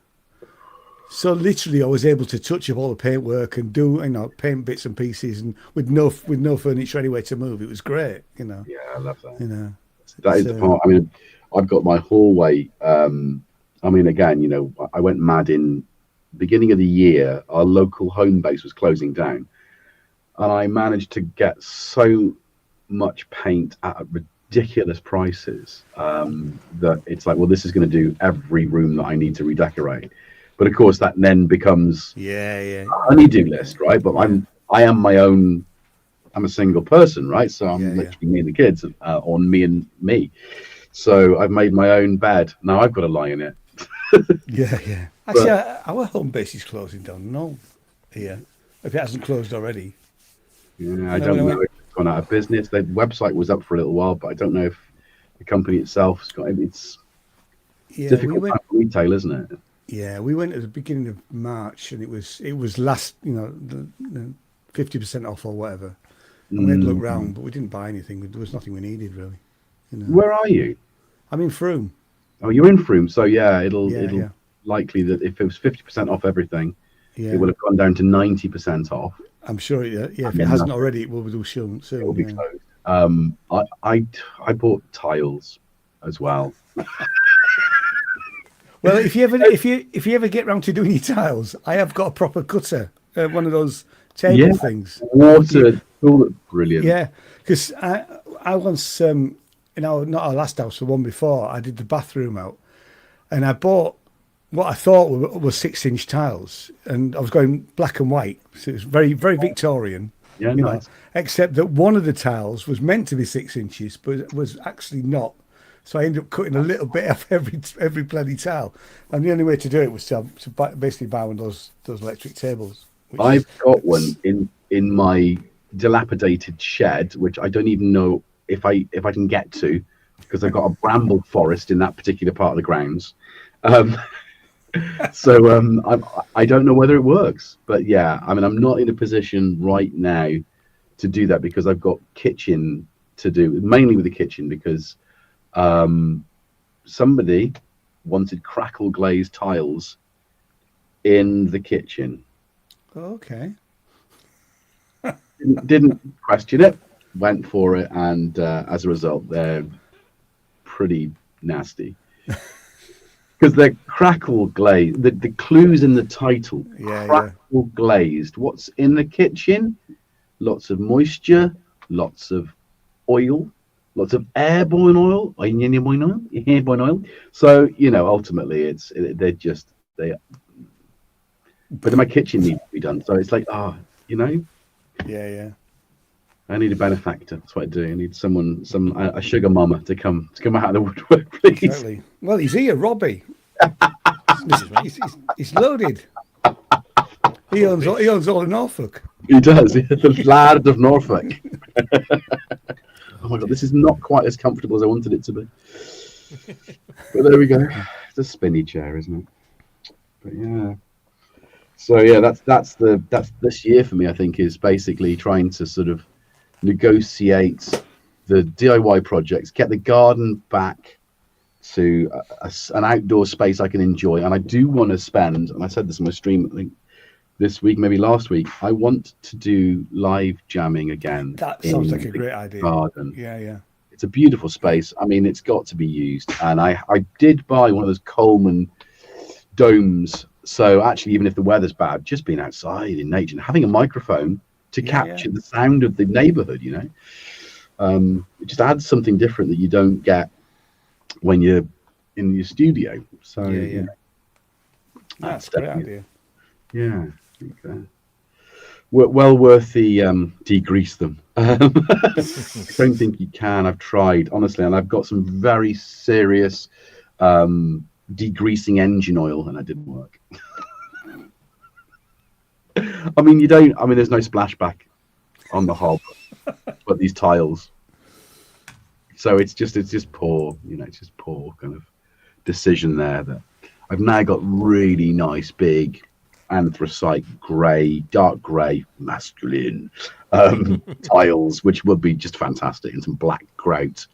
So literally, I was able to touch up all the paintwork and do, paint bits and pieces, and with no furniture anywhere to move. It was great, you know. Yeah, I love that. You know, that is the part. I mean, I've got my hallway. I mean, again, you know, I went mad in the beginning of the year. Our local home base was closing down, and I managed to get so much paint at ridiculous prices that it's like, well, this is going to do every room that I need to redecorate. But of course, that then becomes a honey-do list, right? But I am my own. I'm a single person, right? So I'm literally me and the kids, on me and me. So I've made my own bed. Now I've got to lie in it. yeah. Actually, our home base is closing down. No, if it hasn't closed already. Yeah, I don't know if it's gone out of business. The website was up for a little while, but I don't know if the company itself has got. It's difficult time for retail, isn't it? Yeah, we went at the beginning of March, and it was last, the 50% off or whatever. And we had to look round, but we didn't buy anything. There was nothing we needed really. You know. Where are you? I'm in Frome. Oh, you're in Frome, so it'll likely that if it was 50% off everything, it would have gone down to 90% off. I'm sure. Yeah, if it hasn't already, it will do soon. It will be closed. I bought tiles as well. Well, if you ever get round to doing your tiles, I have got a proper cutter, one of those table things. Water, brilliant. Yeah, because I once, not our last house, the one before, I did the bathroom out, and I bought what I thought were 6-inch tiles, and I was going black and white, so it was very, very Victorian. Yeah, nice. Except that one of the tiles was meant to be 6 inches, but it was actually not. So I ended up cutting a little bit off every bloody tile, and the only way to do it was to basically buy one of those electric tables. I've got one in my dilapidated shed, which I don't even know if I can get to, because I've got a bramble forest in that particular part of the grounds. So I don't know whether it works, but yeah, I mean, I'm not in a position right now to do that because I've got kitchen to do, mainly with the kitchen, because somebody wanted crackle glazed tiles in the kitchen. Okay. Didn't question it, went for it, and as a result, they're pretty nasty. Because they're crackle glazed. The clues in the title, crackle glazed. What's in the kitchen? Lots of moisture, lots of oil, lots of airborne oil. Airborne oil. So ultimately, but my kitchen needs to be done. So it's like, Yeah. I need a benefactor. That's what I do. I need a sugar mama to come out of the woodwork, please. Exactly. Well, he's here, Robbie. he's loaded. He owns all of Norfolk. He does. The lad of Norfolk. Oh my God, this is not quite as comfortable as I wanted it to be. But there we go. It's a spinny chair, isn't it? But yeah. So yeah, that's this year for me. I think is basically trying to sort of negotiate the DIY projects, get the garden back to an outdoor space I can enjoy. And I do want to spend, and I said this in my stream, I think this week, maybe last week, I want to do live jamming again. That sounds like a great idea. Garden. Yeah. It's a beautiful space. I mean, it's got to be used. And I did buy one of those Coleman domes So actually, even if the weather's bad, just being outside in nature and having a microphone to capture the sound of the neighborhood, it just adds something different that you don't get when you're in your studio. So That's a great idea. Yeah. Okay. Well worth the degrease them. I don't think you can. I've tried, honestly, and I've got some very serious degreasing engine oil, and it didn't work. I mean, there's no splashback on the hob, but these tiles. So it's just poor, it's just poor kind of decision there. That I've now got really nice big anthracite grey, dark grey, masculine tiles, which would be just fantastic, and some black grout.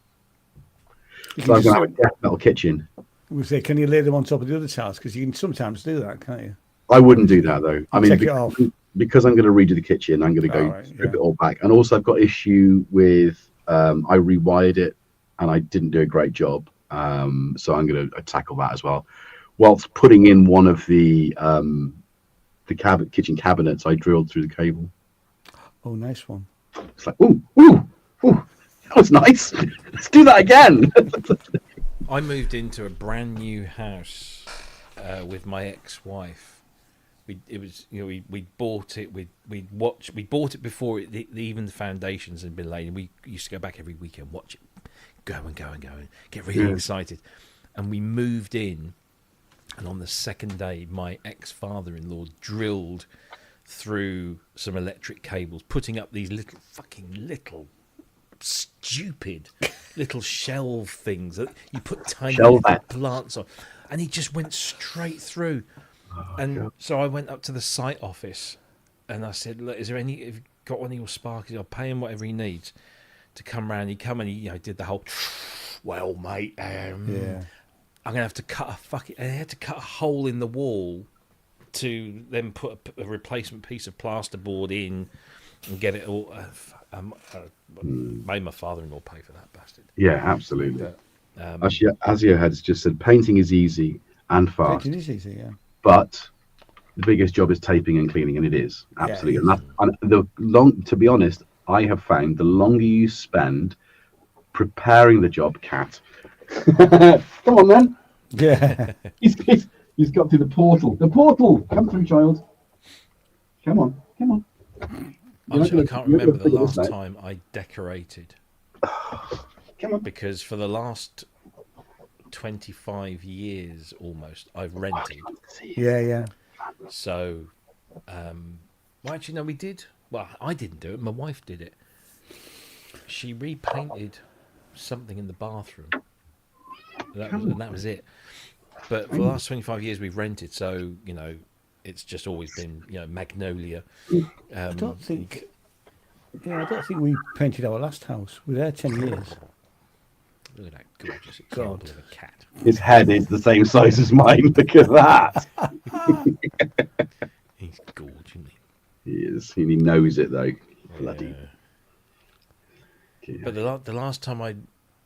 So I'm going to have a death metal kitchen. We say, can you lay them on top of the other tiles? Because you can sometimes do that, can't you? I wouldn't do that though. I mean, take it off. Because I'm going to redo the kitchen, I'm going to go strip it all back. And also, I've got issue with I rewired it, and I didn't do a great job. So I'm going to tackle that as well. Whilst putting in one of the kitchen cabinets, I drilled through the cable. Oh, nice one. It's like, ooh, that was nice. Let's do that again. I moved into a brand new house with my ex-wife. We bought it. We bought it before even the foundations had been laid. And we used to go back every weekend, watch it, go and get really excited. And we moved in, and on the second day, my ex-father-in-law drilled through some electric cables, putting up these little stupid little shelf things that you put tiny plants on, and he just went straight through. So I went up to the site office and I said, look, have you got one of your sparkies? I'll pay him whatever he needs to come round. He come and he did the whole, well, mate, I'm gonna have to cut and they had to cut a hole in the wall to then put a replacement piece of plasterboard in and get it all. Made my father-in-law pay for that bastard. Yeah, absolutely. Asio has just said painting is easy and fast. Painting is easy, yeah. But the biggest job is taping and cleaning, and it is absolutely. Yeah, To be honest, I have found the longer you spend preparing the job, Cat. Come on, then. Yeah. He's got through the portal. The portal. Come through, child. Come on. I can't remember the last time I decorated. Come on. Because for the last 25 years almost, I've rented. Yeah. So, actually, no, we did. Well, I didn't do it. My wife did it. She repainted something in the bathroom. And that was it. But for the last 25 years, we've rented. So, it's just always been, magnolia. I don't think we painted our last house. We were there 10 years. Look at that gorgeous example of a cat. His head is the same size as mine. Look at that. He's gorgeous, isn't he? He is. He knows it, though. Bloody. Yeah. But the last time I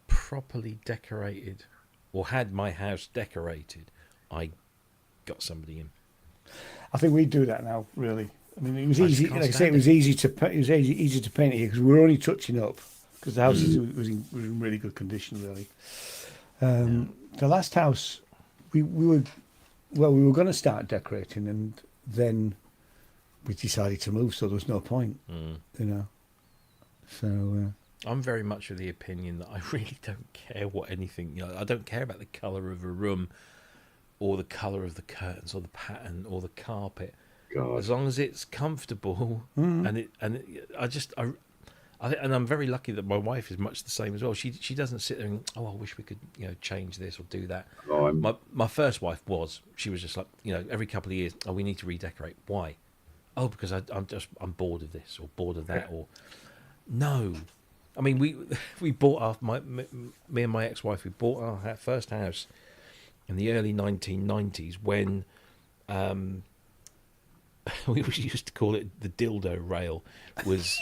properly decorated or had my house decorated, I got somebody in. I think we do that now, really. I mean, it was easy. Like I say, it was easy to paint it here because we were only touching up because the house was in really good condition, really. The last house, we were going to start decorating, and then we decided to move, so there was no point, So I'm very much of the opinion that I really don't care what anything. I don't care about the colour of a room, or the colour of the curtains, or the pattern, or the carpet. God. As long as it's comfortable, and I'm very lucky that my wife is much the same as well. She doesn't sit there and I wish we could change this or do that. My first wife she was just like every couple of years we need to redecorate. Why? Oh, because I'm bored of this or bored of that or no. I mean we bought me and my ex-wife, we bought our first house in the early 1990s when we used to call it the dildo rail was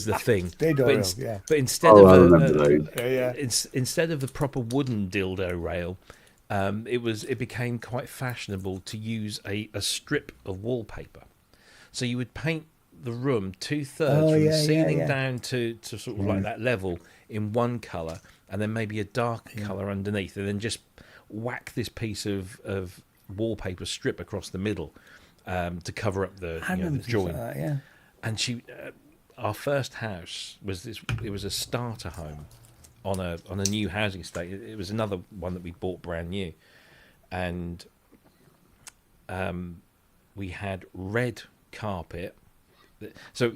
the thing. But instead of instead of the proper wooden dildo rail, it became quite fashionable to use a strip of wallpaper. So you would paint the room 2/3 from the ceiling down to sort of like that level in one colour, and then maybe a dark colour underneath, and then just whack this piece of wallpaper strip across the middle to cover up the joint. Like that, And she, our first house was it was a starter home on a new housing estate. It was another one that we bought brand new, and we had red carpet. So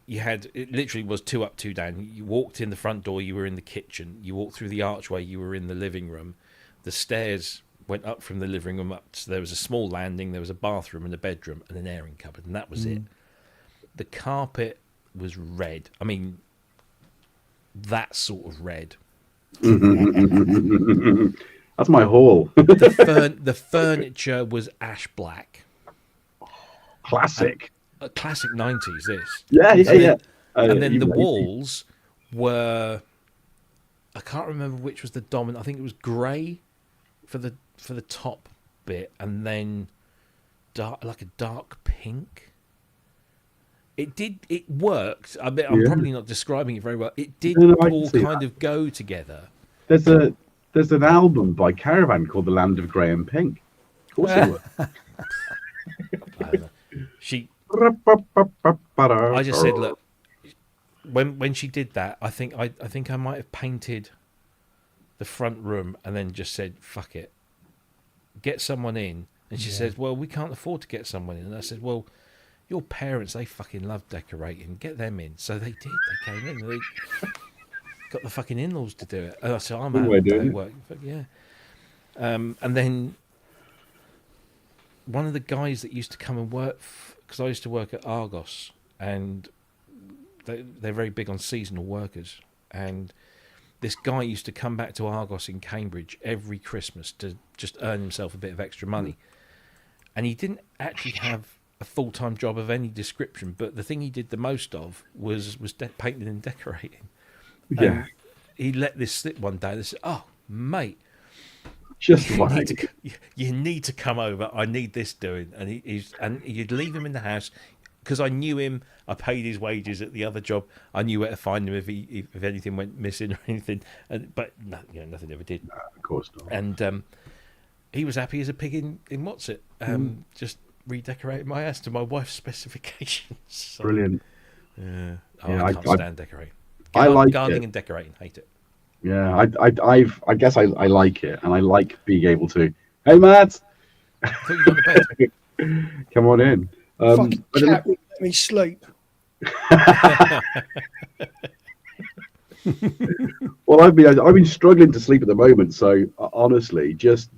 you had, it literally was 2 up, 2 down. You walked in the front door, you were in the kitchen. You walked through the archway, you were in the living room. The stairs went up from the living room up. So there was a small landing, there was a bathroom and a bedroom and an airing cupboard, and that was it. The carpet was red. I mean, that sort of red. That's my hall. The furniture was ash black. Classic. A classic 90s, this. Yeah. And then the walls were, I can't remember which was the dominant. I think it was grey for the top bit, and then like a dark pink. It worked. I'm probably not describing it very well. It did all kind of go together. There's an album by Caravan called The Land of Grey and Pink. Of course it would. I don't know. I just said, look, when she did that, I think I might have painted the front room and then just said, fuck it, get someone in. And she says, well, we can't afford to get someone in. And I said, well, your parents, they fucking love decorating, get them in. So they did. They came in. They got the fucking in-laws to do it. And I said, I'm out of day work. Yeah. And then one of the guys that used to come and work, because I used to work at Argos, and they're very big on seasonal workers. And this guy used to come back to Argos in Cambridge every Christmas to just earn himself a bit of extra money. And he didn't actually have a full-time job of any description, but the thing he did the most of was painting and decorating. Yeah. And he let this slip one day. They said, "Oh, mate, you need to come over. I need this doing." And you'd leave him in the house, because I knew him. I paid his wages at the other job. I knew where to find him if anything went missing or anything. But nothing ever did. No, of course not. And he was happy as a pig in what's it? Just redecorated my house to my wife's specifications. So, brilliant. I can't stand decorating. I like gardening it. and decorating. Hate it. Yeah, I guess I like it, and I like being able to. Hey, Matt. I thought you were going to bed. Come on in. Fucking cat won't let me sleep. Well, I've been struggling to sleep at the moment, so honestly, just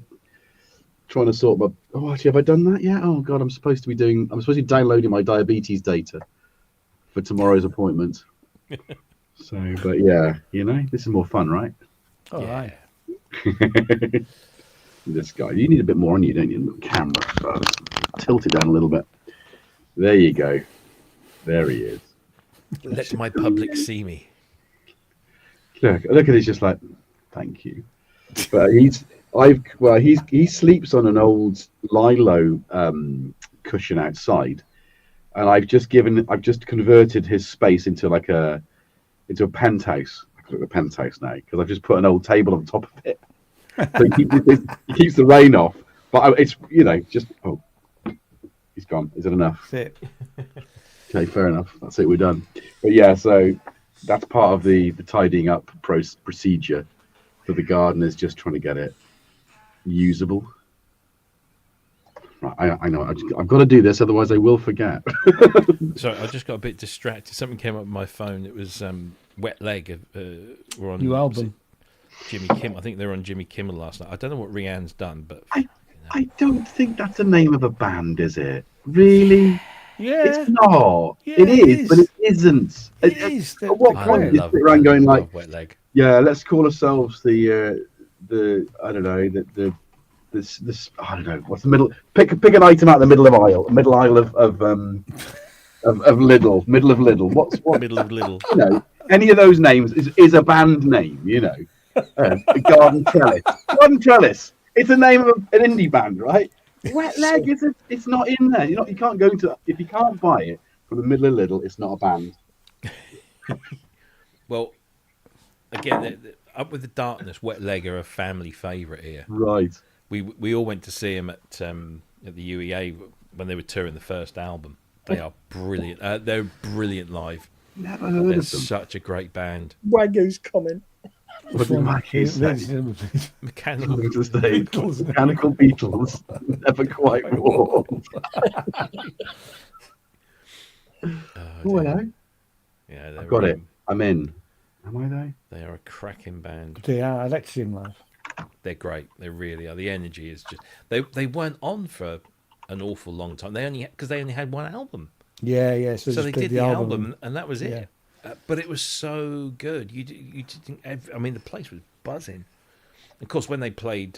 trying to sort my. Oh, actually, have I done that yet? Oh God, I'm supposed to be downloading my diabetes data for tomorrow's appointment. So, but yeah, this is more fun, right? All right. This guy, you need a bit more on you, don't you? The camera, tilt it down a little bit. There you go. There he is. Let my public see me. Look at it. He's just like, thank you. But he sleeps on an old Lilo cushion outside, and I've just converted his space into a penthouse. I call it a penthouse now because I've just put an old table on top of it. So he keeps the rain off. But it's he's gone. Is it enough? That's it. Okay, fair enough. That's it. We're done. But yeah, so that's part of the tidying up procedure for the garden, is just trying to get it usable. Right, I know. I've got to do this, otherwise I will forget. Sorry, I just got a bit distracted. Something came up on my phone. It was Wet Leg. Were on New album. Jimmy Kimmel. I think they were on Jimmy Kimmel last night. I don't know what Rihanna's done, but I don't think that's the name of a band, is it? Really? Yeah. It's not. Yeah, it is, but it isn't. It is. At what point is it around going like, Wet Leg. yeah, let's call ourselves the I don't know, this I don't know, what's the middle, pick an item out of the middle aisle of Lidl, middle of Lidl. What Middle of Lidl. Any of those names is a band name, Garden Trellis. Garden Trellis. It's the name of an indie band, right? Wet Leg it's not in there. You can't go to if you can't buy it from the middle of Lidl. It's not a band. Well, again, Up With the Darkness, Wet Leg are a family favourite here. Right. We all went to see them at the UEA when they were touring the first album. They are brilliant. They're brilliant live. Never heard They're of them. such a great band. Waggo's comment. What did Maggie say? Mechanical Beatles. Mechanical Beatles. Never quite warm. Oh, hello. Yeah, I've got it. I'm in. Am I though? They are a cracking band. They are. I like to see them live. They're great. They really are. The energy is just. They weren't on for an awful long time. They only had one album. Yeah. So they did the album, and that was it. Yeah. But it was so good. You didn't. I mean, the place was buzzing. Of course, when they played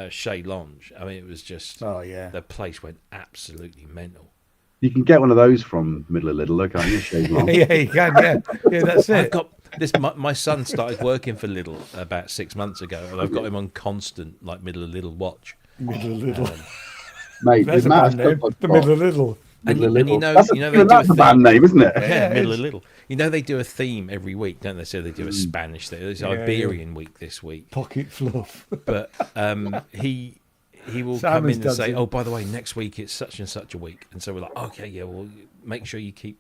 Chez Lounge, I mean, it was just. Oh yeah. The place went absolutely mental. You can get one of those from middle of Lidl, can't you? Chez Lounge. Yeah, you can. Yeah, that's it. I've got this. My son started working for Lidl about 6 months ago, and I've got him on constant middle of Lidl watch. Middle of Lidl. Mate, That's it a matters. band name. The Middle of Lidl. And Middle of you Lidl. know, That's a band name, isn't it? Yeah, Middle of Lidl. You know, they do a theme every week, don't they? So they do a Spanish thing. There's Iberian week this week. Pocket fluff. But he will Simon's come in and does say, it. "Oh, by the way, next week it's such and such a week," and so we're like, "Okay, yeah, well, make sure you keep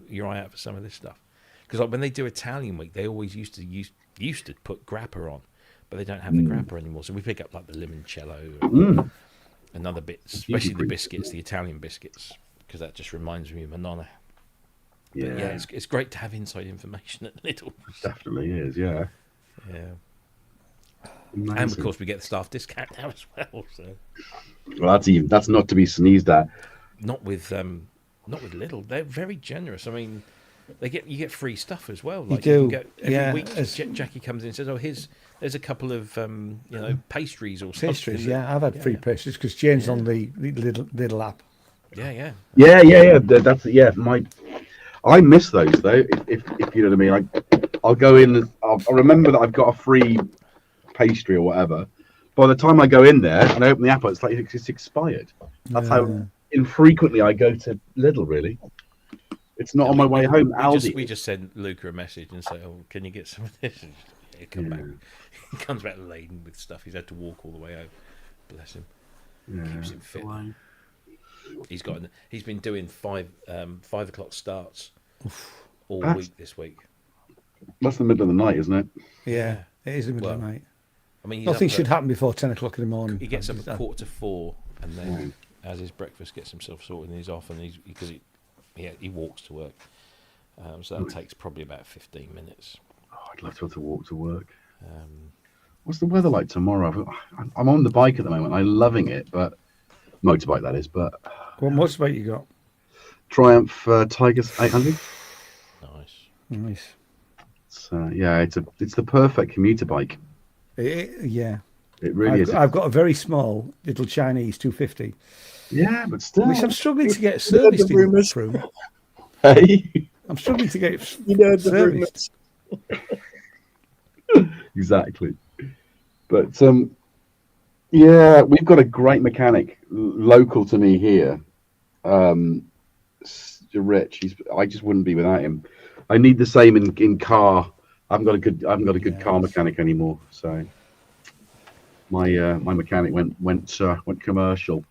your eye out for some of this stuff," because like when they do Italian week, they always used to put grappa on, but they don't have the grappa anymore. So we pick up like the limoncello and other bits, especially the biscuits, the Italian biscuits, because that just reminds me of my nonna. Yeah, but yeah, it's great to have inside information at Lidl. Definitely is. Yeah. And of course, we get the staff discount now as well. So, well, that's not to be sneezed at. Not with Lidl. They're very generous. I mean, you get free stuff as well. Like you do. can get, every week, as Jackie comes in and says, "Oh, there's a couple of pastries or pastries." something. Yeah, I've had free pastries because Jane's on the Lidl app. Yeah. That's I miss those though. If you know what I mean, I'll go in. I'll remember that I've got a free pastry or whatever. By the time I go in there and I open the app, it's like it's expired. That's how infrequently I go to Lidl. Really, it's not on my way home. We just send Luca a message and say, "Oh, can you get some of this?" And he'll come back. He comes back laden with stuff. He's had to walk all the way home. Bless him. Keeps him fit. He's been doing 5 o'clock starts all week this week. That's the middle of the night, isn't it? Yeah, it is the middle of the night. I mean, nothing should happen before 10 o'clock in the morning. He gets up at 3:45 and then has his breakfast, gets himself sorted, and he's off. And he walks to work, so that takes probably about 15 minutes. Oh, I'd love to have to walk to work. What's the weather like tomorrow? I'm on the bike at the moment. I'm loving it, but motorbike that is. But what motorbike you got? Triumph Tigers 800. Nice. So it's the perfect commuter bike. Yeah. It really is. I've got a very small little Chinese 250. Yeah, but still. Which I'm struggling to get serviced in the room. Hey. I'm struggling to get serviced. Exactly. But we've got a great mechanic local to me here. Rich. I just wouldn't be without him. I need the same in car. I haven't got a good car mechanic anymore. So my mechanic went commercial.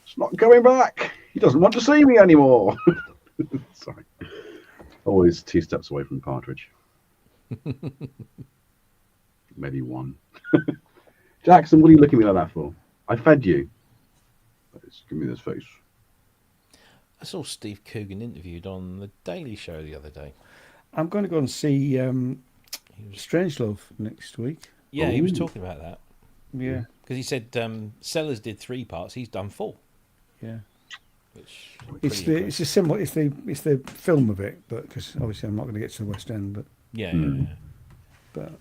It's not going back. He doesn't want to see me anymore. Sorry. Always 2 steps away from Partridge. Maybe 1. Jackson, what are you looking at me like that for? I fed you. Just give me this face. I saw Steve Coogan interviewed on the Daily Show the other day. I'm going to go and see Strangelove next week. Yeah, he was talking about that. Yeah, because he said Sellers did 3 parts. He's done 4. Yeah, which it's a similar. It's the film of it, but because obviously I'm not going to get to the West End, but yeah. But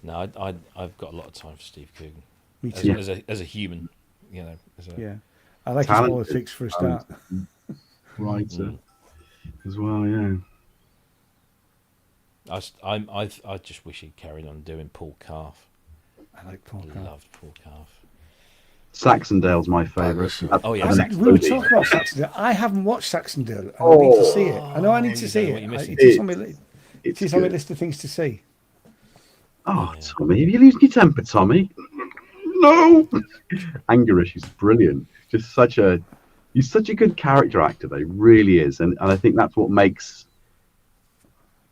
no, I've got a lot of time for Steve Coogan. Me too. As a human, yeah, I like his politics for a start. Writer as well, yeah. I just wish he'd carried on doing Paul Calf. I like Paul Calf. Loved Paul Calf. Saxondale's my favourite. Oh, yeah, We were talking about Saxondale. I haven't watched Saxondale. I need to see it. I know I need to see it. It is on my list of things to see. Oh, Tommy, have you losing your temper, Tommy? No. Angerish is brilliant. He's such a good character actor, though. He really is, and I think that's what makes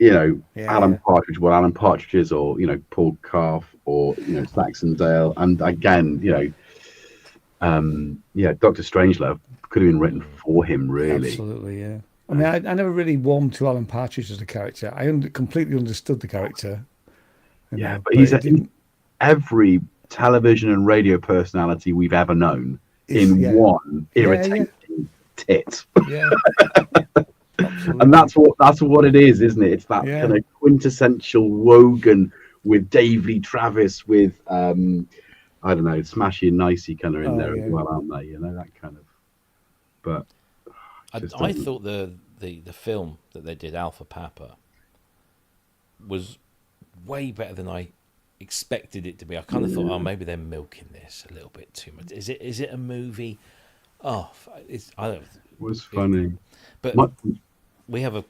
Alan Partridge what Alan Partridge is, or Paul Calf, or Saxondale, and again Dr. Strangelove could have been written for him, really. Absolutely, yeah. I mean, I never really warmed to Alan Partridge as a character. I completely understood the character. But he's every television and radio personality we've ever known in one irritating tit. Yeah. And that's what it is, isn't it? It's that kind of quintessential Wogan with Dave Lee Travis, with I don't know, Smashy and Nicey kind of in there as well, aren't they? That kind of. But I thought the film that they did, Alpha Papa, was way better than I expected it to be. I kind of thought, maybe they're milking this a little bit too much. Is it a movie? I don't. It was funny, but we have a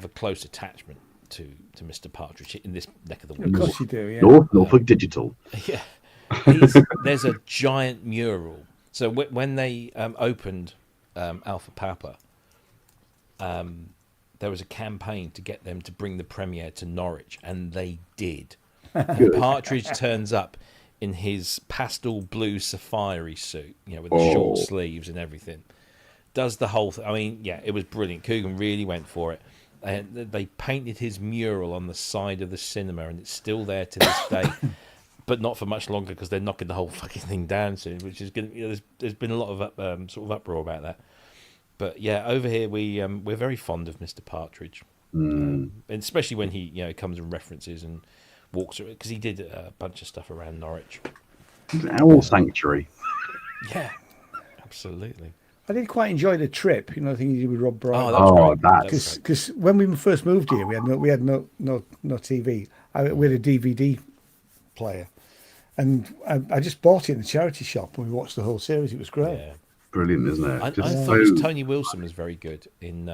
close attachment to Mr. Partridge in this neck of the woods. Of course you do, yeah. Norfolk Digital. Yeah, there's a giant mural. So when they opened Alpha Papa, there was a campaign to get them to bring the premiere to Norwich, and they did. Partridge turns up in his pastel blue safari suit, with the short sleeves and everything. Does the whole thing. I mean, it was brilliant. Coogan really went for it. And they painted his mural on the side of the cinema, and it's still there to this day. But not for much longer, because they're knocking the whole fucking thing down soon, which is going to, there's been a lot of sort of uproar about that. But over here we're very fond of Mr. Partridge, and especially when he comes and references and walks around, because he did a bunch of stuff around Norwich. Owl Sanctuary. Yeah, absolutely. I did quite enjoy the trip. The thing you did with Rob Brydon. Oh, that was great. Because when we first moved here, we had no TV. We had a DVD player, and I just bought it in the charity shop, and we watched the whole series. It was great. Yeah. Brilliant, isn't it? I thought Tony Wilson was very good in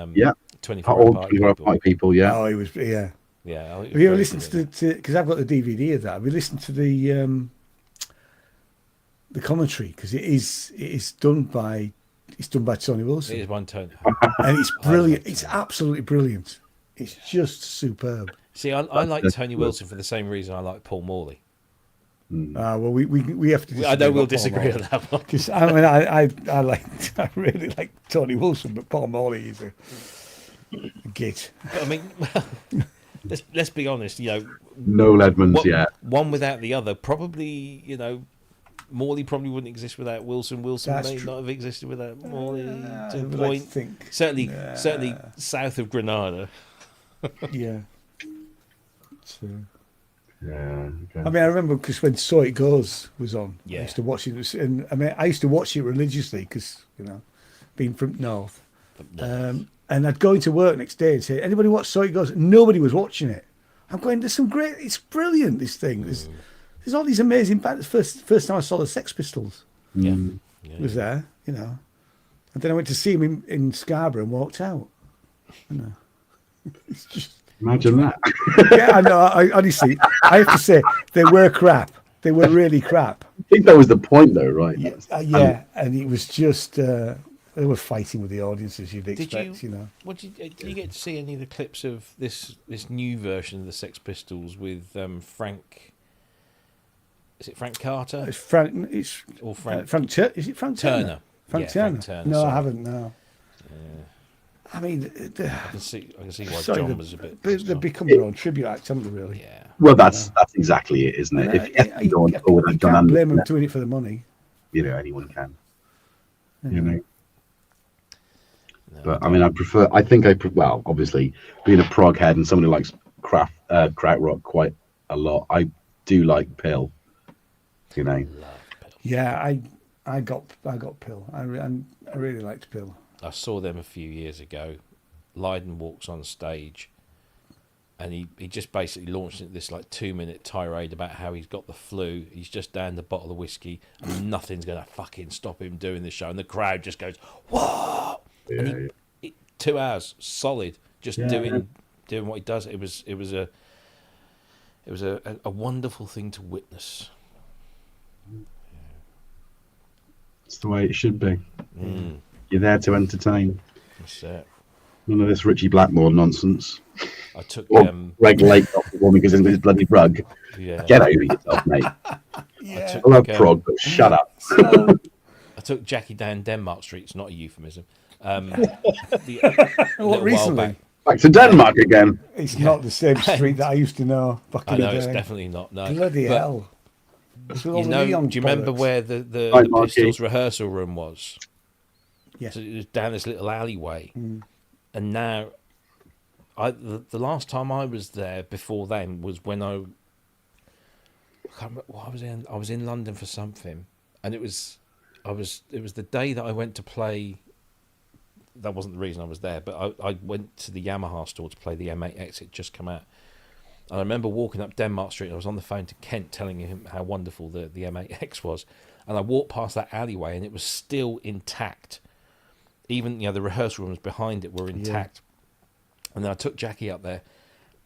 24 Hour Party People. Yeah. Oh, he was. Yeah. Yeah. Have you ever listened to? Because I've got the DVD of that. Have you listened to the commentary? Because it is done by Tony Wilson. It is one Tony, and it's brilliant. It's absolutely brilliant. It's just superb. See, I like Tony Wilson for the same reason I like Paul Morley. Well, we have to. I know we'll disagree on that one. Because I mean, I really like Tony Wilson, but Paul Morley is a git. But I mean, let's be honest. Noel Edmonds, one without the other. Probably, Morley probably wouldn't exist without Wilson. Wilson may not have existed without Morley. To a point, certainly south of Granada. Yeah. Yeah. Okay. I mean, I remember because when So It Goes was on, I used to watch it, and I used to watch it religiously because being from North, and I'd go into work next day and say, "Anybody watch So It Goes?" Nobody was watching it. I'm going, "There's some great. It's brilliant. This thing. There's all these amazing bands." First time I saw the Sex Pistols, was there, and then I went to see him in Scarborough and walked out. It's just. Imagine that. Yeah, I know. I honestly, I have to say, they were crap. They were really crap. I think that was the point, though, right? Yeah, and it was just they were fighting with the audience, as you'd expect. Did you get to see any of the clips of this new version of the Sex Pistols with Frank? Is it Frank Carter? It's Frank. Is it Frank Turner? Frank Turner. No, I haven't. No. I mean, I can see why John was a bit. They've become their own tribute act, haven't they? Really? Yeah. Well, that's exactly it, isn't it? You can't blame them doing it for the money. Anyone can. No. But I mean, well, obviously, being a prog head and somebody who likes krautrock quite a lot, I do like Pill. Yeah, I got Pill. I really liked Pill. I saw them a few years ago. Lydon walks on stage, and he just basically launched into this like 2-minute tirade about how he's got the flu. He's just downed a bottle of whiskey, and nothing's gonna fucking stop him doing the show. And the crowd just goes, "Whoa!" Yeah, And 2 hours solid, just doing what he does. It was a wonderful thing to witness. It's the way it should be. Mm. You're there to entertain. That's it. None of this Richie Blackmore nonsense. I took Or Greg Lake off the woman because of his bloody rug. yeah. Get over yourself, mate. Yeah. I love prog, but shut up. I took Jackie down Denmark Street. It's not a euphemism. A What, little recently? while back. Back to Denmark again. It's not the same street that I used to know back I in know the it's day. definitely not. No, Bloody But, hell. It's with all You the know, neon do you remember bollocks. where the Hi, Marky. Pistols rehearsal room was? Yeah. So it was down this little alleyway, Mm. and now, the last time I was there before then was when I can't remember what I was in. I was in London for something, and it was the day that I went to play. That wasn't the reason I was there, but I went to the Yamaha store to play the M8X. It just come out. And I remember walking up Denmark Street, and I was on the phone to Kent telling him how wonderful the M8X was. And I walked past that alleyway, and it was still intact. Even, the rehearsal rooms behind it were intact. And then I took Jackie up there,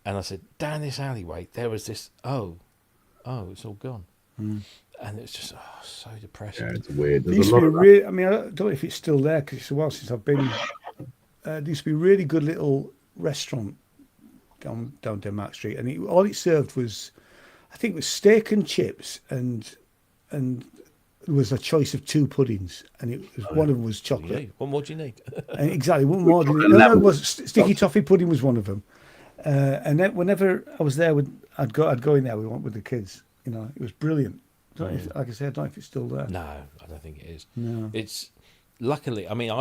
and I said, down this alleyway, there was this, it's all gone. Mm. And it's just, so depressing. Yeah, it's weird. There There's used a to lot be of that. I mean, I don't know if it's still there because it's a while since I've been. There used to be a really good little restaurant down Denmark Street, and all it served was, I think, it was steak and chips, and there was a choice of 2 puddings, and one of them was chocolate. What more do you need? And exactly, one more than no, it was sticky toffee pudding was one of them. And then whenever I was there, I'd go in there. We went with the kids. It was brilliant. Like I said, I don't know if it's still there. No, I don't think it is. No. It's luckily. I mean,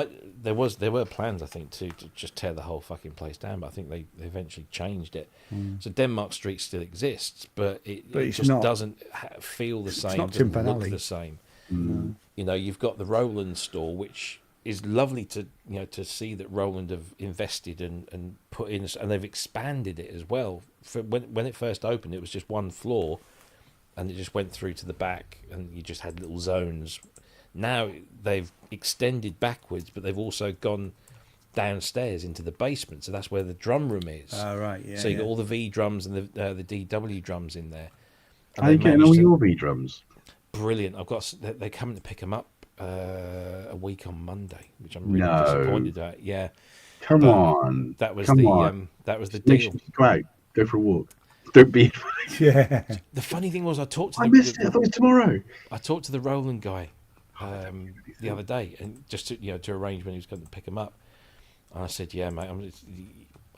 there were plans, I think, to just tear the whole fucking place down, but I think they eventually changed it. So Denmark Street still exists, but it it's just not- doesn't feel the same. not Doesn't Timpan look Alley. the same. Mm. You've got the Roland store, which is lovely to to see that Roland have invested and put in, and they've expanded it as well. For when it first opened, it was just one floor, and it just went through to the back, and you just had little zones. Now they've extended backwards, but they've also gone downstairs into the basement, so that's where the drum room is. Right, yeah. So you got all the V drums and the DW drums in there. And How are you they getting all managed to- your V drums? Brilliant! They're coming to pick them up a week on Monday, which I'm really No. disappointed at. Yeah, Come But on. that was Come the on. deal. Mission, go out. Go for a walk. Don't be. Yeah. The funny thing was, I talked to I missed it. I thought it was tomorrow. I talked to the Roland guy the other day, and just to arrange when he was going to pick him up. And I said, "Yeah, mate,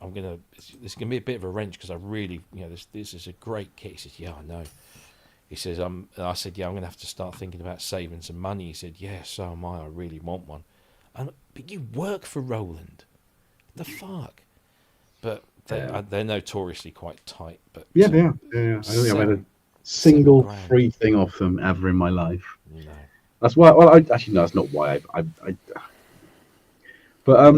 I'm gonna. It's gonna be a bit of a wrench because I really, this is a great kit." He said, "Yeah, I know." He says, and I said, "Yeah, I'm gonna have to start thinking about saving some money." He said, "Yeah, so am I. I really want one." But you work for Roland, the fuck. But they're notoriously quite tight. But Yeah, they are. Yeah, yeah. I don't think I've had a single free thing off them ever in my life. No. That's why. Well, actually, no, that's not why. But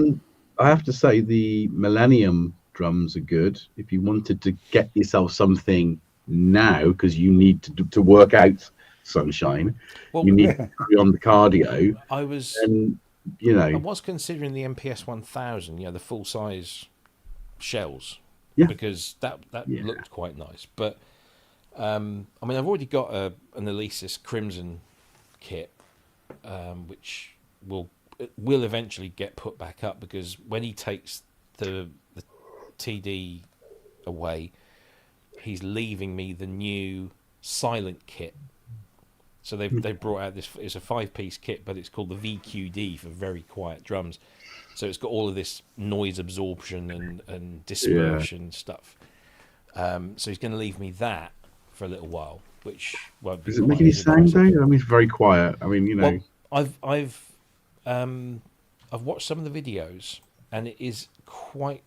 I have to say the Millennium drums are good. If you wanted to get yourself something now, because you need to work out, sunshine, Well, you need to be on the cardio. I was. And I was considering the MPS 1000, the full size shells, because that looked quite nice. But I mean, I've already got an Alesis Crimson kit, which will eventually get put back up, because when he takes the TD away, he's leaving me the new silent kit. So they brought out this. It's a 5-piece kit, but it's called the VQD for very quiet drums. So it's got all of this noise absorption and dispersion stuff. So he's going to leave me that for a little while, which won't be. Does it make any sound though? I mean, it's very quiet. I mean, Well, I've watched some of the videos, and it is quite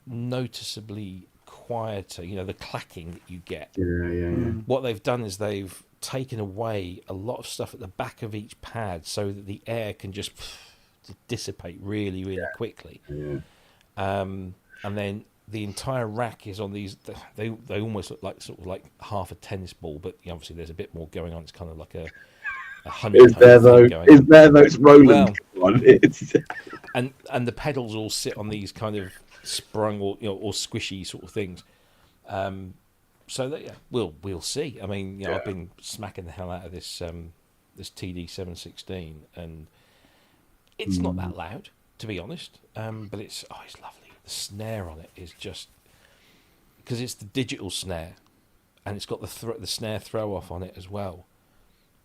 noticeably quieter. The clacking that you get. Yeah. What they've done is they've taken away a lot of stuff at the back of each pad, so that the air can just dissipate really quickly. Yeah. And then the entire rack is on these. They almost look like sort of like half a tennis ball, but obviously there's a bit more going on. It's kind of like a Is there though? Is there though? It's Roland. Well, Come on, it's and the pedals all sit on these kind of sprung or or squishy sort of things. So that we'll see. I mean, I've been smacking the hell out of this this TD 716, and it's not that loud, to be honest. But it's lovely. The snare on it is just because it's the digital snare, and it's got the snare throw off on it as well,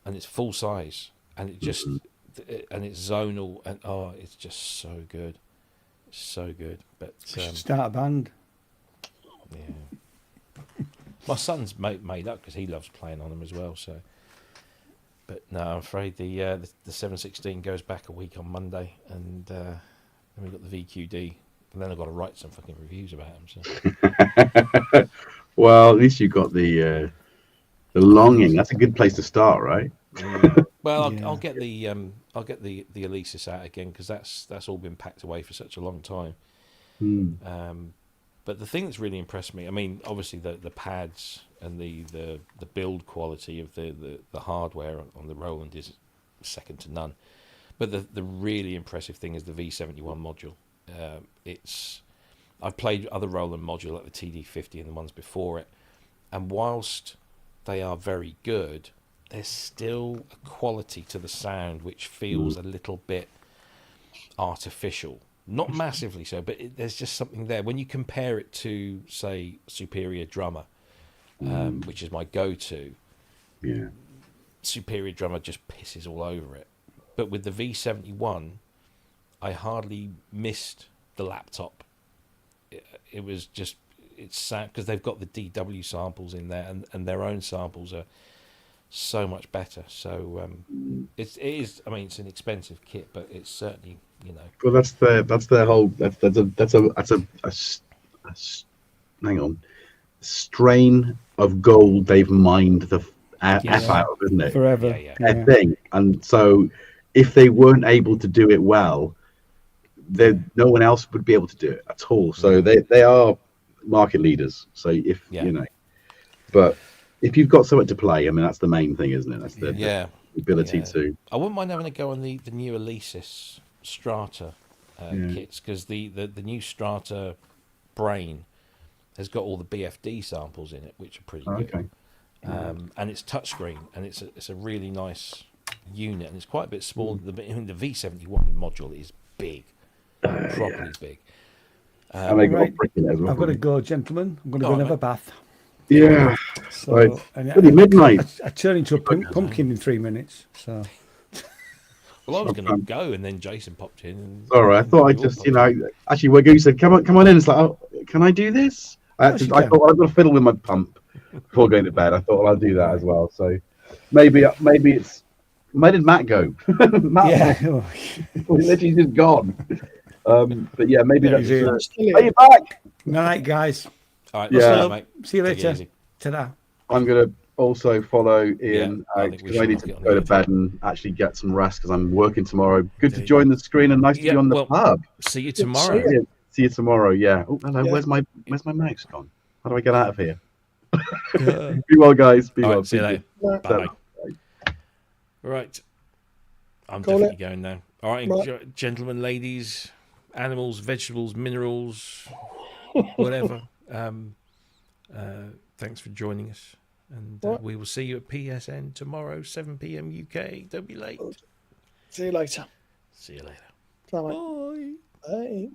and it's full size, and it just and it's zonal, and it's just so good, so good. But We should start a band. yeah, my son's made up because he loves playing on them as well. So, but no, I'm afraid the 716 goes back a week on Monday, and then we've got the VQD, and then I've got to write some fucking reviews about them. So. Well, at least you got the longing. That's a good place to start, right? Well, I'll get the Alesis out again because that's all been packed away for such a long time. But the thing that's really impressed me, I mean, obviously the pads and the build quality of the hardware on the Roland is second to none. But the really impressive thing is the V71 module. I've played other Roland module like the TD50 and the ones before it, and whilst they are very good, there's still a quality to the sound which feels a little bit artificial. Not massively so, but there's just something there. When you compare it to, say, Superior Drummer, which is my go-to, Superior Drummer just pisses all over it. But with the V71, I hardly missed the laptop. It was just, it's sad because they've got the DW samples in there, and their own samples are so much better. So it is. I mean, it's an expensive kit, but it's certainly, Well, that's their whole. That's a hang on, strain of gold they've mined the f out of, isn't it? Forever. Their thing. And so, if they weren't able to do it well, then no one else would be able to do it at all. So they are market leaders. So if but if you've got something to play, I mean, that's the main thing, isn't it? That's the ability to. I wouldn't mind having a go on the new Alesis Strata kits, because the new Strata Brain has got all the BFD samples in it, which are pretty good. And it's touchscreen, and it's a really nice unit, and it's quite a bit smaller. The V71 module is big, properly big. And they got brick in it as well. I've got to go, gentlemen. I'm going to go and have a bath. Yeah. So, right. and Midnight. I turn into a pumpkin in 3 minutes. So. Well, I was going to go, and then Jason popped in. And all right, I thought I just, actually, Wagyu said, "Come on in." It's like, oh, can I do this? I thought I've got to fiddle with my pump before going to bed. I thought, well, I'll do that as well. So maybe it's. Where did Matt go? Matt, literally just gone. But yeah, maybe that's. Are you back? Night, guys. All right, mate. See you later. Ta-da. I'm gonna also follow Ian because I need to go to bed and actually get some rest because I'm working tomorrow. Good to join the screen and nice to be on the pub. See you tomorrow. See you tomorrow. Yeah. Oh, hello. Yeah. Where's my mouse gone? How do I get out of here? Be well, guys. Be well. See you later. Bye. Right. I'm definitely going now. All right, gentlemen, ladies, animals, vegetables, minerals, whatever. Thanks for joining us. And we will see you at PSN tomorrow, 7 p.m. UK. Don't be late. See you later. See you later. Bye. Bye.